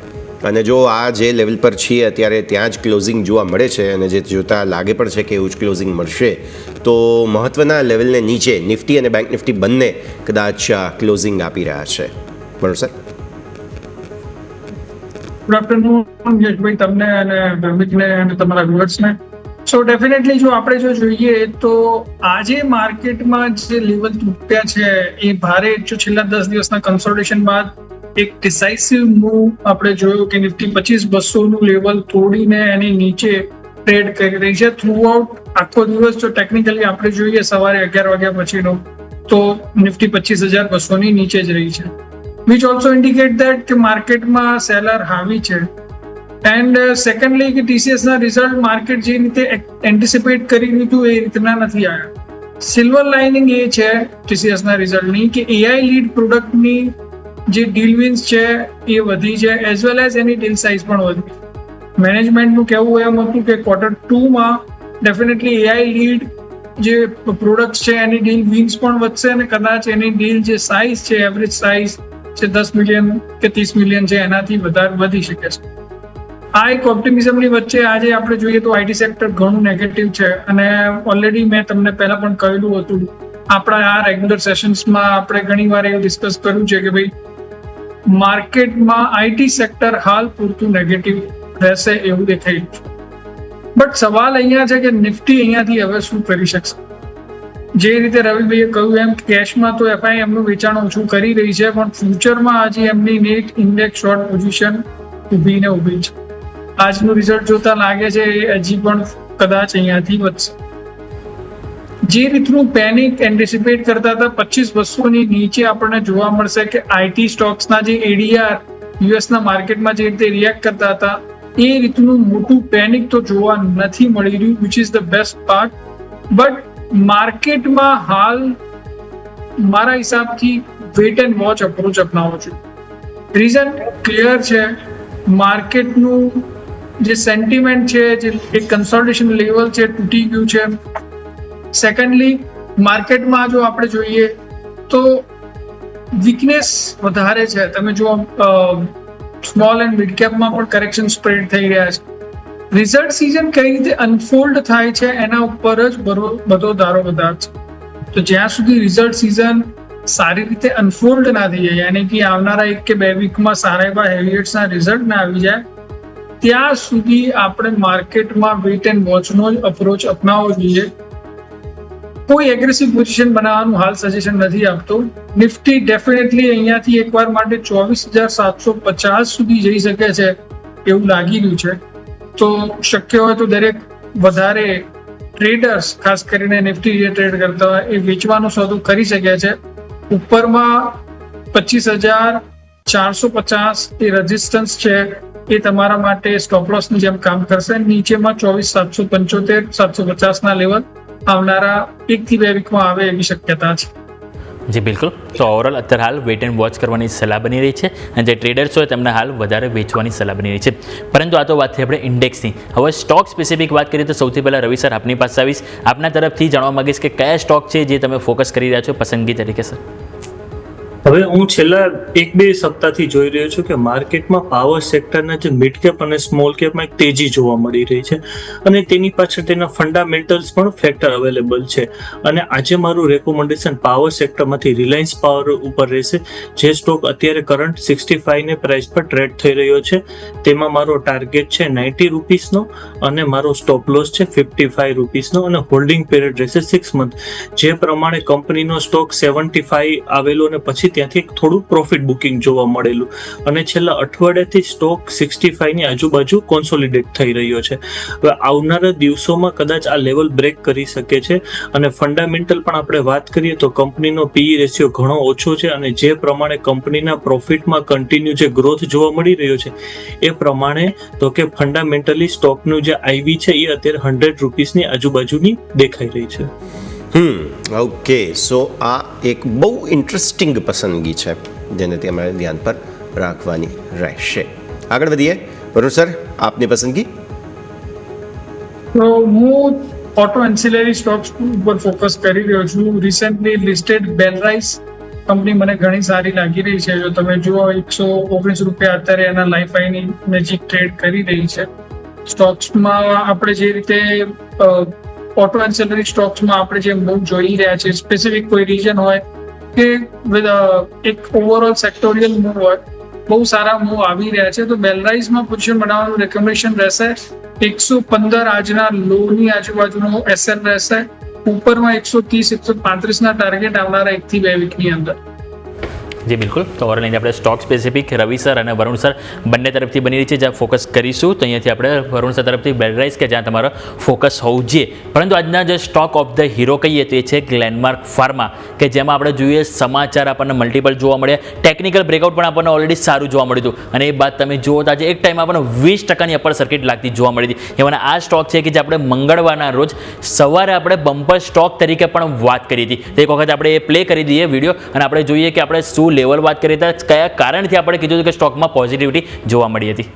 અને જો આ જે લેવલ પર છીએ અત્યારે ત્યાં જ ક્લોઝિંગ જોવા મળે છે, અને જે જોતા લાગે પણ છે કે એવું જ ક્લોઝિંગ મળશે, તો મહત્ત્વના લેવલને નીચે નિફ્ટી અને બેંક નિફ્ટી બંને કદાચ ક્લોઝિંગ આપી રહ્યા છે. વરુણ સર. ગુડ આફ્ટરનૂન યશભાઈ, તમને અને ભરમિકને અને તમારા વ્યુઅર્સને. સો ડેફિનેટલી જો આપણે જોઈએ તો આજે માર્કેટમાં જે લેવલ તૂટ્યા છે એ ભારે, જો છેલ્લા 10 દિવસના કન્સોલિડેશન બાદ એક ડિસાઇસિવ મૂવ આપણે જોયું કે નિફ્ટી 25,200 નું લેવલ તોડીને એની નીચે ટ્રેડ કરી રહી છે. થ્રુ આઉટ આખો દિવસ જો ટેકનિકલી આપણે જોઈએ સવારે 11 વાગ્યા પછીનો, તો નિફ્ટી 25,200 ની નીચે જ રહી છે, વિચ ઓલ્સો ઇન્ડિકેટ દેટ કે માર્કેટમાં સેલર હાવી છે. એન્ડ સેકન્ડલી કે TCS ના રિઝલ્ટ માર્કેટ જે રીતે એન્ટિસિપેટ કરી લીધું એ રીતના નથી આવ્યા. સિલ્વર લાઇનિંગ એ છે TCS ના રિઝલ્ટની કે AI લીડ પ્રોડક્ટની જે ડીલ વિન્સ છે એ વધી છે, એઝ વેલ એઝ એની ડીલ સાઇઝ પણ વધી. મેનેજમેન્ટનું કહેવું એમ હતું કે Q2 માં ડેફિનેટલી AI લીડ જે પ્રોડક્ટ છે એની ડીલ વિન્સ પણ વધશે, અને કદાચ એની ડીલ જે સાઇઝ છે, એવરેજ સાઇઝ છે 10 મિલિયન કે 30 મિલિયન છે, એનાથી વધારે વધી શકે છે. આ એક ઓપ્ટિમિઝમની વચ્ચે આજે આપણે જોઈએ તો આઈટી સેક્ટર ઘણું નેગેટિવ છે. અને ઓલરેડી મેં તમને પહેલા પણ કહેલું હતું, આપણા આ રેગ્યુલર સેશન્સમાં આપણે ઘણી વાર એવું ડિસ્કસ કર્યું છે કે ભાઈ માર્કેટમાં આઈટી સેક્ટર હાલ પૂરતું નેગેટિવ રહેશે એવું દેખાય છે. બટ સવાલ અહીંયા છે કે નિફ્ટી અહીંયાથી હવે શું કરી શકશે. જે રીતે રવિભાઈએ કહ્યું એમ કેશમાં તો એફઆઈ એમનું વેચાણ ઓછું કરી રહી છે, પણ ફ્યુચરમાં આજે એમની નેટ ઇન્ડેક્સ શોર્ટ પોઝિશન ઊભી છે. આજનું રિઝલ્ટ જોતા લાગે છે એ હજી પણ કદાચ અહીંયાથી વધશે. જે રીતનું પેનિક એન્ટિસિપેટ કરતા હતા 25,200 ની નીચે આપણને જોવા મળશે કે આઈટી સ્ટોક્સના જે ADR યુએસના માર્કેટમાં જે રીતે રિએક્ટ કરતા હતા એ રીતનું મોટું પેનિક તો જોવા નથી મળી રહ્યું, which is the best part. But માર્કેટમાં હાલ મારા હિસાબથી વેટ એન્ડ વોચ અપ્રોચ અપનાવવો જોઈએ. રીઝન ક્લિયર છે, માર્કેટનું જે સેન્ટિમેન્ટ છે, જે એક કન્સોલિડેશન લેવલ છે તૂટી ગયું છે. સેકન્ડલી માર્કેટમાં જો આપણે જોઈએ તો વીકનેસ વધારે છે. તમે જો સ્મોલ એન્ડ મિડ કેપમાં પણ કરેક્શન સ્પ્રેડ થઈ રહ્યા છે. રિઝલ્ટ સિઝન કઈ રીતે અનફોલ્ડ થાય છે એના ઉપર જ બધો દારો વધાર છે. તો જ્યાં સુધી રિઝલ્ટ સિઝન સારી રીતે અનફોલ્ડ ના થઈ જાય, યાની કે આવનારા 1 કે 2 વીકમાં સારા એવા હેવીએટ્સના રિઝલ્ટ ના આવી જાય, ત્યાં સુધી આપણે માર્કેટમાં વેટ એન્ડ વોચનો જ અપ્રોચ અપનાવવો જોઈએ. કોઈ એગ્રેસિવ પોઝિશન બનાવવાનું હાલ સજેશન નથી આપતો. નિફ્ટી ડેફિનેટલી અહીંયાથી એકવાર માટે 24,750 સુધી જઈ શકે છે એવું લાગી રહ્યું છે. તો શક્ય હોય તો દરેક વધારે ટ્રેડર્સ ખાસ કરીને નિફ્ટી જે ટ્રેડ કરતા હોય એ વેચવાનું સોદું કરી શકે છે. ઉપરમાં 25,450 એ રેઝિસ્ટન્સ છે, એ તમારા માટે સ્ટોપ લોસની જેમ કામ કરશે. નીચેમાં 24,775 750 ના લેવલ આવનારા 1 થી 2 વીકમાં આવે એવી શક્યતા છે. જી બિલકુલ. તો ઓવરઓલ અત્યારે હાલ વેટ એન્ડ વોચ કરવાની સલાહ બની રહી છે અને જે ટ્રેડર્સ હોય તેમને હાલ વધારે વેચવાની સલાહ બની રહી છે. પરંતુ આ તો વાત થઈ આપણે ઇન્ડેક્સની. હવે સ્ટોક સ્પેસિફિક વાત કરીએ તો સૌથી પહેલાં રવિ સર આપની પાસે આવીશ. આપના તરફથી જાણવા માંગીશ કે કયા સ્ટોક છે જે તમે ફોકસ કરી રહ્યા છો પસંદગી તરીકે સર? હવે હું છેલ્લા 1-2 સપ્તાહથી જોઈ રહ્યો છું કે માર્કેટમાં પાવર સેક્ટરના જે મિડ કેપ અને સ્મોલ કેપમાં એક તેજી જોવા મળી રહી છે અને તેની પાછળ તેના ફંડામેન્ટલ્સ પણ ફેક્ટર અવેલેબલ છે. અને આજે મારું રેકોમેન્ડેશન પાવર સેક્ટરમાંથી રિલાયન્સ પાવર ઉપર રહેશે, જે સ્ટોક અત્યારે કરંટ 65 ને પ્રાઇસ પર ટ્રેડ થઈ રહ્યો છે. તેમાં મારો ટાર્ગેટ છે 90 રૂપીસનો અને મારો સ્ટોપ લોસ છે 55 રૂપીસનો અને હોલ્ડિંગ પીરિયડ રહેશે 6 મંથ. જે પ્રમાણે કંપનીનો સ્ટોક 75 આવેલો અને પછી ત્યાંથી થોડું પ્રોફિટ બુકિંગ જોવા મળેલું અને છેલ્લા અઠવાડિયાથી સ્ટોક 65 ની આજુબાજુ કોન્સોલિડેટ થઈ રહ્યો છે. હવે આવનારા દિવસોમાં કદાચ આ લેવલ બ્રેક કરી શકે છે અને ફંડામેન્ટલ પણ આપણે વાત કરીએ તો કંપનીનો પીઈ રેશિયો ઘણો ઓછો છે અને જે પ્રમાણે કંપનીના પ્રોફિટમાં કન્ટિન્યુ જે ગ્રોથ જોવા મળી રહ્યો છે એ પ્રમાણે તો કે ફંડામેન્ટલી સ્ટોકનું જે આઈવી છે એ અત્યારે 100 રૂપીસની આજુબાજુની દેખાઈ રહી છે. ઓકે, સો આ એક બહુ ઇન્ટરેસ્ટિંગ પસંદગી છે જેને તમારે ધ્યાન પર રાખવાની રહેશે. આગળ વધીએ. વરુણ સર, આપની પસંદગી? તો હું ઓટો એન્સિલરી સ્ટોક્સ ઉપર ફોકસ કરી રહ્યો છું. રિસેન્ટલી લિસ્ટેડ બેલરાઇસ કંપની મને ઘણી સારી લાગી રહી છે. જો તમે જુઓ 119 રૂપિયા અત્યારે એના લાઈફ હાઈની નજીક ટ્રેડ કરી રહી છે. સ્ટોક્સમાં આપણે જે રીતે ઓટો એન્સિલરી સ્ટોક્સમાં આપણે જે મૂવ જોઈ રહ્યા છે, સ્પેસિફિક કોઈ રીજન હોય કે એક ઓવરઓલ સેક્ટોરિયલ મૂવ હોય, બહુ સારા મૂવ આવી રહ્યા છે. તો બેલરાઇઝમાં પોઝિશન બનાવવાનું રેકમેન્ડેશન રહેશે. 115 આજના લોની આજુબાજુનો એસએલ રહેશે. ઉપરમાં 130-135 ના ટાર્ગેટ આવનારા 1 થી 2 વીકની અંદર. જી બિલકુલ. તો ઓવરઓલ આપણે સ્ટોક સ્પેસિફિક રવિ સર અને વરુણ સર બંને તરફથી બની રહી છે જ્યાં ફોકસ કરીશું. તો અહીંયાથી આપણે વરુણ સર તરફથી બેલરાઇઝ કે જ્યાં તમારો ફોકસ હોવું જોઈએ. પરંતુ આજના જે સ્ટોક ઓફ ધ હીરો કહીએ તો એ છે ગ્લેનમાર્ક ફાર્મા, કે જેમાં આપણે જોઈએ સમાચાર આપણને મલ્ટિપલ જોવા મળ્યા, ટેકનિકલ બ્રેકઆઉટ પણ આપણને ઓલરેડી સારું જોવા મળ્યું હતું અને એ બાદ તમે જુઓ તો આજે એક ટાઈમ આપણને 20% અપર સર્કિટ લાગતી જોવા મળી હતી. એમાં આ સ્ટોક છે કે જે આપણે મંગળવારના રોજ સવારે આપણે બમ્પર સ્ટોક તરીકે પણ વાત કરી હતી. તો એક વખત આપણે એ પ્લે કરી દઈએ વિડીયો અને આપણે જોઈએ કે આપણે શું લેવલ વાત કરીએ તો કયા કારણથી આપણે કીધું હતું કે સ્ટોકમાં પોઝિટિવિટી જોવા મળી હતી.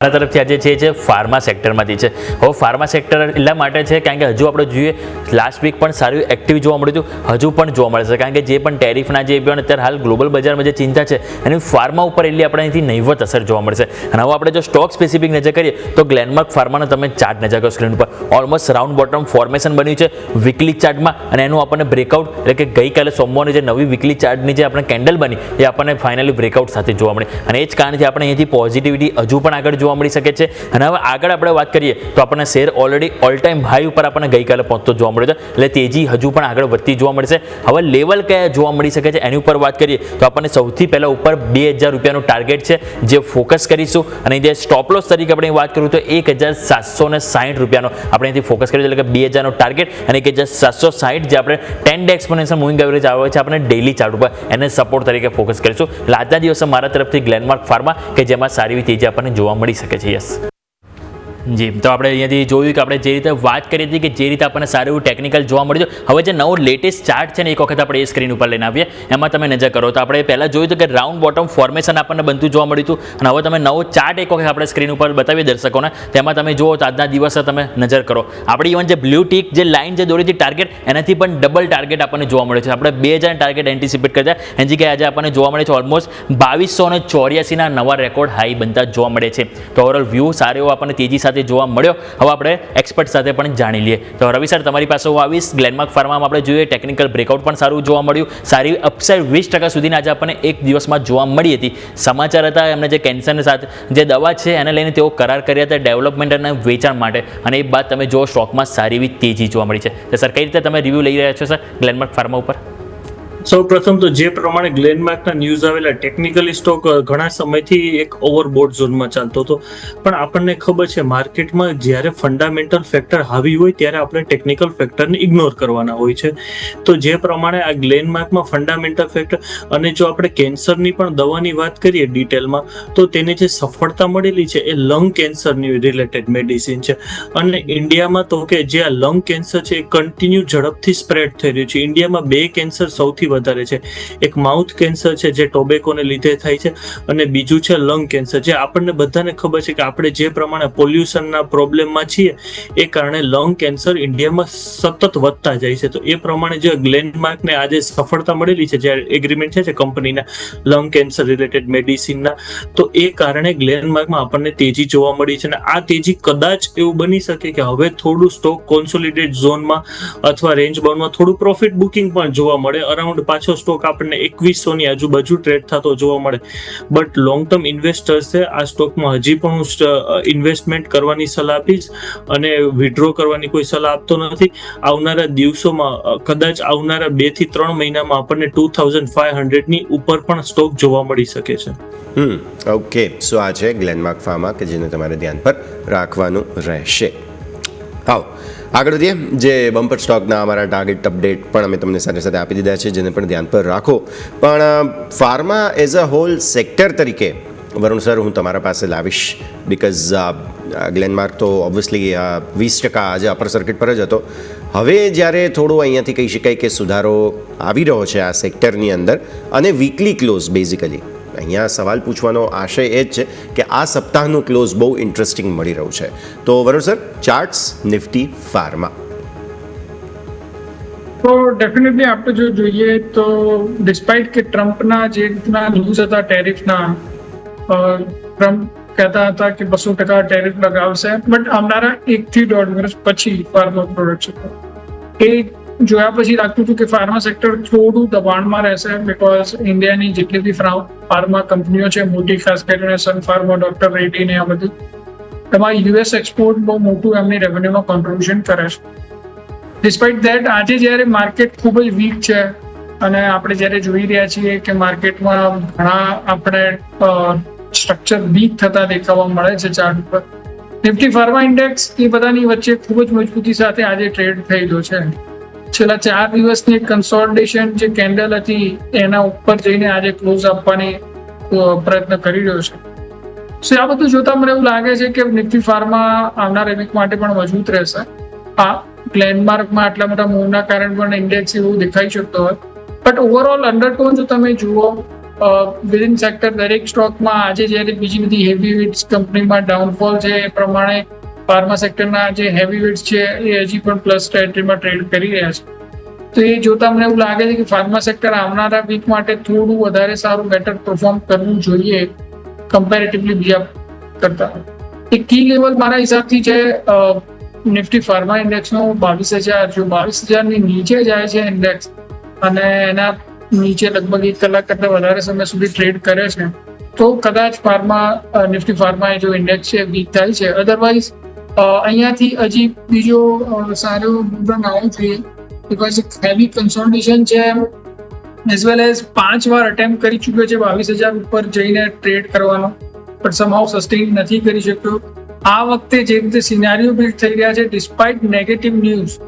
મારા તરફથી આજે છે ફાર્મા સેક્ટરમાંથી છે. હવે ફાર્મા સેક્ટર એટલા માટે છે કારણ કે હજુ આપણે જોઈએ લાસ્ટ વીક પણ સારું એક્ટિવ જોવા મળ્યું હતું, હજુ પણ જોવા મળે છે કારણ કે જે પણ ટેરિફના જે પણ અત્યારે હાલ ગ્લોબલ બજારમાં જે ચિંતા છે એની ફાર્મા ઉપર એટલી આપણે અહીંથી નહીવત અસર જોવા મળશે. અને હવે આપણે જો સ્ટોક સ્પેસિફિક નજર કરીએ તો ગ્લેનમાર્ક ફાર્માનો તમે ચાર્ટ નજર કરો સ્ક્રીન ઉપર, ઓલમોસ્ટ રાઉન્ડ બોટમ ફોર્મેશન બન્યું છે વીકલી ચાર્ટમાં અને એનું આપણને બ્રેકઆઉટ એટલે કે ગઈકાલે સોમવારની જે નવી વીકલી ચાર્ટની જે આપણે કેન્ડલ બની એ આપણને ફાઇનલી બ્રેકઆઉટ સાથે જોવા મળે અને એ જ કારણથી આપણે અહીંથી પોઝિટિવિટી હજુ પણ આગળ જોવા મળી શકે છે. અને હવે આગળ આપણે વાત કરીએ તો આપણને share already all time high ઉપર આપણને ગઈકાલે પહોંચતો જોવા મળ્યો હતો, એટલે તેજી હજુ પણ આગળ વધતી જોવા મળશે. હવે લેવલ કયા જોવા મળી શકે છે એની ઉપર વાત કરીએ તો આપણને સૌથી પહેલા ઉપર 2000 રૂપિયાનું ટાર્ગેટ છે જે ફોકસ કરીશું અને જે સ્ટોપ લોસ તરીકે આપણે વાત કરીએ તો 1760 રૂપિયાનો આપણે અહીંથી ફોકસ કરીશું, એટલે કે 2000નો ટાર્ગેટ અને 1760 જે આપણે 10 ડે એક્સપોનેન્શિયલ મૂવિંગ એવરેજ આવે છે આપણે ડેલી ચાર્ટ ઉપર એને સપોર્ટ તરીકે ફોકસ કરીશું. એટલે આજના દિવસે મારા તરફથી ગ્લેનમાર્ક ફાર્મા કે જેમાં સારી એવી તેજી આપણને જોવા મળી શકે છે. યસ જી. તો આપણે અહીંયાથી જોયું કે આપણે જે રીતે વાત કરી હતી કે જે રીતે આપણને સારું એવું ટેકનિકલ જોવા મળ્યું. હવે જે નવો લેટેસ્ટ ચાર્ટ છે ને એક વખત આપણે એ સ્ક્રીન ઉપર લઈને આવીએ, એમાં તમે નજર કરો તો આપણે પહેલાં જોયું હતું કે રાઉન્ડ બોટમ ફોર્મેશન આપણને બનતું જોવા મળ્યું હતું અને હવે તમે નવો ચાર્ટ એક વખત આપણે સ્ક્રીન ઉપર બતાવીએ દર્શકોને, તેમાં તમે જુઓ તો આજના દિવસે તમે નજર કરો આપણે ઇવન જે બ્લુ ટીક જે લાઇન જે દોરી હતી ટાર્ગેટ એનાથી પણ ડબલ ટાર્ગેટ આપણને જોવા મળે છે. આપણે 2000 ટાર્ગેટ એન્ટિસિપેટ કરતા એની જગ્યાએ આજે આપણને જોવા મળે છે ઓલમોસ્ટ 2284ના નવા રેકોર્ડ હાઈ બનતા જોવા મળે છે. તો ઓવરઓલ વ્યૂ સારો એવો આપણને તેજી સાથે જોવા મળ્યો. હવે આપણે એક્સપર્ટ સાથે પણ જાણી લઈએ. તો રવિ સર તમારી પાસે હું આવીશ. ગ્લેનમાર્ક ફાર્મામાં આપણે જોઈએ ટેકનિકલ બ્રેકઆઉટ પણ સારું જોવા મળ્યું, સારી અપસાઇડ 20% સુધીની આજે આપણને એક દિવસમાં જોવા મળી હતી. સમાચાર હતા એમને જે કેન્સરની સાથે જે દવા છે એને લઈને તેઓ કરાર કર્યા હતા ડેવલપમેન્ટ અને વેચાણ માટે અને એ બાદ તમે જો સ્ટોકમાં સારી એવી તેજી જોવા મળી છે. તો સર કઈ રીતે તમે રિવ્યૂ લઈ રહ્યા છો સર ગ્લેનમાર્ક ફાર્મા ઉપર? સૌ પ્રથમ તો જે પ્રમાણે ગ્લેનમાર્કના ન્યૂઝ આવેલા, ટેકનિકલી સ્ટોક ઘણા સમયથી એક ઓવરબોટ ઝોનમાં ચાલતો હતો, પણ આપણને ખબર છે માર્કેટમાં જ્યારે ફંડામેન્ટલ ફેક્ટર હાવી હોય ત્યારે આપણે ટેકનિકલ ફેક્ટરને ઇગ્નોર કરવાના હોય છે. તો જે પ્રમાણે આ ગ્લેનમાર્કમાં ફંડામેન્ટલ ફેક્ટર, અને જો આપણે કેન્સરની પણ દવાની વાત કરીએ ડિટેલમાં, તો તેને જે સફળતા મળેલી છે એ લંગ કેન્સરની રિલેટેડ મેડિસિન છે. અને ઇન્ડિયામાં તો કે જે આ લંગ કેન્સર છે એ કન્ટિન્યુ ઝડપથી સ્પ્રેડ થઈ રહ્યું છે. ઇન્ડિયામાં 2 કેન્સર સૌથી વધારે છે. એક માઉથ કેન્સર છે જે ટોબેકોને લીધે થાય છે, અને બીજું છે લંગ કેન્સર, જે આપણને બધાને ખબર છે કે આપણે જે પ્રમાણે પોલ્યુશનના પ્રોબ્લેમમાં છીએ એ કારણે લંગ કેન્સર ઇન્ડિયામાં સતત વધતા જાય છે. તો એ પ્રમાણે જે ગ્લેનમાર્કને આજે સફળતા મળેલી છે, જે એગ્રીમેન્ટ છે કંપનીના લંગ કેન્સર રિલેટેડ મેડિસિનના, તો એ કારણે ગ્લેનમાર્કમાં આપણને તેજી જોવા મળી છે. અને આ તેજી કદાચ એવું બની શકે કે હવે થોડું સ્ટોક કોન્સોલિડેટ ઝોનમાં અથવા રેન્જ બાઉન્ડમાં થોડું પ્રોફિટ બુકિંગ પણ જોવા મળે. અરાઉન્ડ પાછો સ્ટોક આપણને 2100 ની આજુબાજુ ટ્રેડ થતો જોવા મળે. બટ લોંગ ટર્મ ઇન્વેસ્ટર્સે આ સ્ટોકમાં હજી પણ હું ઇન્વેસ્ટમેન્ટ કરવાની સલાહ આપીશ, અને વિડ્રો કરવાની કોઈ સલાહ આપતો નથી. આવનારા દિવસોમાં, કદાચ આવનારા 2 થી 3 મહિનામાં આપણને 2500 ની ઉપર પણ સ્ટોક જોવા મળી શકે છે. ઓકે, સો આ છે ગ્લેનમાર્ક ફાર્મા કે જેને તમારે ધ્યાન પર રાખવાનું રહેશે. આવો આગળ વધીએ. જે બમ્પર સ્ટોકના અમારા ટાર્ગેટ અપડેટ પણ અમે તમને સાથે સાથે આપી દીધા છે, જેને પણ ધ્યાન પર રાખો. પણ pharma as a whole sector તરીકે વરુણ સર હું તમારા પાસે લાવીશ, બિકોઝ ગ્લેનમાર્ક તો ઓબ્વિયસલી 20% આજે અપર સર્કિટ પર જ હતો. હવે જ્યારે થોડું અહીંયાથી કહી શકાય કે સુધારો આવી રહ્યો છે આ સેક્ટરની અંદર, અને વીકલી ક્લોઝ બેઝિકલી અહીંયા સવાલ પૂછવાનો આશય એ જ છે કે આ સપ્તાહનું ક્લોઝ બહુ ઇન્ટરેસ્ટિંગ મળી રહ્યું છે. તો Varun sir, charts Nifty pharma. તો ડેફિનેટલી આપણે જો જોઈએ તો ડિસ્પાઇટ કે ટ્રમ્પના જે રીતના ન્યૂઝ હતા ટેરિફના, ટ્રમ્પ કહેતા હતા કે 200% ટેરિફ લગાવશે, બટ આવનારા 1 થી 1.5 વર્ષ પછી ફાર્મા પ્રોડક્ટ એ જોયા પછી લાગતું હતું કે ફાર્મા સેક્ટર થોડું દબાણમાં રહેશે, બિકોઝ ઇન્ડિયાની જેટલી બી ફાર્મા કંપનીઓ છે મોટી, ખાસ કરીને સન ફાર્મા, ડોક્ટર રેડ્ડી ને આ બધી, એમાં યુએસ એક્સપોર્ટ બહુ મોટું એમની રેવન્યુમાં કોન્ટ્રીબ્યુશન કરે છે. ડિસ્પાઇટ ધેટ આજે જ્યારે માર્કેટ ખૂબ જ વીક છે, અને આપણે જ્યારે જોઈ રહ્યા છીએ કે માર્કેટમાં ઘણા આપણે સ્ટ્રક્ચર વીક થતા દેખાવા મળે છે ચાર્ટ ઉપર, નિફ્ટી ફાર્મા ઇન્ડેક્સ એ બધાની વચ્ચે ખૂબ જ મજબૂતી સાથે આજે ટ્રેડ થયેલો છે. છેલ્લા 4 દિવસની એક કન્સોલિડેશન જે કેન્ડલ હતી એના ઉપર જઈને આજે ક્લોઝ આપવાની પ્રયત્ન કરી રહ્યો છે. સો આ બધું જોતા મને એવું લાગે છે કે નિફ્ટી ફાર્મા આવનારા વીક માટે પણ મજબૂત રહેશે. આ ગ્લેનમાર્કમાં આટલા મોટા મૂવના કારણે પણ ઇન્ડેક્સ એવું દેખાઈ શકતો હોય, બટ ઓવરઓલ અંડરટોન જો તમે જુઓ વિધિન સેક્ટર દરેક સ્ટોકમાં આજે જ્યારે બીજી બધી હેવી વેટ્સ કંપનીમાં ડાઉનફોલ છે, એ પ્રમાણે ફાર્મા સેક્ટરના જે હેવી વેટ્સ છે એ હજી પણ પ્લસ ટેરિટરીમાં ટ્રેડ કરી રહ્યા છે. તો એ જોતા મને એવું લાગે છે કે ફાર્મા સેક્ટર આવનારા વીક માટે થોડું વધારે સારું, બેટર પરફોર્મ કરવું જોઈએ કમ્પેરેટિવલી બીજા કરતા. એક કી લેવલ મારા હિસાબથી છે નિફ્ટી ફાર્મા ઇન્ડેક્સનો 22,000. જો 22,000 ની નીચે જાય છે ઇન્ડેક્સ અને એના નીચે લગભગ 1 કલાક કરતાં વધારે સમય સુધી ટ્રેડ કરે છે, તો કદાચ નિફ્ટી ફાર્મા જો ઇન્ડેક્સ છે વીક થાય છે. અધરવાઇઝ અહીંયાથી હજી બીજો સારો મૂવમેન્ટ આવવો જોઈએ, બિકોઝ હેવી કન્સોલિડેશન છે, એઝ વેલ એઝ 5 વાર અટેમ્પ્ટ કરી ચૂક્યો છે 22,000 ઉપર જઈને ટ્રેડ કરવાનો, પણ સમહાઉ સસ્ટેન નથી કરી શક્યો. આ વખતે જે રીતે સિનારીઓ બિલ્ડ થઈ રહ્યા છે ડિસ્પાઇટ નેગેટિવ ન્યૂઝ,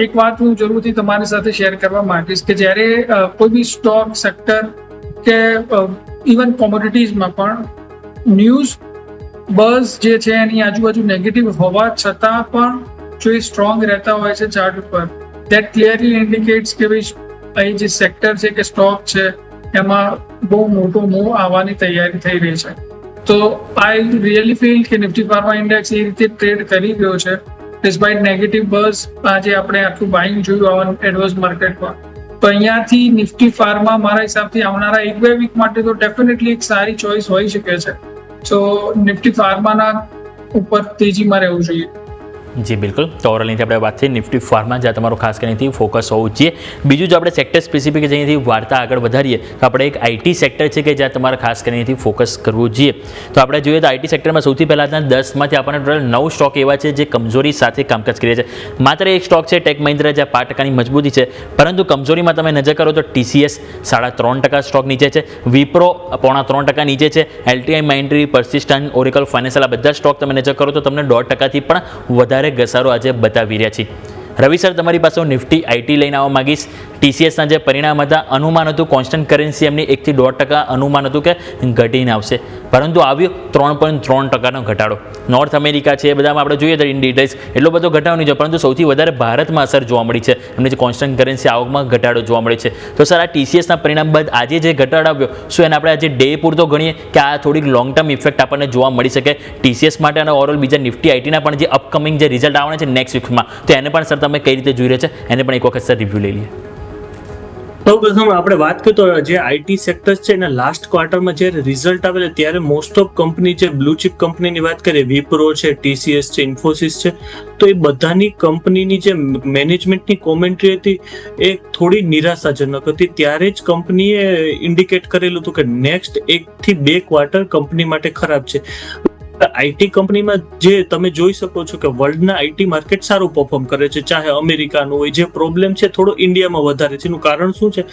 એક વાત હું જરૂરથી તમારી સાથે શેર કરવા માંગીશ કે જ્યારે કોઈ બી સ્ટોક સેક્ટર કે ઇવન કોમોડિટીઝમાં પણ ન્યૂઝ બઝ જે છે એની આજુબાજુ નેગેટિવ હોવા છતાં પણ જો એ સ્ટ્રોંગ રહેતા હોય છે ચાર્ટ ઉપર, દેટ ક્લિયરલી ઇન્ડિકેટ્સ કે ભાઈ અહીં જે સેક્ટર છે કે સ્ટોક છે એમાં બહુ મોટો મૂવ આવવાની તૈયારી થઈ રહી છે. તો આઈ રિયલી ફીલ કે નિફ્ટી ફાર્મા ઇન્ડેક્સ એ રીતે ટ્રેડ કરી રહ્યો છે ડિસ્પાઇટ નેગેટિવ બઝ. આજે આપણે આટલું બાઇંગ જોયું એડવર્સ માર્કેટમાં, તો અહીંયાથી નિફ્ટી ફાર્મા મારા હિસાબથી આવનારા 1-2 વીક માટે તો ડેફિનેટલી એક સારી ચોઇસ હોઈ શકે છે. તો નિફ્ટી ફાર્માના ઉપર તેજીમાં રહેવું જોઈએ. જી બિલકુલ, તો ઓવરઓલની આપણે વાત થઈ નિફ્ટી ફાર્મા, જ્યાં તમારું ખાસ કરીને ફોકસ હોવું જોઈએ. બીજું જો આપણે સેક્ટર સ્પેસિફિક અહીંયાથી વાર્તા આગળ વધારીએ તો આપણે એક આઈટી સેક્ટર છે કે જ્યાં તમારે ખાસ કરીને ફોકસ કરવું જોઈએ. તો આપણે જોઈએ તો આઈટી સેક્ટરમાં સૌથી પહેલાં 10માંથી આપણને ટોટલ 9 સ્ટોક એવા છે જે કમજોરી સાથે કામકાજ કરી રહ્યા છે. માત્ર એક સ્ટોક છે ટેક મહિન્દ્રા, જ્યાં 5% મજબૂતી છે, પરંતુ કમજોરીમાં તમે નજર કરો તો TCS 3.5% સ્ટોક નીચે છે, વિપ્રો 3.25% નીચે છે, LTI, Mindtree, persistent, Oracle financial, આ બધા સ્ટોક તમે નજર કરો તો તમને 0.5%થી પણ વધારે ઘસારો આજે બતાવી રહ્યા છે. રવિ સર, તમારી પાસે હું નિફ્ટી આઈટી લઈને આવવા માંગીશ. TCSના જે પરિણામ હતા, અનુમાન હતું કોન્સ્ટન્ટ કરન્સી એમની 1 થી 1.5% અનુમાન હતું કે ઘટીને આવશે, પરંતુ આવ્યો 3.3%નો ઘટાડો. નોર્થ અમેરિકા છે એ બધામાં આપણે જોઈએ તો ઇન ડિટેલ્સ એટલો બધો ઘટાડો નહીં જોયો, પરંતુ સૌથી વધારે ભારતમાં અસર જોવા મળી છે. એમની જે કોન્સ્ટન્ટ કરન્સી આવકમાં ઘટાડો જોવા મળે છે. તો સર, આ TCSના પરિણામ બાદ આજે જે ઘટાડો આવ્યો, શું એને આપણે આજે ડે પૂરતો ગણીએ કે આ થોડીક લોંગ ટર્મ ઇફેક્ટ આપણને જોવા મળી શકે TCS માટે અને ઓવરઓલ બીજા નિફ્ટી આઈટીના પણ જે અપકમિંગ જે રિઝલ્ટ આવવાના છે નેક્સ્ટ વીકમાં, તો એને પણ સર તમે કઈ રીતે જોઈ રહ્યા છે એને પણ એક વખત સર રિવ્યૂ લઈ લઈએ. સૌપ્રથમ આપણે વાત કરીએ તો જે આઈટી સેક્ટર છે એના લાસ્ટ ક્વાર્ટરમાં જ્યારે રિઝલ્ટ આવેલા ત્યારે મોસ્ટ ઓફ કંપની, જે બ્લુ ચિપ કંપનીની વાત કરીએ, વિપ્રો છે, TCS છે, ઇન્ફોસિસ છે, તો એ બધાની કંપનીની જે મેનેજમેન્ટની કોમેન્ટ્રી હતી એ થોડી નિરાશાજનક હતી. ત્યારે જ કંપનીએ ઇન્ડિકેટ કરેલું હતું કે નેક્સ્ટ 1 થી 2 ક્વાર્ટર કંપની માટે ખરાબ છે. આઈટી કંપનીમાં જે તમે જોઈ શકો છો કે વર્લ્ડના આઈટી માર્કેટ સારું પરફોર્મ કરે છે, ચાહે અમેરિકાનું હોય. જે પ્રોબ્લેમ છે થોડો ઇન્ડિયામાં વધારે છે. એનું કારણ શું છે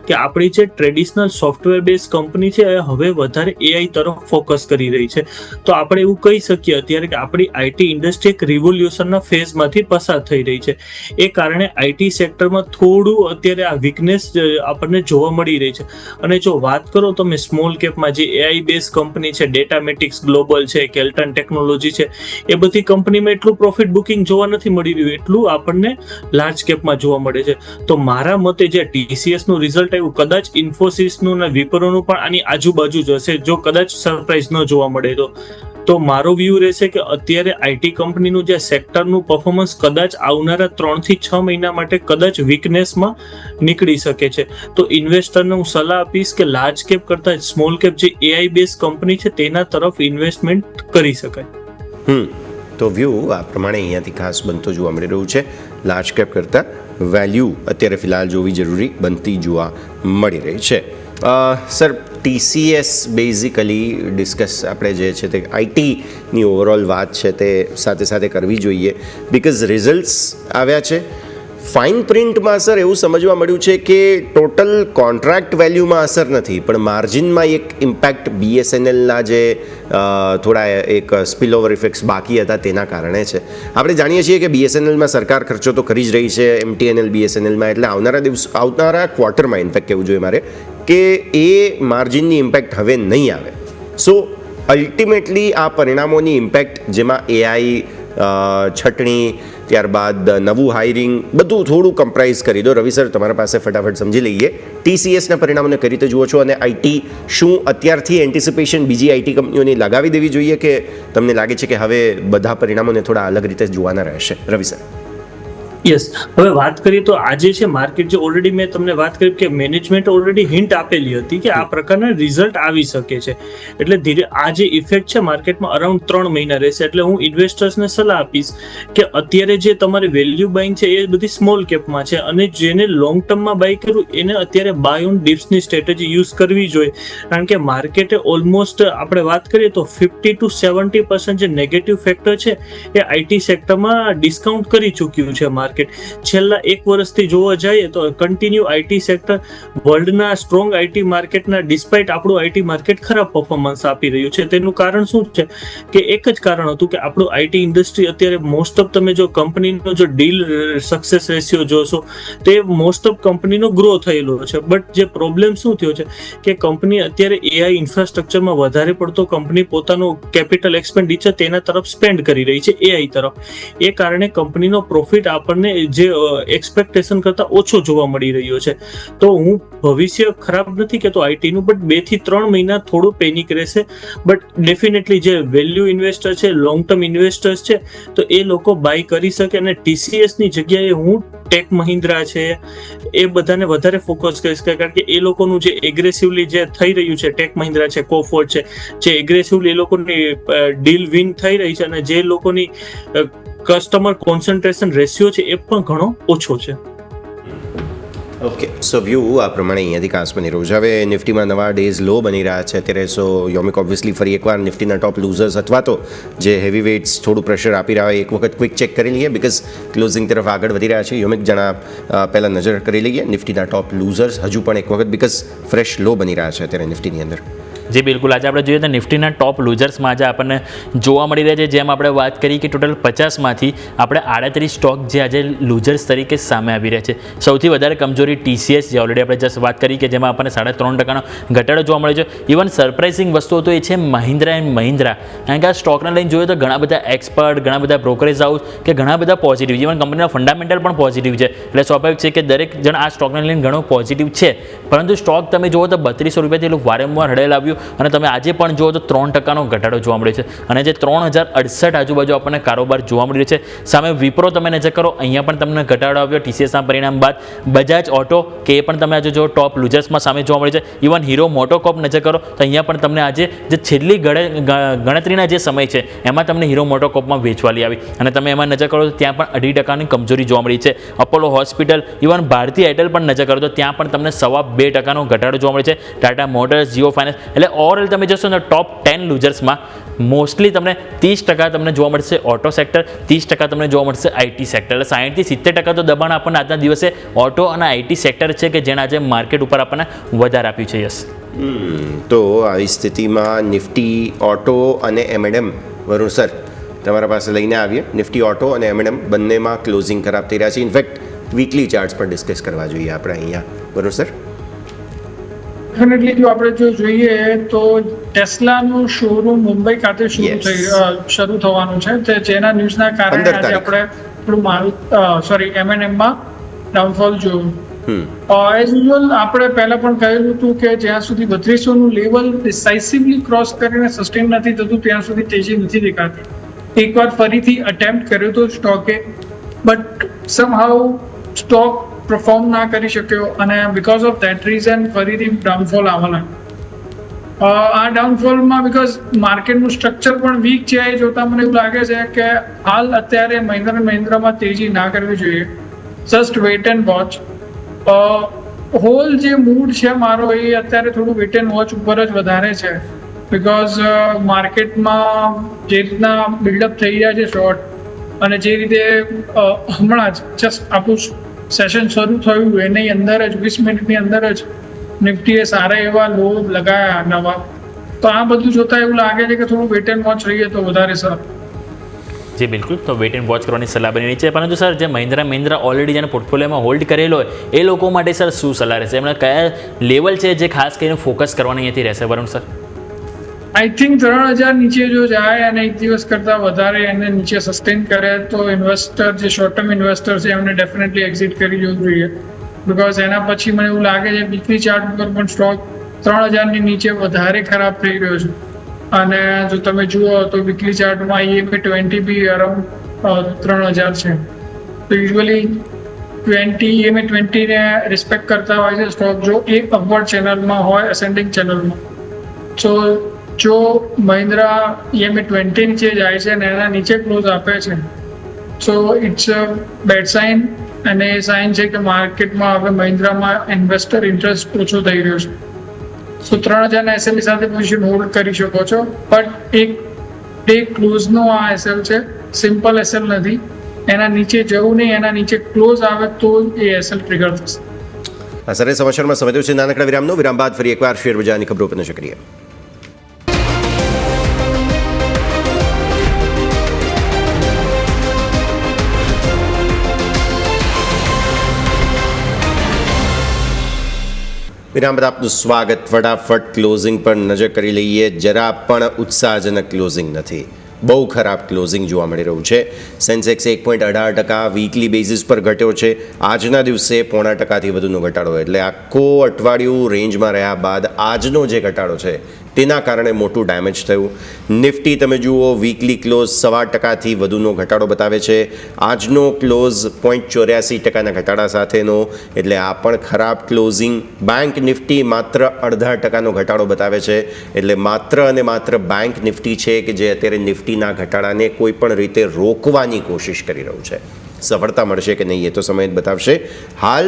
કે આપણી જે ટ્રેડિશનલ સોફ્ટવેર બેઝ કંપની છે એ હવે વધારે AI તરફ ફોકસ કરી રહી છે. તો આપણે એવું કહી શકીએ અત્યારે કે આપણી આઈટી ઇન્ડસ્ટ્રી એક રિવોલ્યુશનના ફેઝમાંથી પસાર થઈ રહી છે. એ કારણે આઈટી સેક્ટરમાં થોડું અત્યારે આ વીકનેસ આપણને જોવા મળી રહી છે. અને જો વાત કરો તમે સ્મોલ કેપમાં જે AI બેઝ કંપની છે, ડેટામેટિક્સ ગ્લોબલ છે, કેલ્ટન ટેકનોલોજી છે, એ બધી કંપનીમાં એટલું પ્રોફિટ બુકિંગ જોવા નથી મળી રહ્યું એટલું આપણને લાર્જ કેપમાં જોવા મળે છે. તો મારા મતે જે TCS નું રિઝલ્ટ આવ્યું, કદાચ ઇન્ફોસિસનું અને વિપ્રોનું પણ આની આજુબાજુ જ હશે, જો કદાચ સરપ્રાઈઝ ન જોવા મળે તો મારો વ્યૂ રહેશે કે અત્યારે આઈટી કંપનીનું જે સેક્ટરનું પરફોર્મન્સ કદાચ આવનારા 3 થી 6 મહિના માટે કદાચ વીકનેસમાં નીકળી શકે છે. તો ઇન્વેસ્ટરને હું સલાહ આપીશ કે લાર્જ કેપ કરતાં સ્મોલ કેપ જે AI બેઝ કંપની છે તેના તરફ ઇન્વેસ્ટમેન્ટ કરી શકાય. તો વ્યૂ આ પ્રમાણે અહીંયાથી ખાસ બનતો જોવા મળી રહ્યું છે. લાર્જ કેપ કરતાં વેલ્યુ અત્યારે ફિલહાલ જોવી જરૂરી બનતી જોવા મળી રહી છે. સર, TCS બેઝિકલી ડિસ્કસ આપણે જે છે તે આઈટીની ઓવરઓલ વાત છે તે સાથે સાથે કરવી જોઈએ, બિકોઝ રિઝલ્ટ્સ આવ્યા છે. ફાઇન પ્રિન્ટમાં સર એવું સમજવા મળ્યું છે કે ટોટલ કોન્ટ્રાક્ટ વેલ્યુમાં અસર નથી, પણ માર્જિનમાં એક ઇમ્પેક્ટ BSNLના જે થોડા એક સ્પિલ ઓવર ઇફેક્ટ્સ બાકી હતા તેના કારણે છે. આપણે જાણીએ છીએ કે BSNLમાં સરકાર ખર્ચો તો કરી જ રહી છે, MTNL BSNLમાં, એટલે આવનારા ક્વાર્ટરમાં ઇન્ફેક્ટ કહેવું જોઈએ મારે કે એ માર્જિનની ઇમ્પેક્ટ હવે નહીં આવે. સો અલ્ટિમેટલી આ પરિણામોની ઇમ્પેક્ટ, જેમાં AI છટણી, ત્યારબાદ નવું હાયરિંગ, બધું થોડું કમ્પ્રાઇઝ કરી દો. રવિ સર, તમારા પાસે ફટાફટ સમજી લઈએ TCSના પરિણામોને કઈ રીતે જુઓ છો, અને આઈટી શું અત્યારથી એન્ટિસિપેશન બીજી આઈટી કંપનીઓની લગાવી દેવી જોઈએ કે તમને લાગે છે કે હવે બધા પરિણામોને થોડા અલગ રીતે જોવાના રહેશે? રવિ સર. યસ, હવે વાત કરીએ તો આજે છે માર્કેટ, જે ઓલરેડી મેં તમને વાત કરી કે મેનેજમેન્ટ ઓલરેડી હિન્ટ આપેલી હતી કે આ પ્રકારના રિઝલ્ટ આવી શકે છે, એટલે ધીરે આ જે ઇફેક્ટ છે માર્કેટમાં અરાઉન્ડ 3 મહિના રહેશે. એટલે હું ઇન્વેસ્ટર્સને સલાહ આપીશ કે અત્યારે જે તમારી વેલ્યુ બાઇંગ છે એ બધી સ્મોલ કેપમાં છે, અને જેને લોંગ ટર્મમાં બાય કરવું એને અત્યારે બાય ઓન ડિપ્સની સ્ટ્રેટેજી યુઝ કરવી જોઈએ. કારણ કે માર્કેટે ઓલમોસ્ટ આપણે વાત કરીએ તો 50 to 70% જે નેગેટિવ ફેક્ટર છે એ આઈટી સેક્ટરમાં ડિસ્કાઉન્ટ કરી ચૂક્યું છે. છેલ્લા 1 વર્ષથી જોવા જઈએ તો કન્ટિન્યુ આઈટી સેક્ટર વર્લ્ડના સ્ટ્રોંગ આઈટી માર્કેટના ડિસ્પાઇટ આપણું આઈટી માર્કેટ ખરાબ પરફોર્મન્સ આપી રહ્યું છે. તેનું કારણ શું છે કે એક જ કારણ હતું કે આપણું આઈટી ઇન્ડસ્ટ્રી અત્યારે મોસ્ટ ઓફ, તમે જો કંપનીનો જો ડીલ સક્સેસ રેશિયો જોશો તે મોસ્ટ ઓફ કંપનીનો ગ્રો થયેલો છે. બટ જે પ્રોબ્લેમ શું થયો છે કે કંપની અત્યારે AI ઇન્ફ્રાસ્ટ્રક્ચરમાં વધારે પડતો કંપની પોતાનું કેપિટલ એક્સપેન્ડિચર તેના તરફ સ્પેન્ડ કરી રહી છે, AI તરફ. એ કારણે કંપનીનો પ્રોફિટ આપણને જે એક્સપેક્ટેશન કરતા ઓછો જોવા મળી રહ્યો છે. તો હું ભવિષ્ય ખરાબ નથી કહેતો આઈટીનું, બટ 2 થી 3 મહિના થોડું પેનિક રહેશે. બટ ડેફિનેટલી જે વેલ્યુ ઇન્વેસ્ટર છે, લોંગ ટર્મ ઇન્વેસ્ટર્સ છે, તો એ લોકો બાય કરી શકે. અને TCSની જગ્યાએ હું ટેક મહિન્દ્રા છે, એ બધાને વધારે ફોકસ કરીશ, કારણ કે એ લોકોનું જે એગ્રેસિવલી જે થઈ રહ્યું છે, ટેક મહિન્દ્રા છે, કોફોર્ડ છે, જે એગ્રેસિવલી એ લોકોની ડીલ વિન થઈ રહી છે, અને જે લોકોની કસ્ટમર કોન્સન્ટ્રેશન રેશિયો છે એ પણ ઘણો ઓછો છે. ઓકે, સો વ્યૂ આ પ્રમાણે અહીંયાથી કાસ બની રહ્યું છે. હવે નિફ્ટીમાં નવા ડેઝ લો બની રહ્યા છે અત્યારે. સો યોમિક ઓબ્વિયસલી ફરી એકવાર નિફ્ટીના ટોપ લૂઝર્સ અથવા તો જે હેવી વેઇટ્સ થોડું પ્રેશર આપી રહ્યા હોય એક વખત ક્વિક ચેક કરી લઈએ, બીકોઝ ક્લોઝિંગ તરફ આગળ વધી રહ્યા છે. યોમિક જણા પહેલાં નજર કરી લઈએ નિફ્ટીના ટોપ લૂઝર્સ હજુ પણ એક વખત, બીકોઝ ફ્રેશ લો બની રહ્યા છે અત્યારે નિફ્ટીની અંદર. જી બિલકુલ, આજે આપણે જોઈએ તો નિફ્ટીના ટોપ લૂઝર્સમાં આજે આપણને જોવા મળી રહ્યા છે. જેમ આપણે વાત કરી કે ટોટલ 50માંથી આપણે 38 સ્ટોક જે આજે લૂઝર્સ તરીકે સામે આવી રહ્યા છે. સૌથી વધારે કમજોરી TCS, જે ઓલરેડી આપણે જસ્ટ વાત કરી કે જેમાં આપણને 3.5%નો ઘટાડો જોવા મળે છે. ઇવન સરપ્રાઇઝિંગ વસ્તુ તો એ છે મહિન્દ્રા એન્ડ મહિન્દ્રા, કારણ કે આ સ્ટોકને લઈને જોઈએ તો ઘણા બધા એક્સપર્ટ, ઘણા બધા બ્રોકરેજ હાઉસ કે ઘણા બધા પોઝિટિવ, ઇવન કંપનીના ફંડામેન્ટલ પણ પોઝિટિવ છે. એટલે સ્વાભાવિક છે કે દરેક જણ આ સ્ટોકને લઈને ઘણો પોઝિટિવ છે. પરંતુ સ્ટોક તમે જુઓ તો 3200 રૂપિયાથી વારંવાર હડેલ આવ્યું, અને તમે આજે પણ જુઓ તો 3%નો ઘટાડો જોવા મળ્યો છે, અને જે 3068 આજુબાજુ આપણને કારોબાર જોવા મળી રહ્યો છે. સામે વિપ્રો તમે નજર કરો, અહીંયા પણ તમને ઘટાડો આવ્યો TCSના પરિણામ બાદ. બજાજ ઓટો કે એ પણ તમે આજે જો ટોપ લૂઝર્સમાં સામે જોવા મળે છે. ઇવન હીરો મોટોકોર્પ નજર કરો તો અહીંયા પણ તમને આજે જે છેલ્લી ગણતરીના જે સમય છે એમાં તમને હીરો મોટોકોર્પમાં વેચવાલી આવી, અને તમે એમાં નજર કરો તો ત્યાં પણ 2.5%ની કમજોરી જોવા મળી છે. અપોલો હોસ્પિટલ, ઇવન ભારતીય એરટેલ પણ નજર કરો તો ત્યાં પણ તમને 2.25%નો ઘટાડો જોવા મળે છે. ટાટા મોટર્સ, જીઓ ફાઇનાન્સ, એટલે ઓવરઓલ તમે જોશો ને ટોપ 10 લૂઝર્સમાં મોસ્ટલી તમને 30% તમને જોવા મળશે ઓટો સેક્ટર, 30% તમને જોવા મળશે IT સેક્ટર. એટલે 60-70% તો દબાણ આપણને આજના દિવસે ઓટો અને IT સેક્ટર છે કે જેણે આજે માર્કેટ ઉપર આપણને વધારે આપ્યું છે. યસ, તો આવી સ્થિતિમાં નિફ્ટી, ઓટો અને M&M, વરુણ સર તમારા પાસે લઈને આવીએ. નિફ્ટી, ઓટો અને M&M બંનેમાં ક્લોઝિંગ ખરાબ થઈ રહ્યા છે. ઇનફેક્ટ વીકલી ચાર્ટ્સ પણ ડિસ્કસ કરવા જોઈએ આપણે અહીંયા, વરુણ સર. ડેફિનેટલી જો આપણે જોઈએ તો ટેસ્લાનું શોરૂમ મુંબઈ ખાતે શરૂ થવાનું છે, જેના ન્યૂઝના કારણે આજે આપણે થોડું M&Mમાં ડાઉનફોલ જોયું. એઝ યુઝ્યુઅલ આપણે પહેલા પણ કહેલું હતું કે જ્યાં સુધી 3200નું લેવલ ડિસાઇસિવલી ક્રોસ કરીને સસ્ટેન નથી થતું ત્યાં સુધી તેજી નથી દેખાતી. એકવાર ફરીથી અટેમ્પ્ટ કર્યો હતો સ્ટોકે, બટ સમહાઉ સ્ટોક પરફોર્મ ના કરી શક્યો, અને બીકોઝ ઓફ ધેટ રીઝન ફરીથી ડાઉનફોલ આવવાના. આ ડાઉનફોલમાં બીકોઝ માર્કેટનું સ્ટ્રક્ચર પણ વીક છે, એ જોતા મને એવું લાગે છે કે હાલ અત્યારે મહિન્દ્રામાં તેજી ના કરવી જોઈએ. Just wait and watch. Whole જે મૂડ છે મારો એ અત્યારે થોડું વેટ એન્ડ વોચ ઉપર જ વધારે છે, બીકોઝ માર્કેટમાં જે રીતના બિલ્ડઅપ થઈ રહ્યા છે શોર્ટ, અને જે રીતે હમણાં જ જસ્ટ આપણું સેશન શરૂ થયું એની અંદર જ 20 મિનિટની અંદર જ નિફ્ટીએ સારા એવા લો લગાયા નવા. તો આ બધું જોતા એવું લાગે છે કે થોડું વેટ એન્ડ વોચ રહીએ તો વધારે સારું. જી બિલકુલ, તો વેટ એન્ડ વોચ કરવાની સલાહ બની રહી છે. પરંતુ સર જે મહિન્દ્રા ઓલરેડી જેને પોર્ટફોલિયોમાં હોલ્ડ કરેલો હોય એ લોકો માટે સર શું સલાહ રહેશે? એમણે કયા લેવલ છે જે ખાસ કરીને ફોકસ કરવાની અહીંયાથી રહેશે વરુણ સર? આઈ થિંક 3000 નીચે જો જાય અને એક દિવસ કરતાં વધારે એને નીચે સસ્ટેન કરે તો ઇન્વેસ્ટર, જે શોર્ટ ટર્મ ઇન્વેસ્ટર છે એમને ડેફિનેટલી એક્ઝિટ કરી જવું જોઈએ, બીકોઝ એના પછી મને એવું લાગે છે વીકલી ચાર્ટ ઉપર પણ સ્ટોક 3000ની નીચે વધારે ખરાબ થઈ રહ્યો છે. અને જો તમે જુઓ તો વીકલી ચાર્ટમાં EMA20 બી અરાઉન્ડ 3000 છે. તો યુઝ્યુઅલી EMA20 ને રિસ્પેક્ટ કરતા હોય છે સ્ટોક જો એ અપવર્ડ ચેનલમાં હોય, અસેન્ડિંગ ચેનલમાં. સો જો મહિન્દ્રા EMA20 નીચે જાય છે અને એના નીચે ક્લોઝ આપે છે, so it's a bad sign, અને એ સાઇન છે કે માર્કેટમાં હવે મહિન્દ્રામાં ઇન્વેસ્ટર ઇન્ટરેસ્ટ ઓછો થઈ રહ્યો છે. સો 3000ના SL સાથે પોઝિશન હોલ્ડ કરી શકો છો, બટ એક ડે ક્લોઝનો આ SL છે, સિમ્પલ SL નથી. એના નીચે જવું નહીં, એના નીચે ક્લોઝ આવે તો એ SL ટ્રિગર થશે. આ સરસ સમાચારમાં સમય થયો છે નાનકડા વિરામનો. વિરામ બાદ ફરી એકવાર શેર બજારની ખબરો પર નજર કરીએ. વિરામ બાદ આપનું સ્વાગત. ફટાફટ ક્લોઝિંગ પર નજર કરી લઈએ. જરા પણ ઉત્સાહજનક ક્લોઝિંગ નથી, બહુ ખરાબ ક્લોઝિંગ જોવા મળી રહ્યું છે. સેન્સેક્સ 1.18% વીકલી બેઝિસ પર ઘટ્યો છે. આજના દિવસે 0.5%થી વધુનો ઘટાડો, એટલે આખો અઠવાડિયું રેન્જમાં રહ્યા બાદ આજનો જે ઘટાડો છે તેના કારણે મોટું ડેમેજ થયું. નિફ્ટી તમે જુઓ વીકલી ક્લોઝ 0.25% વધુનો ઘટાડો બતાવે છે. આજનો ક્લોઝ 0.84% ઘટાડા સાથેનો, એટલે આ પણ ખરાબ ક્લોઝિંગ. બેંક નિફ્ટી માત્ર 0.5% ઘટાડો બતાવે છે, એટલે માત્ર અને માત્ર બેંક નિફ્ટી છે કે જે અત્યારે નિફ્ટીના ઘટાડાને કોઈ પણ રીતે રોકવાની કોશિશ કરી રહ્યું છે. સફળતા મળશે કે નહીં એ તો સમય જ બતાવશે. હાલ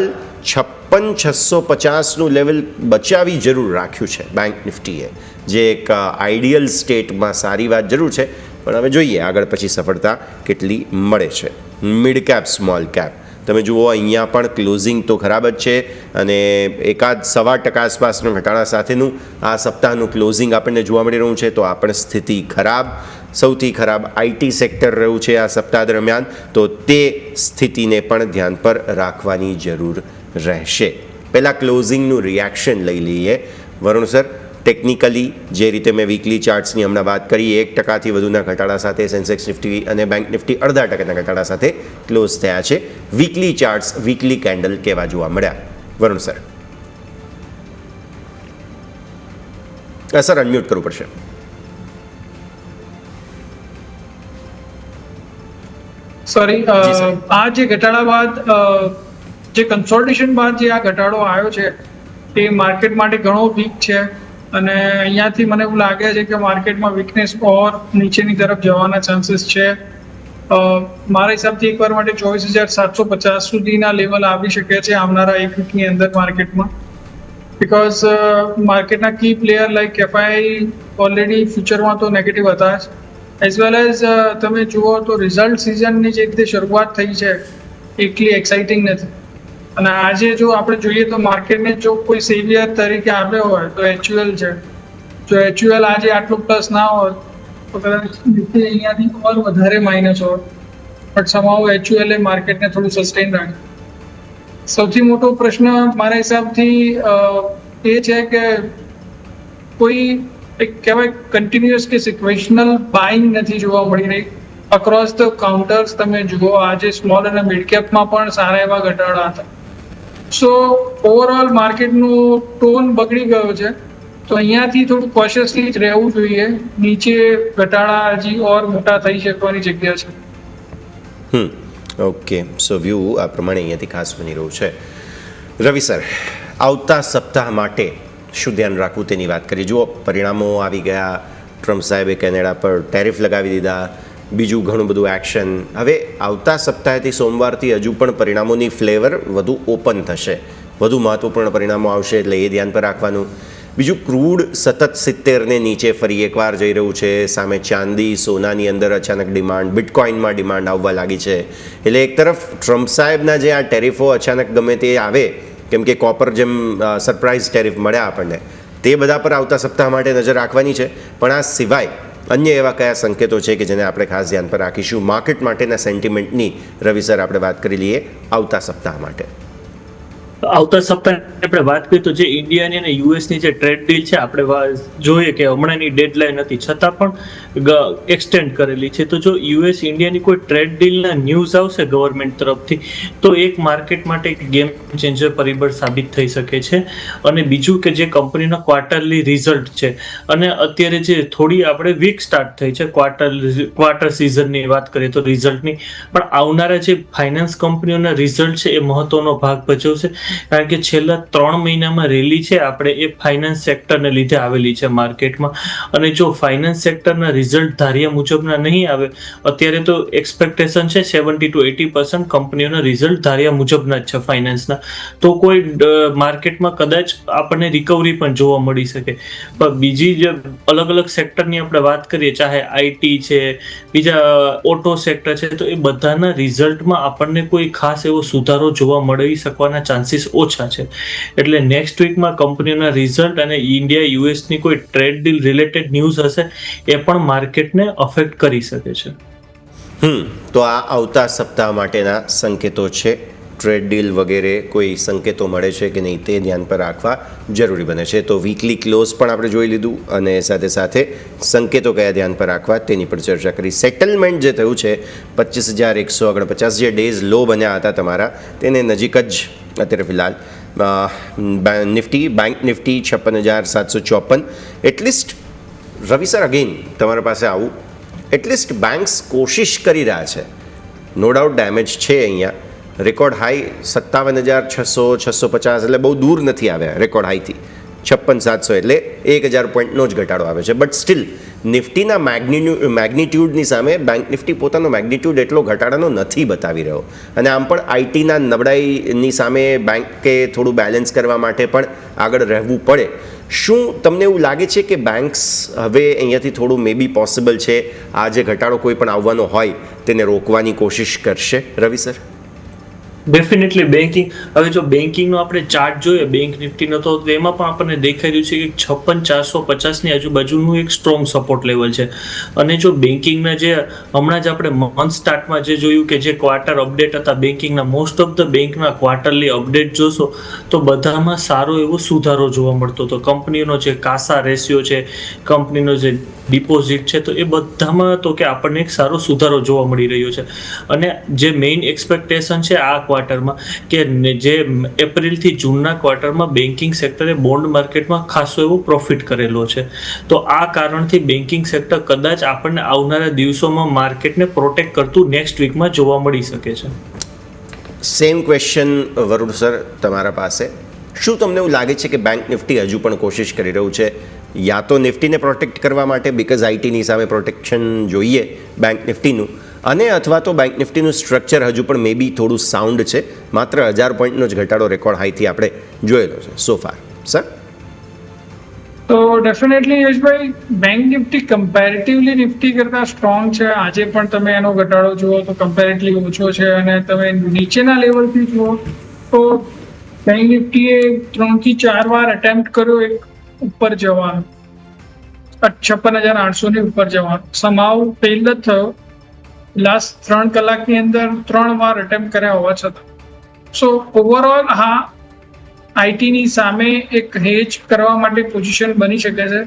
56,650નું લેવલ બચાવી જરૂર રાખ્યું છે બેંક નિફ્ટીએ, જે એક આઈડિયલ સ્ટેટમાં સારી વાત જરૂર છે, પણ હવે જોઈએ આગળ પછી સફળતા કેટલી મળે છે. મિડ કેપ સ્મોલ કેપ તમે જુઓ, અહીંયા પણ ક્લોઝિંગ તો ખરાબ જ છે અને 1.25% આસપાસનો ઘટાડા સાથેનું આ સપ્તાહનું ક્લોઝિંગ આપણને જોવા મળી રહ્યું છે. તો આ પણ સ્થિતિ ખરાબ. સૌથી ખરાબ આઈટી સેક્ટર રહ્યું છે આ સપ્તાહ દરમિયાન, તો તે સ્થિતિને પણ ધ્યાન પર રાખવાની જરૂર રહેશે. પહેલાં ક્લોઝિંગનું રિએક્શન લઈ લઈએ. વરુણ સર, ટેકનિકલી જે રીતે મેં વીકલી ચાર્ટ્સની હમણાં વાત કરી, 1%થી વધુના ઘટાડા સાથે સેન્સેક્સ નિફ્ટી અને બેંક નિફ્ટી 0.5% ઘટાડા સાથે ક્લોઝ થયા છે. વીકલી ચાર્ટ્સ, વીકલી કેન્ડલ કેવા જોવા મળ્યા? વરુણ સર. સર અનમ્યુટ કરવું પડશે. સોરી, આ જે ઘટાડા બાદ જે કન્સોલિડેશન બાદ જે આ ઘટાડો આવ્યો છે એ માર્કેટ માટે ઘણો વીક છે અને અહીંયાથી મને એવું લાગે છે કે માર્કેટમાં વીકનેસ ઓર નીચેની તરફ જવાના ચાન્સીસ છે. મારા હિસાબથી એકવાર માટે 24,750 સુધીના લેવલ આવી શકે છે આવનારા એક વીકની અંદર માર્કેટમાં, બિકોઝ માર્કેટના key player like FI already ફ્યુચરમાં તો નેગેટિવ હતા જ, એઝ વેલ એઝ તમે જુઓ તો રિઝલ્ટ સિઝનની જે રીતે શરૂઆત થઈ છે એટલી એક્સાઇટિંગ નથી. અને આજે જો આપણે જોઈએ તો માર્કેટને જો કોઈ સેવિયર તરીકે આવ્યો હોય તો HUL છે. જો HUL આજે આટલું પ્લસ ના હોત તો કદાચ અહીંયાથી ઓર વધારે માઇનસ હોત, બટ સમાવ HUL એ માર્કેટને થોડું સસ્ટેન રાખ્યું. સૌથી મોટો પ્રશ્ન મારા હિસાબથી એ છે કે કોઈ એક કહેવાય કન્ટિન્યુઅસ કે સિક્વેશનલ બાઇંગ નથી જોવા મળી રહી અક્રોસ ધ કાઉન્ટર્સ. તમે જુઓ આજે સ્મોલ અને મિડ કેપમાં પણ સારા એવા ઘટાડા હતા. સો ઓવરઓલ માર્કેટનું ટોન બગડી ગયો છે, તો અહીંયાથી થોડું કોશિયસલી જ રહેવું જોઈએ. નીચે ઘટાડા હજી ઓર મોટા થઈ શકવાની જગ્યા છે. ઓકે, સો વ્યૂ આ પ્રમાણે અહીંયાથી ખાસ બની રહ્યું છે. રવિ સર, આવતા સપ્તાહ માટે શું ધ્યાન રાખવું તેની વાત કરી. જુઓ, પરિણામો આવી ગયા, ટ્રમ્પ સાહેબે કેનેડા પર ટેરિફ લગાવી દીધા, બીજું ઘણું બધું એક્શન. હવે આવતા સપ્તાહથી સોમવારથી હજુ પણ પરિણામોની ફ્લેવર વધુ ઓપન થશે, વધુ મહત્વપૂર્ણ પરિણામો આવશે, એટલે એ ધ્યાન પર રાખવાનું. બીજું, ક્રૂડ સતત 70ને નીચે ફરી એકવાર જઈ રહ્યું છે. સામે ચાંદી, સોનાની અંદર અચાનક ડિમાન્ડ, બિટકોઇનમાં ડિમાન્ડ આવવા લાગી છે. એટલે એક તરફ ટ્રમ્પ સાહેબના જે આ ટેરિફો અચાનક ગમે તે આવે, કેમ કે કોપર જેમ સરપ્રાઇઝ ટેરિફ મળ્યા આપણને, તે બધા પર આવતા સપ્તાહ માટે નજર રાખવાની છે. પણ આ સિવાય અન્ય એવા કયા સંકેતો છે કે જેને આપણે ખાસ ધ્યાન પર રાખીશું? માર્કેટ માટેના સેન્ટિમેન્ટની રવિ સર આપણે વાત કરી લઈએ આવતા સપ્તાહ માટે. આવતા સપ્તાહે આપણે વાત કરીએ તો જે ઇન્ડિયાની અને યુએસની જે ટ્રેડ ડીલ છે, આપણે જોઈએ કે હમણાંની ડેડલાઇન હતી છતાં પણ એક્સટેન્ડ કરેલી છે. તો જો યુએસ ઇન્ડિયાની કોઈ ટ્રેડ ડીલના ન્યૂઝ આવશે ગવર્મેન્ટ તરફથી તો એક માર્કેટ માટે એક ગેમ ચેન્જર પરિબળ સાબિત થઈ શકે છે. અને બીજું કે જે કંપનીનો ક્વાર્ટરલી રિઝલ્ટ છે, અને અત્યારે જે થોડી આપણે વીક સ્ટાર્ટ થઈ છે ક્વાર્ટર સિઝનની વાત કરીએ તો રિઝલ્ટની, પણ આવનારા જે ફાઇનાન્સ કંપનીઓના રિઝલ્ટ છે એ મહત્વનો ભાગ ભજવશે. કારણ કે છેલ્લા 3 મહિનામાં રેલી છે આપણે એ ફાઇનાન્સ સેક્ટરને લીધે આવેલી છે માર્કેટમાં. અને જો ફાઇનાન્સ સેક્ટરના રિઝલ્ટ ધાર્યા મુજબના નહીં આવે, અત્યારે તો એક્સપેક્ટેશન છે 70 to 80% કંપનીઓના રિઝલ્ટ ધાર્યા મુજબના જ છે ફાઇનાન્સના, તો કોઈ માર્કેટમાં કદાચ આપણને રિકવરી પણ જોવા મળી શકે. પણ બીજી જે અલગ અલગ સેક્ટરની આપણે વાત કરીએ, ચાહે આઈટી છે, બીજા ઓટો સેક્ટર છે, તો એ બધાના રિઝલ્ટમાં આપણને કોઈ ખાસ એવો સુધારો જોવા મળી શકવાના ચાન્સીસ ઓછા છે. એટલે નેક્સ્ટ વીકમાં કંપનીઓના રિઝલ્ટ અને ઇન્ડિયા યુએસની કોઈ ટ્રેડ ડીલ રિલેટેડ ન્યૂઝ હશે એ પણ માર્કેટને અફેક્ટ કરી શકે છે. તો આ આવતા સપ્તાહ માટેના સંકેતો છે. ટ્રેડ ડીલ વગેરે કોઈ સંકેતો મળે છે કે નહીં તે ધ્યાન પર રાખવા જરૂરી બને છે. તો વીકલી ક્લોઝ પણ આપણે જોઈ લીધું અને સાથે સાથે સંકેતો કયા ધ્યાન પર રાખવા તેની પર ચર્ચા કરી. સેટલમેન્ટ જે થયું છે 25,149 જે ડેઝ લો બન્યા હતા તમારા, તેને નજીક જ અત્યારે ફિલહાલ નિફ્ટી, બેંક નિફ્ટી 56,754. એટલીસ્ટ રવિ સર, અગેન તમારા પાસે આવું, એટલીસ્ટ બેંક્સ કોશિશ કરી રહ્યા છે. નો ડાઉટ ડેમેજ છે અહીંયા. રેકોર્ડ હાઈ 57,600, 650 એટલે બહુ દૂર નથી આવ્યા રેકોર્ડ હાઈથી. 56,700 એટલે 1,000 પોઈન્ટનો જ ઘટાડો આવે છે. બટ સ્ટીલ નિફ્ટીના મેગ્નિટ્યુડની સામે બેંક નિફ્ટી પોતાનો મેગ્નિટ્યુડ એટલો ઘટાડાનો નથી બતાવી રહ્યો. અને આમ પણ આઈટીના નબળાઈની સામે બેંકે થોડું બેલેન્સ કરવા માટે પણ આગળ રહેવું પડે. શું તમને એવું લાગે છે કે બેંક્સ હવે અહીંયાથી થોડું મે બી પોસિબલ છે આ જે ઘટાડો કોઈ પણ આવવાનો હોય તેને રોકવાની કોશિશ કરશે, રવિ સર? ડેફિનેટલી બેન્કિંગ, હવે જો બેન્કિંગનો આપણે ચાર્ટ જોઈએ બેંક નિફ્ટીનો, તો એમાં પણ આપણને દેખાઈ રહ્યું છે કે 56,450ની આજુબાજુનું એક સ્ટ્રોંગ સપોર્ટ લેવલ છે. અને જો બેન્કિંગના જે હમણાં જ આપણે મંથ સ્ટાર્ટમાં જે જોયું કે જે ક્વાર્ટર અપડેટ હતા બેન્કિંગના, મોસ્ટ ઓફ ધ બેંકના ક્વાર્ટરલી અપડેટ જોશો તો બધામાં સારો એવો સુધારો જોવા મળતો હતો. કંપનીનો જે કાસા રેશિયો છે, કંપનીનો જે ડિપોઝિટ છે, તો એ બધામાં તો કે આપણને એક સારો સુધારો જોવા મળી રહ્યો છે. અને જે મેઇન એક્સપેક્ટેશન છે આ ક્વાર્ટરમાં કે જે એપ્રિલથી જૂનના ક્વાર્ટરમાં બેન્કિંગ સેક્ટરે બોન્ડ માર્કેટમાં ખાસો એવો પ્રોફિટ કરેલો છે. તો આ કારણથી બેન્કિંગ સેક્ટર કદાચ આપણને આવનારા દિવસોમાં માર્કેટને પ્રોટેક્ટ કરતું નેક્સ્ટ વીકમાં જોવા મળી શકે છે. સેમ ક્વેશ્ચન વરુણ સર તમારા પાસે. શું તમને એવું લાગે છે કે બેંક નિફ્ટી હજુ પણ કોશિશ કરી રહ્યું છે યા તો નિફ્ટીને પ્રોટેક્ટ કરવા માટે, બીકોઝ આઈટીની સામે પ્રોટેક્શન જોઈએ બેંક નિફ્ટીનું, અને અથવા તો બેંક નિફ્ટીનું સ્ટ્રક્ચર હજુ પણ મે બી થોડું સાઉન્ડ છે, માત્ર 1,000 પોઈન્ટનો જ ઘટાડો રેકોર્ડ હાઈથી આપણે જોયેલો છે સો ફાર? સર? તો ડેફિનેટલી યશભાઈ, બેંક નિફ્ટી કમ્પેરેટિવલી નિફ્ટી કરતાં સ્ટ્રોંગ છે. આજે પણ તમે એનો ઘટાડો જુઓ તો કમ્પેરેટિવલી ઓછો છે. અને તમે નીચેના લેવલથી જુઓ તો બેંક નિફ્ટીએ 3 થી 4 વાર અટેમ્પ્ટ કર્યો એક ઉપર જવાનો, 56,800 ની ઉપર જવાનો. સમાવ ફેલ જ થયો. લાસ્ટ 3 કલાકની અંદર 3 વાર અટેમ્પ્ટ કર્યા હોવા છતાં. સો ઓવરઓલ હા, આઈટીની સામે એક હેજ કરવા માટે પોઝિશન બની શકે છે,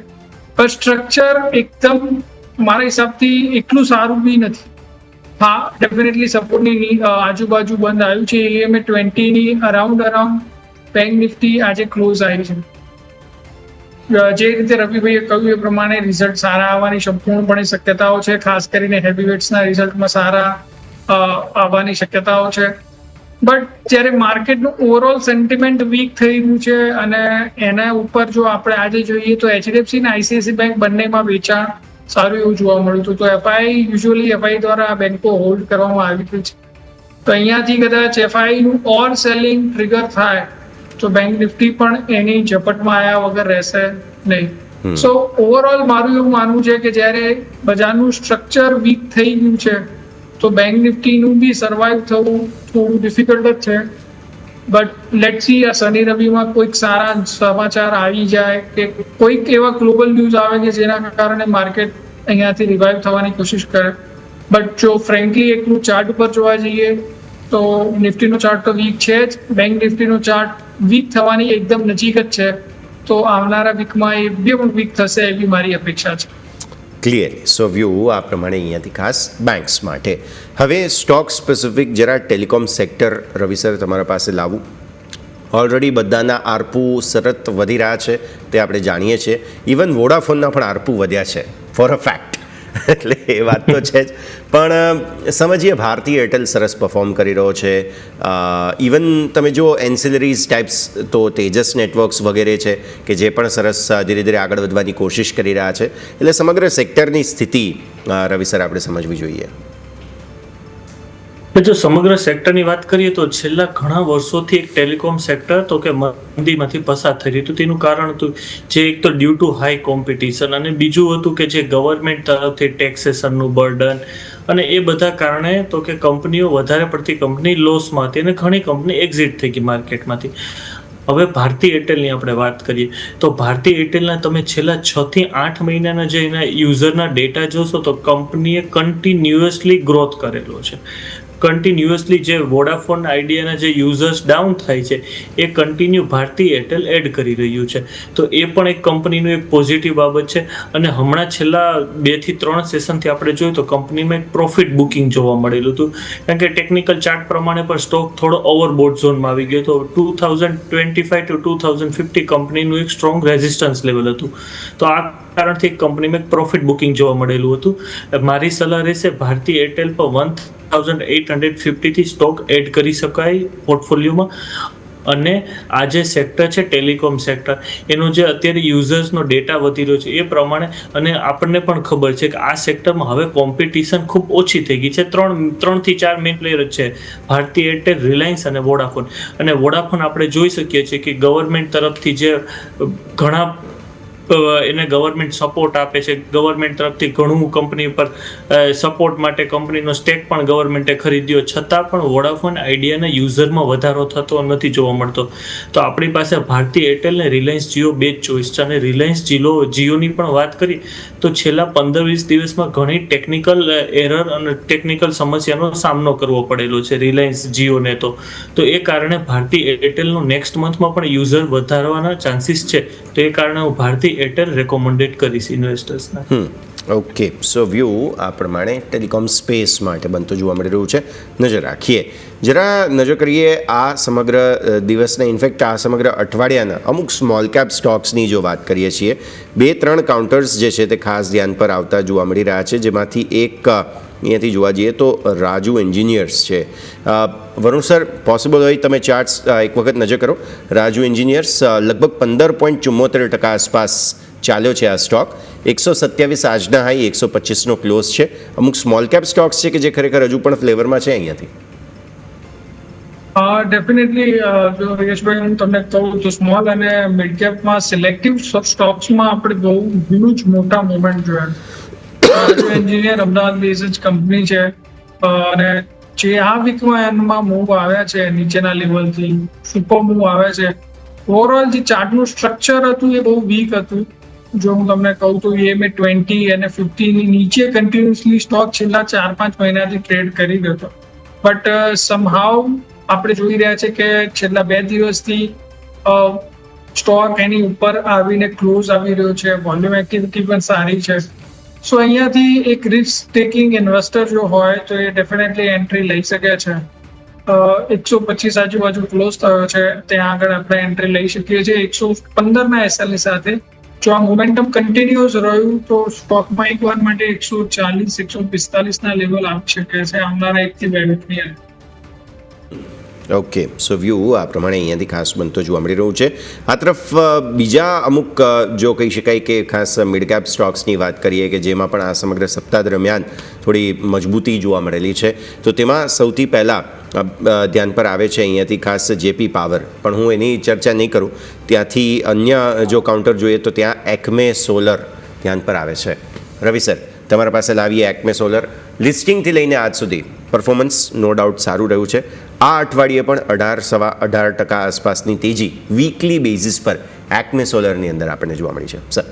પણ સ્ટ્રક્ચર એકદમ મારા હિસાબથી એટલું સારું બી નથી. હા, ડેફિનેટલી સપોર્ટની આજુબાજુ બંધ આવ્યું છે. EMA 20ની અરાઉન્ડ બેંક નિફ્ટી આજે ક્લોઝ આવી છે. જે રીતે રવિભાઈએ કહ્યું એ પ્રમાણે રિઝલ્ટ સારા આવવાની સંપૂર્ણપણે શક્યતાઓ છે. ખાસ કરીને હેવીવેટ્સના રિઝલ્ટમાં સારા આવવાની શક્યતાઓ છે. બટ જ્યારે માર્કેટનું ઓવરઓલ સેન્ટિમેન્ટ વીક થઈ રહ્યું છે અને એના ઉપર જો આપણે આજે જોઈએ તો HDFC અને ICICI બેંક બંનેમાં વેચાણ સારું એવું જોવા મળ્યું હતું. તો યુઝ્યુઅલી દ્વારા આ બેંકો હોલ્ડ કરવામાં આવી રહી છે. તો અહીંયાથી કદાચ FIનું ઓર સેલિંગ ટ્રિગર થાય તો બેંક નિફ્ટી પણ એની ઝપટમાં આવ્યા વગર રહેશે નહીં. સો ઓવરઓલ મારું એવું માનવું છે કે જ્યારે બજારનું સ્ટ્રક્ચર વીક થઈ ગયું છે તો બેંક નિફ્ટીનું બી સર્વાઈવ થવું થોડું ડિફિકલ્ટ જ છે. બટ લેટ્સ સી આ શનિ રવિમાં કોઈક સારા સમાચાર આવી જાય કે કોઈક એવા ગ્લોબલ ન્યૂઝ આવે કે જેના કારણે માર્કેટ અહીંયાથી રિવાઇવ થવાની કોશિશ કરે. બટ જો ફ્રેન્કલી એકલું ચાર્ટ ઉપર જોવા જઈએ તો નિફ્ટીનો ચાર્ટ તો વીક છે જ, બેંક નિફ્ટીનો ચાર્ટ વીક થવાની એકદમ નજીક જ છે. તો આવનારા વીકમાં એ બે પણ વીક થશે એવી મારી અપેક્ષા છે. ક્લિયરલી. સો વ્યૂ આ પ્રમાણે અહીંયાથી ખાસ બેંક્સ માટે. હવે સ્ટોક સ્પેસિફિક જરા ટેલિકોમ સેક્ટર રવિ સર તમારા પાસે લાવું. ઓલરેડી બધાના આરપુ સતત વધી રહ્યા છે તે આપણે જાણીએ છીએ. ઇવન વોડાફોનના પણ આરપુ વધ્યા છે ફોર અ ફેક્ટ. એટલે એ વાત તો છે જ. પણ સમજીએ ભારતી એરટેલ સરસ પરફોર્મ કરી રહ્યો છે. ઇવન તમે જો એન્સિલરીઝ ટાઈપ્સ તો તેજસ નેટવર્ક્સ વગેરે છે કે જે પણ સરસ ધીરે ધીરે આગળ વધવાની કોશિશ કરી રહ્યા છે. એટલે સમગ્ર સેક્ટરની સ્થિતિ રવિ સર આપણે સમજવી જોઈએ. જો સમગ્ર સેક્ટરની વાત કરીએ તો છેલ્લા ઘણા વર્ષોથી એક ટેલિકોમ સેક્ટર તો કે મંદીમાંથી પસાર થઈ રહ્યું હતું. તેનું કારણ હતું જે એક તો ડ્યુ ટુ હાઈ કોમ્પિટિશન, અને બીજું હતું કે જે ગવર્મેન્ટ તરફથી ટેક્સેશનનું બર્ડન, અને એ બધા કારણે તો કે કંપનીઓ વધારે પડતી કંપની લોસમાં હતી અને ઘણી કંપની એક્ઝિટ થઈ ગઈ માર્કેટમાંથી. હવે ભારતી એરટેલની આપણે વાત કરીએ તો ભારતી એરટેલના તમે છેલ્લા 6 થી 8 મહિનાના જે એના યુઝરના ડેટા જોશો તો કંપનીએ કન્ટિન્યુઅસલી ગ્રોથ કરેલો છે. કન્ટિન્યુઅસલી જે વોડાફોન આઈડિયાના જે યુઝર્સ ડાઉન થાય છે એ કન્ટિન્યુ ભારતી એરટેલ એડ કરી રહ્યું છે. તો એ પણ એક કંપનીનું એક પોઝિટિવ બાબત છે. અને હમણાં છેલ્લા 2 થી 3 સેશનથી આપણે જોયું તો કંપનીમાં એક પ્રોફિટ બુકિંગ જોવા મળેલું હતું, કારણ કે ટેકનિકલ ચાર્ટ પ્રમાણે પણ સ્ટોક થોડો ઓવરબોટ ઝોનમાં આવી ગયો હતો. 2025 to 2050 કંપનીનું એક સ્ટ્રોંગ રેઝિસ્ટન્સ લેવલ હતું. તો આ કારણથી કંપનીમાં એક પ્રોફિટ બુકિંગ જોવા મળેલું હતું. મારી સલાહ રહેશે ભારતી એરટેલ પર 1850 થી સ્ટોક એડ કરી શકાય પોર્ટફોલિયોમાં. અને આ જે સેક્ટર છે ટેલિકોમ સેક્ટર, એનો જે અત્યારે યુઝર્સનો ડેટા વધી રહ્યો છે એ પ્રમાણે, અને આપણને પણ ખબર છે કે આ સેક્ટરમાં હવે કોમ્પિટિશન ખૂબ ઓછી થઈ ગઈ છે. 3 થી 4 મેઇન પ્લેયર જ છે, ભારતી એરટેલ, રિલાયન્સ અને વોડાફોન. અને વોડાફોન આપણે જોઈ શકીએ છીએ કે ગવર્મેન્ટ તરફથી જે ઘણા એને ગવર્મેન્ટ સપોર્ટ આપે છે, ગવર્મેન્ટ તરફથી ઘણું કંપની પર સપોર્ટ માટે કંપનીનો સ્ટેક પણ ગવર્મેન્ટે ખરીદ્યો, છતાં પણ વોડાફોન આઈડિયાના યુઝરમાં વધારો થતો નથી જોવા મળતો. તો આપણી પાસે ભારતી એરટેલ ને રિલાયન્સ જીઓ બે જ ચોઈસ છે. અને રિલાયન્સ જીઓની પણ વાત કરી તો છેલ્લા 15-20 દિવસમાં ઘણી ટેકનિકલ એરર અને ટેકનિકલ સમસ્યાનો સામનો કરવો પડેલો છે રિલાયન્સ જીઓને. તો એ કારણે ભારતી એરટેલનો નેક્સ્ટ મંથમાં પણ યુઝર વધારવાના ચાન્સીસ છે. તો એ કારણે હું ભારતી એરટેલ રેકોમેન્ડેડ કરીશ ઇન્વેસ્ટર્સને. ઓકે, સો વ્યૂ આ પ્રમાણે ટેલિકોમ સ્પેસ માટે બનતો જોવા મળી રહ્યું છે. નજર રાખીએ, જરા નજર કરીએ આ સમગ્ર દિવસના, ઇનફેક્ટ આ સમગ્ર અઠવાડિયાના અમુક સ્મોલ કેપ સ્ટોક્સની જો વાત કરીએ છીએ, 2-3 કાઉન્ટર્સ જે છે તે ખાસ ધ્યાન પર આવતા જોવા મળી રહ્યા છે. જેમાંથી એક અહીંયાથી જોવા જઈએ તો રાજુ એન્જિનિયર્સ છે. વરુણ સર, પોસિબલ હોય તમે ચાર્ટ્સ એક વખત નજર કરો. રાજુ એન્જિનિયર્સ લગભગ 15.74% આસપાસ ચાલ્યો છે આ સ્ટોક. 127 આજના હાઈ, 125નો ક્લોઝ છે. અમુક સ્મોલ કેપ સ્ટોક્સ છે કે જે ખરેખર હજુ પણ ફ્લેવરમાં છે અહીંયાથી. ડેફિનેટલી જો યશભાઈ હું તમને કહું તો સ્મોલ અને મિડ કેપમાં સિલેક્ટિવ સ્ટોક્સમાં આપણે બહુ હ્યુજ મોટા મુવમેન્ટ જોયા. એન્જિનિયર અમદાવાદ બેઝડ કંપની છે અને જે આ વીકમાં એમાં મૂવ આવ્યા છે નીચેના લેવલથી સુપર મૂવ આવ્યા છે. ઓવરઓલ જે ચાર્ટનું સ્ટ્રક્ચર હતું એ બહુ વીક હતું. જો હું તમને કહું તો EMA 20 અને 50 ની નીચે કન્ટિન્યુઅસલી સ્ટોક છેલ્લા 4-5 મહિનાથી ટ્રેડ કરી રહ્યો હતો. બટ સમહાઉ આપણે જોઈ રહ્યા છે કે છેલ્લા 2 દિવસથી સ્ટોક એની ઉપર આવીને ક્લોઝ આવી રહ્યો છે. વોલ્યુમ એક્ટિવિટી પણ સારી છે. સો અહીંયાથી એક રિસ્ક ટેકિંગ ઇન્વેસ્ટર જો હોય તો એ ડેફિનેટલી એન્ટ્રી લઈ શકે છે. 125 આજુબાજુ ક્લોઝ થયો છે, ત્યાં આગળ આપણે એન્ટ્રી લઈ શકીએ છીએ 115ના SLA સાથે. જો આ મોમેન્ટમ કન્ટિન્યુઅસ રહ્યું તો સ્ટોકમાં એકવાર માટે 140-145ના લેવલ આવી શકે છે આવનારા 1 થી 2 વીકની અંદર. ઓકે, સો વ્યૂ આ પ્રમાણે અહીંયાથી ખાસ બનતો જોવા મળી રહ્યું છે. આ તરફ બીજા અમુક જો કહી શકાય કે ખાસ મિડ કેપ સ્ટોક્સની વાત કરીએ કે જેમાં પણ આ સમગ્ર સપ્તાહ દરમિયાન થોડી મજબૂતી જોવા મળેલી છે, તો તેમાં સૌથી પહેલાં ધ્યાન પર આવે છે અહીંયાથી ખાસ જેપી પાવર. પણ હું એની ચર્ચા નહીં કરું. ત્યાંથી અન્ય જો કાઉન્ટર જોઈએ તો ત્યાં એક્મે સોલર ધ્યાન પર આવે છે. રવિ સર, તમારા પાસે લાવીએ એક્મે સોલર. લિસ્ટિંગથી લઈને આજ સુધી પરફોર્મન્સ નો ડાઉટ સારું રહ્યું છે. આ અઠવાડિયે પણ 18-18% આસપાસની તેજી વીકલી બેઝિસ પર એક્મે સોલરની અંદર આપણને જોવા મળી છે. સર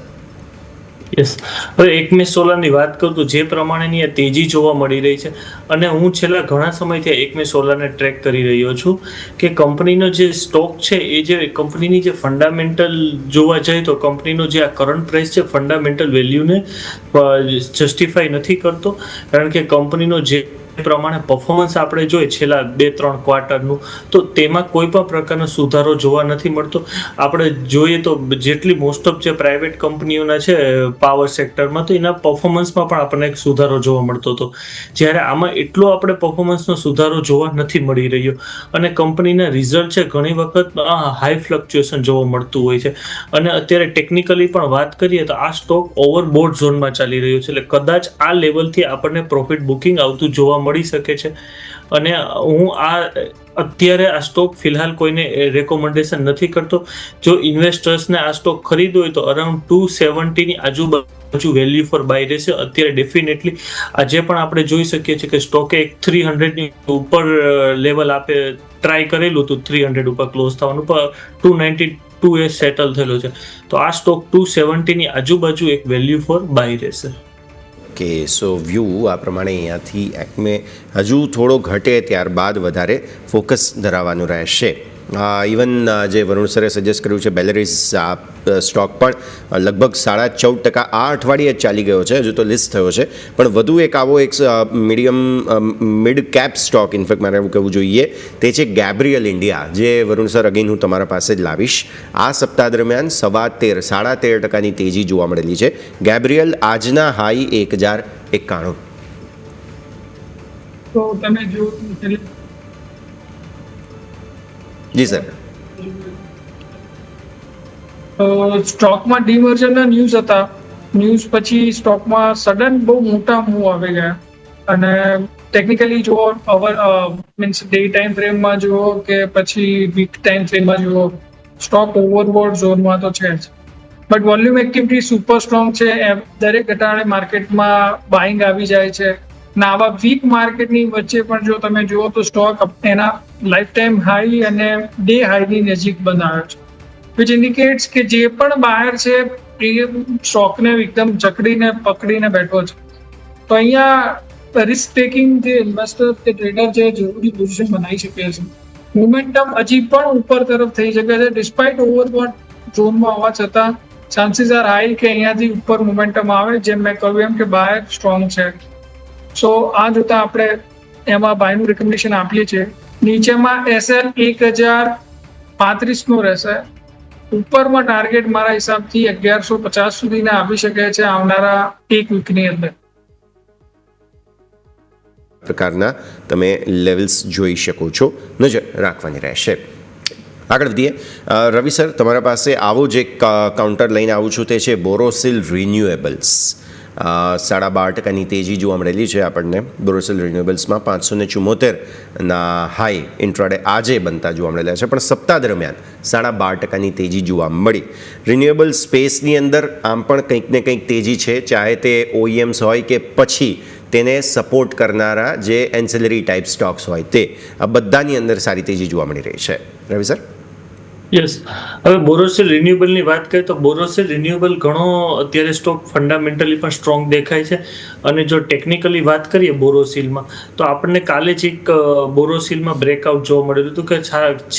યસ, હવે એકમે સોલરની વાત કરું તો જે પ્રમાણેની આ તેજી જોવા મળી રહી છે, અને હું છેલ્લા ઘણા સમયથી એકમે સોલરને ટ્રેક કરી રહ્યો છું કે કંપનીનો જે સ્ટોક છે એ જે કંપનીની જે ફંડામેન્ટલ જોવા જાય તો કંપનીનો જે આ કરંટ પ્રાઇસ છે ફંડામેન્ટલ વેલ્યુને જસ્ટિફાઈ નથી કરતો. કારણ કે કંપનીનો જે પ્રમાણે પરફોર્મન્સ આપણે જોઈએ છેલ્લા 2-3 ક્વાર્ટરનું, તો તેમાં કોઈ પણ પ્રકારનો સુધારો જોવા નથી મળતો. આપણે જોઈએ તો જેટલી મોસ્ટ ઓફ જે પ્રાઇવેટ કંપનીઓના છે પાવર સેક્ટરમાં, તો એના પરફોર્મન્સમાં પણ આપણને એક સુધારો જોવા મળતો હતો. જ્યારે આમાં એટલો આપણે પરફોર્મન્સનો સુધારો જોવા નથી મળી રહ્યો. અને કંપનીના રિઝલ્ટ છે ઘણી વખત હાઈ ફ્લક્ચ્યુએશન જોવા મળતું હોય છે. અને અત્યારે ટેકનિકલી પણ વાત કરીએ તો આ સ્ટોક ઓવરબોટ ઝોનમાં ચાલી રહ્યો છે. એટલે કદાચ આ લેવલથી આપણને પ્રોફિટ બુકિંગ આવતું જોવા મળી શકે છે. અને હું અત્યારે આ સ્ટોક ફિલહાલ કોઈને રેકોમેન્ડેશન નથી કરતો. જો ઇન્વેસ્ટર્સને આ સ્ટોક ખરીદવો હોય તો અરાઉન્ડ 270ની આજુબાજુ વેલ્યુ ફોર બાય રહેશે. અત્યારે ડેફિનેટલી આજે પણ આપણે જોઈ શકીએ છીએ કે સ્ટોકે એક 300ની ઉપર લેવલ આપે ટ્રાય કરેલું હતું, 300 ઉપર ક્લોઝ થવાનું, પણ 292 સેટલ થયેલો છે. તો આ સ્ટોક 270ની આજુબાજુ એક વેલ્યુ ફોર બાય રહેશે. ઓકે, સો વ્યૂ આ પ્રમાણે અહીંયાથી એકમે હજુ થોડો ઘટે ત્યારબાદ વધારે ફોકસ ધરાવવાનું રહેશે. ઇવન જે વરુણ સરે સજેસ્ટ કર્યું છે બેલેરીઝ સ્ટોક પણ લગભગ 14.5% આ અઠવાડિયે જ ચાલી ગયો છે, હજુ તો લિસ્ટ થયો છે, પણ વધુ એક આવો એક મિડ કેપ સ્ટોક ઇનફેક્ટ મારે એવું કહેવું જોઈએ તે છે ગેબ્રિયલ ઇન્ડિયા, જે વરુણ સર અગેન હું તમારા પાસે જ લાવીશ. આ સપ્તાહ દરમિયાન 13.5% તેજી જોવા મળેલી છે. ગેબ્રિયલ આજના હાઈ 1091. તો તમે જો જી સર. સ્ટોકમાં ડિમર્જરના ન્યૂઝ હતા, ન્યૂઝ પછી સ્ટોકમાં સડન બહુ મોટા મૂવ આવી ગયા, અને ટેકનિકલી જુઓ મીન્સ ડે ટાઈમ ફ્રેમમાં જુઓ કે પછી વીક ટાઈમ ફ્રેમમાં જુઓ, સ્ટોક ઓવરબોર્ડ ઝોનમાં તો છે જ, but volume activity super strong છે. દરેક ઘટાડે માર્કેટમાં બાઇંગ આવી જાય છે. ના આવા વીક માર્કેટની વચ્ચે પણ જો તમે જુઓ તો સ્ટોક એના લાઈફ ટાઈમ હાઈ અને ડે હાઈની નજીક બનાવ્યો છે, વિચ ઇન્ડિકેટ્સ કે જે પણ બહાર છે એ સ્ટોકને એકદમ જકડીને પકડીને બેઠો છે. તો અહીંયા રિસ્ક ટેકિંગ જે ઇન્વેસ્ટર કે ટ્રેડર છે જરૂરી પોઝિશન બનાવી શકે છે. મોમેન્ટમ હજી પણ ઉપર તરફ થઈ શકે છે ડિસ્પાઇટ ઓવરબોટ ઝોનમાં હોવા છતાં ચાન્સીસ આર હાઈ કે અહીંયાથી ઉપર મોમેન્ટમ આવે, જેમ મેં કહ્યું એમ કે બહાર સ્ટ્રોંગ છે. સો આ જોતા આપણે એમાં બાયનું રિકમેન્ડેશન આપીએ છીએ. નીચેમાં SL 1035 રહેશે. ઉપરમાં ટાર્ગેટ મારા હિસાબથી 1150 સુધીના આવી શકે છે આવનારા એક વીકની અંદર. પ્રકારના તમે લેવલ્સ જોઈ શકો છો, નજર રાખવાની રહેશે. આગળ વધીએ. રવિ સર, તમારા પાસે આવો જ એક કાઉન્ટર લઈને આવું છું, તે છે બોરોસિલ રિન્યુએબલ્સ. 12.5% તેજી જોવા મળેલી છે આપણને બોરોસિલ રિન્યુએબલ્સમાં. 574 હાઈ ઇન્ટ્રાડે આજે બનતા જોવા મળેલા છે, પણ સપ્તાહ દરમિયાન 12.5% તેજી જોવા મળી. રિન્યુએબલ સ્પેસની અંદર આમ પણ કંઈક ને કંઈક તેજી છે, ચાહે તે OEMs હોય કે પછી તેને સપોર્ટ કરનારા જે એન્સિલરી ટાઈપ સ્ટોક્સ હોય તે, આ બધાની અંદર સારી તેજી જોવા મળી રહી છે. રવિ સર. યસ, હવે બોરોસિલ રિન્યુએબલની વાત કરીએ તો બોરોસિલ રિન્યુએબલ ઘણો અત્યારે સ્ટોક ફંડામેન્ટલી પણ સ્ટ્રોંગ દેખાય છે. અને જો ટેકનિકલી વાત કરીએ બોરોસિલમાં, તો આપણને કાલે જ એક બોરોસિલમાં બ્રેકઆઉટ જોવા મળેલું હતું કે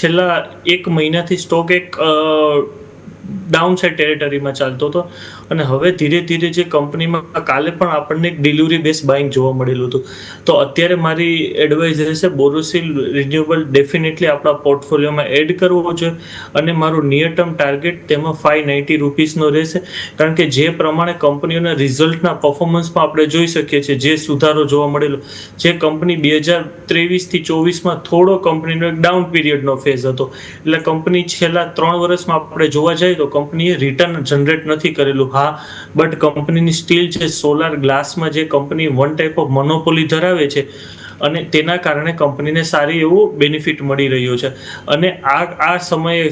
છેલ્લા એક મહિનાથી સ્ટોક એક ડાઉન સાઇડ ટેરેટરીમાં ચાલતો હતો, અને હવે ધીરે ધીરે જે કંપનીમાં કાલે પણ આપણને એક ડિલિવરી બેઝ બાઇંગ જોવા મળેલું હતું. તો અત્યારે મારી એડવાઇસ રહેશે બોરોસિલ રિન્યુએબલ ડેફિનેટલી આપણા પોર્ટફોલિયોમાં એડ કરવો જોઈએ, અને મારું નિયર ટર્મ ટાર્ગેટ તેમાં 590 રૂપીસનો રહેશે. કારણ કે જે પ્રમાણે કંપનીઓના રિઝલ્ટના પરફોર્મન્સમાં આપણે જોઈ શકીએ છીએ જે સુધારો જોવા મળેલો, જે કંપની 2023થી 24માં થોડો કંપનીનો એક ડાઉન પીરિયડનો ફેઝ હતો, એટલે કંપની છેલ્લા 3 વર્ષમાં આપણે જોવા જઈએ તો કંપનીએ રિટર્ન જનરેટ નથી કરેલું. હા, બટ કંપનીની સ્ટીલ છે, સોલાર ગ્લાસમાં જે company one type of monopoly ધરાવે છે, અને તેના કારણે કંપનીને સારી એવું બેનિફિટ મળી રહ્યો છે. અને આ સમયે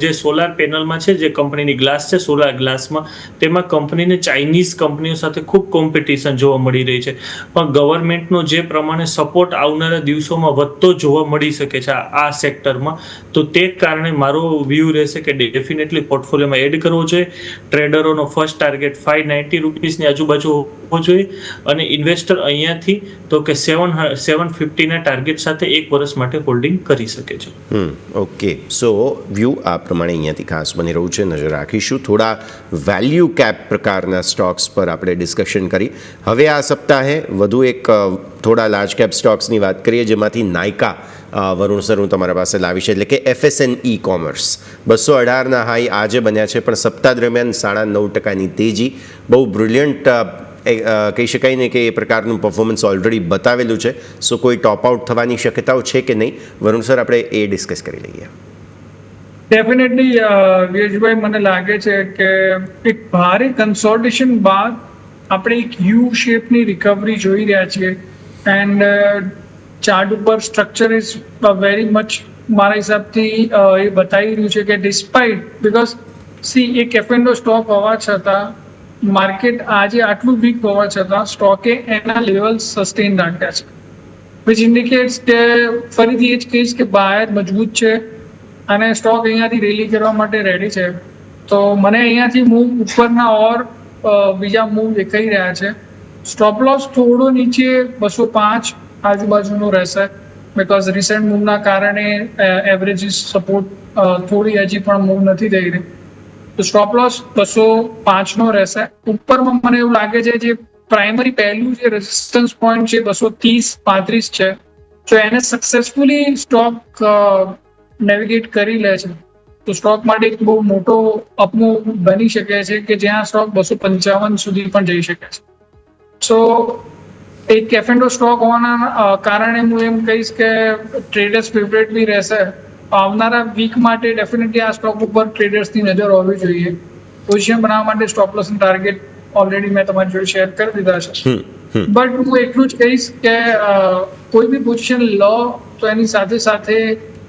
જે સોલાર પેનલમાં છે, જે કંપનીની ગ્લાસ છે સોલાર ગ્લાસમાં, તેમાં કંપનીને ચાઇનીઝ કંપનીઓ સાથે ખૂબ કોમ્પિટિશન જોવા મળી રહી છે. પણ ગવર્મેન્ટનો જે પ્રમાણે સપોર્ટ આવનારા દિવસોમાં વધતો જોવા મળી શકે છે આ સેક્ટરમાં, તો તે કારણે મારો વ્યૂ રહેશે કે ડેફિનેટલી પોર્ટફોલિયોમાં એડ કરવો જોઈએ. ટ્રેડરોનો ફર્સ્ટ ટાર્ગેટ 590 રૂપીસની આજુબાજુ હોવો જોઈએ, અને ઇન્વેસ્ટર અહીંયાથી તો કે 750ના ટાર્ગેટ સાથે 1 વર્ષ માટે હોલ્ડિંગ કરી શકે છે. ઓકે, સો વ્યૂ આ પ્રમાણે અહીંયાથી ખાસ બની રહ્યું છે, નજર રાખીશું. થોડા વેલ્યુ કેપ પ્રકારના સ્ટોક્સ પર આપણે ડિસ્કશન કરી. હવે આ સપ્તાહે વધુ એક થોડા લાર્જ કેપ સ્ટોક્સની વાત કરીએ, જેમાંથી નાયકા વરુણ સર હું તમારા પાસે લાવીશ, એટલે કે FSN કોમર્સ. 218ના હાઈ આજે બન્યા છે, પણ સપ્તાહ દરમિયાન 9.5% તેજી. બહુ બ્રિલિયન્ટ કહી શકાય ને કે એ પ્રકારનું પરફોર્મન્સ ઓલરેડી બતાવેલું છે. સો કોઈ ટોપ આઉટ થવાની શક્યતાઓ છે કે નહીં, વરુણ સર આપણે એ ડિસ્કસ કરી લઈએ. ડેફિનેટલી વીએચભાઈ, મને લાગે છે કે એક ભારે કન્સોલિડેશન બાદ આપણે એક યુ શેપની રિકવરી જોઈ રહ્યા છીએ. એન્ડ ચાર્ટ ઉપર સ્ટ્રક્ચર ઇઝ વેરી મચ મારા હિસાબથી એ બતાવી રહ્યું છે કે ડિસ્પાઇટ, બિકોઝ સી એક F&O સ્ટોક હોવા છતાં માર્કેટ આજે આટલું વીક હોવા છતાં સ્ટોકે એના લેવલ સસ્ટેન રાખ્યા છે, વિચ ઇન્ડિકેટ્સ કે ફરીથી એ જ કહીશ કે બહાર મજબૂત છે અને સ્ટોક અહીંયાથી રેલી કરવા માટે રેડી છે. તો મને અહીંયાથી મૂવ ઉપરના ઓર બીજા મૂવ દેખાઈ રહ્યા છે. સ્ટોપ લોસ થોડો નીચે 205 આજુબાજુનો રહેશે, બિકોઝ રિસેન્ટ મૂવના કારણે એવરેજીસ સપોર્ટ થોડી હજી પણ મૂવ નથી થઈ રહી, તો સ્ટોપ લોસ 205નો રહેશે. ઉપરમાં મને એવું લાગે છે જે પ્રાઇમરી પહેલું જે રેઝિસ્ટન્સ પોઈન્ટ છે 230-35 છે, તો એને સક્સેસફુલી સ્ટોક નેવિગેટ કરી લે છે તો સ્ટોક માટે એક બહુ મોટો અપમૂવ બની શકે છે કે જ્યાં સ્ટોક 255 સુધી પણ જઈ શકે છે. સો એક કેફેન્ડો સ્ટોક હોવાના કારણે હું એમ કહીશ કે ટ્રેડર્સ ફેવરેટ બી રહેશે. આવનારા વીક માટે ડેફિનેટલી આ સ્ટોક ઉપર ટ્રેડર્સની નજર હોવી જોઈએ. પોઝિશન બનાવવા માટે સ્ટોપ લોસ ટાર્ગેટ ઓલરેડી મેં તમારી જોડે શેર કરી દીધા છે, બટ હું એટલું જ કહીશ કે કોઈ બી પોઝિશન લો તો એની સાથે સાથે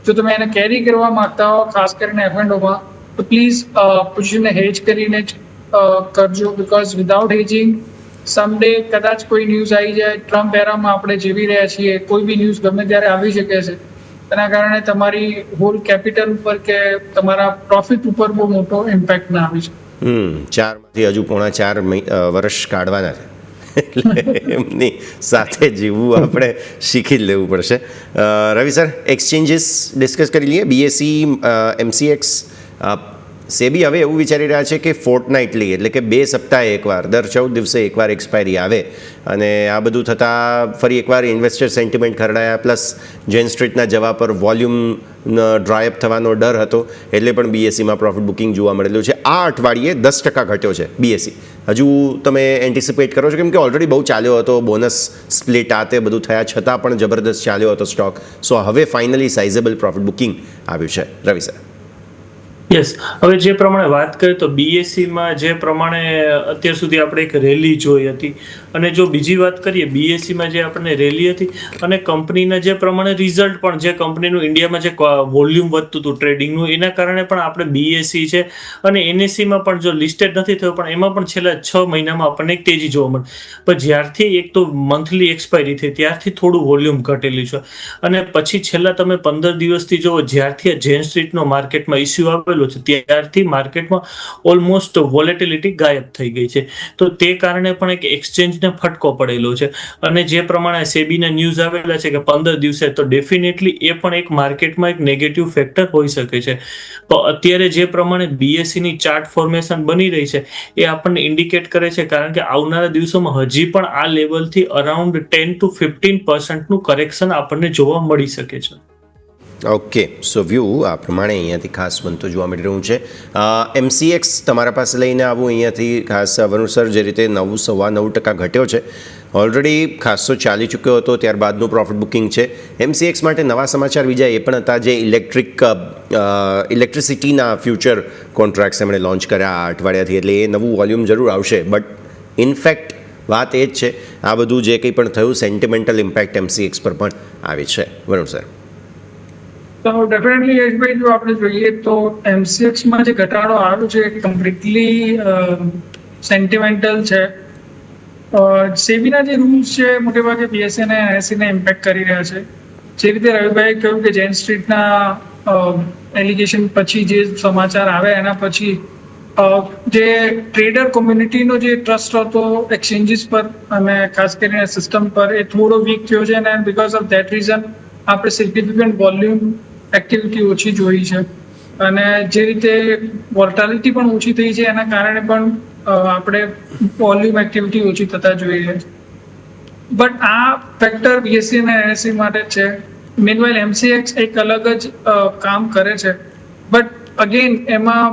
જો તમે એને કેરી કરવા માંગતા હો, ખાસ કરીને એફએન્ડોમાં, તો પ્લીઝ પોઝિશનને હેજ કરીને જ કરજો, બિકોઝ વિધાઉટ હેજિંગ સમડે કદાચ કોઈ ન્યૂઝ આવી જાય, ટ્રમ્પ એરામાં આપણે જીવી રહ્યા છીએ, કોઈ બી ન્યૂઝ ગમે ત્યારે આવી શકે છે, એના કારણે તમારી હોલ કેપિટલ ઉપર કે તમારા પ્રોફિટ ઉપર બહુ મોટો ઇમ્પેક્ટ ના આવી શકે. 4માંથી હજુ 4.5 વર્ષ કાઢવાના છે એટલે એમની સાથે જીવવું આપણે શીખી જ લેવું પડશે. રવિ સર, એક્સચેન્જીસ ડિસ્કસ કરી લઈએ. બીએસઈ, MCX, સેબી હવે એવું વિચારી રહ્યા છે કે ફોર્ટનાઇટલી એટલે કે 2 સપ્તાહે એકવાર, દર 14 દિવસે એકવાર એક્સપાયરી આવે, અને આ બધું થતાં ફરી એકવાર ઇન્વેસ્ટર સેન્ટિમેન્ટ ખરડાયા, પ્લસ જેન સ્ટ્રીટના જવા પર વોલ્યુમ ડ્રાયઅપ થવાનો ડર હતો, એટલે પણ બીએસસીમાં પ્રોફિટ બુકિંગ જોવા મળેલું છે. આ અઠવાડિયે 10% ઘટ્યો છે બીએસસી. હજુ તમે એન્ટિસિપેટ કરો છો, કેમ કે ઓલરેડી બહુ ચાલ્યો હતો, બોનસ સ્પ્લિટ આ તે બધું થયા છતાં પણ જબરદસ્ત ચાલ્યો હતો સ્ટોક. સો હવે ફાઇનલી સાઇઝેબલ પ્રોફિટ બુકિંગ આવ્યું છે. રવિ સર. યસ, હવે જે પ્રમાણે વાત કરીએ તો બીએસસીમાં જે પ્રમાણે અત્યાર સુધી આપણે એક રેલી જોઈ હતી, અને જો બીજી વાત કરીએ બીએસસીમાં જે આપણને રેલી હતી અને કંપનીના જે પ્રમાણે રિઝલ્ટ પણ, જે કંપનીનું ઇન્ડિયામાં જે વોલ્યુમ વધતું હતું ટ્રેડિંગનું, એના કારણે પણ આપણે બીએસસી છે અને એનએસસીમાં પણ જો લિસ્ટેડ નથી થયો પણ એમાં પણ છેલ્લા 6 મહિનામાં આપણને એક તેજી જોવા મળે. પણ જ્યારથી એક તો મંથલી એક્સપાયરી થઈ ત્યારથી થોડું વોલ્યુમ ઘટેલું છે, અને પછી છેલ્લા તમે 15 દિવસથી જો જ્યારથી આ જેન સ્ટ્રીટનો માર્કેટમાં ઇસ્યુ આવેલો છે ત્યારથી માર્કેટમાં ઓલમોસ્ટ વોલેટિલિટી ગાયબ થઈ ગઈ છે. તો તે કારણે પણ એક એક્સચેન્જને ફટકો પડેલો છે, અને જે પ્રમાણે સેબીના ન્યૂઝ આવેલા છે કે 15 દિવસે, તો ડેફિનેટલી એ પણ એક માર્કેટમાં એક નેગેટિવ ફેક્ટર હોઈ શકે છે. તો અત્યારે જે પ્રમાણે બીએસસીની ચાર્ટ ફોર્મેશન બની રહી છે એ આપણને ઇન્ડિકેટ કરે છે, કારણ કે આવનારા દિવસોમાં હજી પણ આ લેવલથી અરાઉન્ડ 10 to 15% કરેક્શન આપણને જોવા મળી શકે છે. ઓકે, સો વ્યૂ આ પ્રમાણે અહીંયાથી ખાસ બનતો જોવા મળી રહ્યું છે. MCX તમારા પાસે લઈને આવું અહીંયાથી ખાસ વરુણ સર, જે રીતે 9.9% ઘટ્યો છે, ઓલરેડી ખાસો ચાલી ચૂક્યો હતો, ત્યારબાદનું પ્રોફિટ બુકિંગ છે. MCX માટે નવા સમાચાર બીજા એ પણ હતા, જે ઇલેક્ટ્રિસિટીના ફ્યુચર કોન્ટ્રાક્ટ્સ એમણે લોન્ચ કર્યા આ અઠવાડિયાથી, એટલે એ નવું વોલ્યુમ જરૂર આવશે. બટ ઇનફેક્ટ વાત એ જ છે, આ બધું જે કંઈ પણ થયું સેન્ટિમેન્ટલ ઇમ્પેક્ટ MCX પર પણ આવી છે. વરુણ સર. તો ડેફિનેટલી યશભાઈ, જો આપણે જોઈએ તો MCXમાં જે ઘટાડો આવ્યો છે એ કમ્પ્લીટલી સેન્ટિમેન્ટલ છે. સેબીના જે રૂલ્સ છે મોટેભાગે બીએસસી અને NSE ને ઇમ્પેક્ટ કરી રહ્યા છે. જે રીતે રવિભાઈએ કહ્યું કે જેન સ્ટ્રીટના એલિગેશન પછી જે સમાચાર આવે એના પછી જે ટ્રેડર કોમ્યુનિટીનો જે ટ્રસ્ટ હતો એક્સચેન્જીસ પર અને ખાસ કરીને સિસ્ટમ પર, એ થોડો વીક થયો છે, અને બિકોઝ ઓફ દેટ રીઝન આપણે સિગ્નિફિકન્ટ વોલ્યુમ એક્ટિવિટી ઓછી જોઈ છે, અને જે રીતે વોલેટિલિટી પણ ઓછી થઈ છે એના કારણે પણ આપણે વોલ્યુમ એક્ટિવિટી ઓછી થતા જોઈએ. બટ આ ફેક્ટર બીએસસી અને NSE માટે છે. મીનવાઇલ MCX એક અલગ જ કામ કરે છે, બટ અગેન એમાં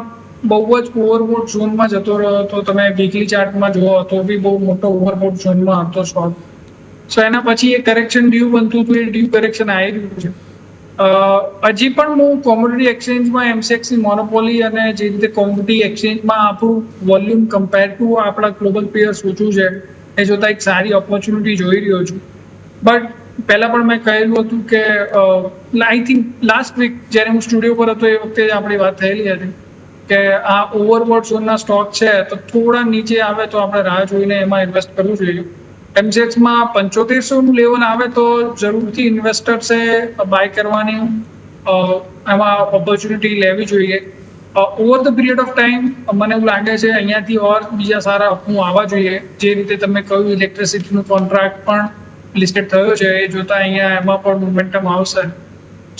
બહુ જ ઓવરબોટ ઝોનમાં જતો રહ્યો હતો. તમે વીકલી ચાર્ટમાં જુઓ તો બી બહુ મોટો ઓવરબોટ ઝોનમાં હતો સ્ટોક. સો એના પછી એ કરેક્શન ડ્યુ બનતું હતું, એ ડ્યુ કરેક્શન આવી રહ્યું છે. હજી પણ હું કોમોડિટી એક્સચેન્જમાં MCXની મોનોપોલી અને જે રીતે કોમોડિટી એક્સચેન્જમાં આપણું વોલ્યુમ કમ્પેર ટુ આપણા ગ્લોબલ પ્લેયર્સ ઓછું છે એ જોતા એક સારી ઓપોર્ચ્યુનિટી જોઈ રહ્યો છું. બટ પહેલાં પણ મેં કહેલું હતું કે આઈ થિંક લાસ્ટ વીક જ્યારે હું સ્ટુડિયો પર હતો એ વખતે આપણી વાત થયેલી હતી કે આ ઓવરબોટ ઝોનના સ્ટોક છે તો થોડા નીચે આવે તો આપણે રાહ જોઈને એમાં ઇન્વેસ્ટ કરવું જોઈએ. MCXમાં 7500નું લેવલ આવે તો જરૂરથી ઇન્વેસ્ટર્સે બાય કરવાની એમાં ઓપોર્ચ્યુનિટી લેવી જોઈએ. Over the period of time મને એવું લાગે છે અહીંયાથી ઓર બીજા સારા હું આવવા જોઈએ. જે રીતે તમે કહ્યું ઇલેક્ટ્રિસિટીનો કોન્ટ્રાક્ટ પણ લિસ્ટેડ થયો છે એ જોતા અહીંયા એમાં પણ મોમેન્ટમ આવશે.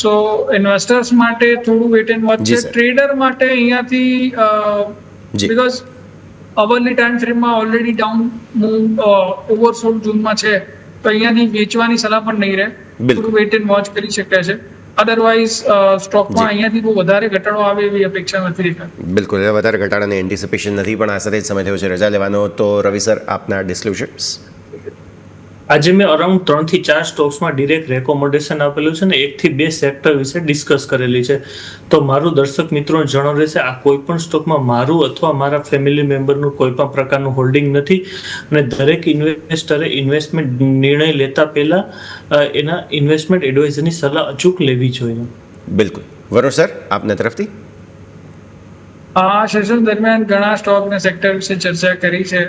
સો ઇન્વેસ્ટર્સ માટે થોડું વેટ એન્ડ વોચ જી છે. સર. ટ્રેડર માટે અહીંયાથી જી. બીકોઝ અવરલી ટાઈમ ફ્રેમમાં ઓલરેડી ડાઉન ઓવરસોલ્ડ ઝોનમાં છે તો અહીંયાથી વેચવાની સલાહ પણ નહીં રહે. બિલકુલ. થોડું વેટ એન્ડ વોચ કરી શકે છે. અદરવાઇઝ સ્ટોકમાં જી. અહીંયાથી બહુ વધારે ઘટાડો આવે એવી અપેક્ષા નથી દેખાતી. બિલકુલ હવે વધારે ઘટાડાની એન્ટિસિપેશન નથી, પણ આ સાથે જ સમય થયો છે રજા લેવાનો. તો રવિ સર, આપના ડિસ્ક્લોઝર્સ. આજે મેં અરાઉન્ડ 3 થી 4 સ્ટોક્સમાં ડિરેક્ટ રેકોમેન્ડેશન આપેલું છે ને 1 થી 2 સેક્ટર વિશે ડિસ્કસ કરેલી છે. તો મારું દર્શક મિત્રોને જણાવ રહેશે આ કોઈ પણ સ્ટોકમાં મારું અથવા મારા ફેમિલી મેમ્બરનું કોઈ પણ પ્રકારનું હોલ્ડિંગ નથી અને દરેક ઇન્વેસ્ટરે ઇન્વેસ્ટમેન્ટ નિર્ણય લેતા પહેલા એના ઇન્વેસ્ટમેન્ટ એડવાઇઝરની સલાહ અચૂક લેવી જોઈએ. બિલકુલ. વરુણ સર, આપના તરફથી. આ સેશન દરમિયાન ઘણા સ્ટોક ને સેક્ટર વિશે ચર્ચા કરી છે.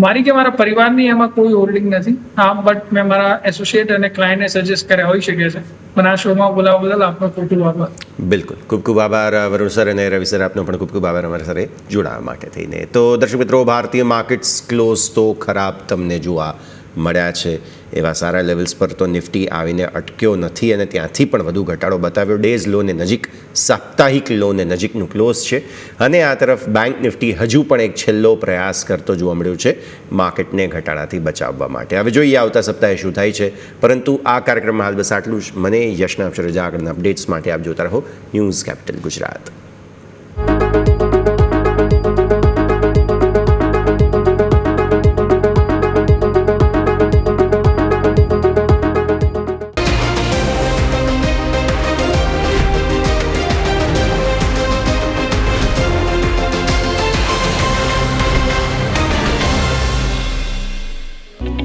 મારી કે મારા પરિવારની એમાં કોઈ હોલ્ડિંગ નથી. હા, બટ મેં મારા એસોસિએટ અને ક્લાયન્ટને સજેસ્ટ કર્યા હોઈ શકે છે. પણ આ શોમાં બોલાવવા બદલ આપનો ખૂબ ખૂબ આભાર. બિલકુલ, ખૂબ ખૂબ આભાર વરુણ સર અને રવિ સર, આપનો પણ ખૂબ ખૂબ આભાર અમારા સાથે જોડાવા માટે થઈને. તો દર્શક મિત્રો, ભારતીય માર્કેટ્સ ક્લોઝ તો ખરાબ તમને જોવા મળ્યા છે. એવા સારા લેવલ્સ પર તો નિફ્ટી આવીને અટક્યો નથી અને ત્યાંથી પણ વધુ ઘટાડો બતાવ્યો. ડેઝ લોને નજીક, સાપ્તાહિક લોને નજીકનું ક્લોઝ છે અને આ તરફ બેંક નિફ્ટી હજુ પણ એક છેલ્લો પ્રયાસ કરતો જોવા મળ્યો છે માર્કેટને ઘટાડાથી બચાવવા માટે. હવે જોઈએ આવતા સપ્તાહે શું થાય છે, પરંતુ આ કાર્યક્રમમાં હાલ બસ આટલું જ. મને યશના આપશો રજા. આગળના અપડેટ્સ માટે આપ જોતા રહો news capital Gujarat.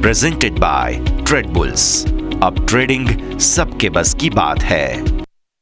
Presented by trade bulls. अब ट्रेडिंग सबके बस की बात है।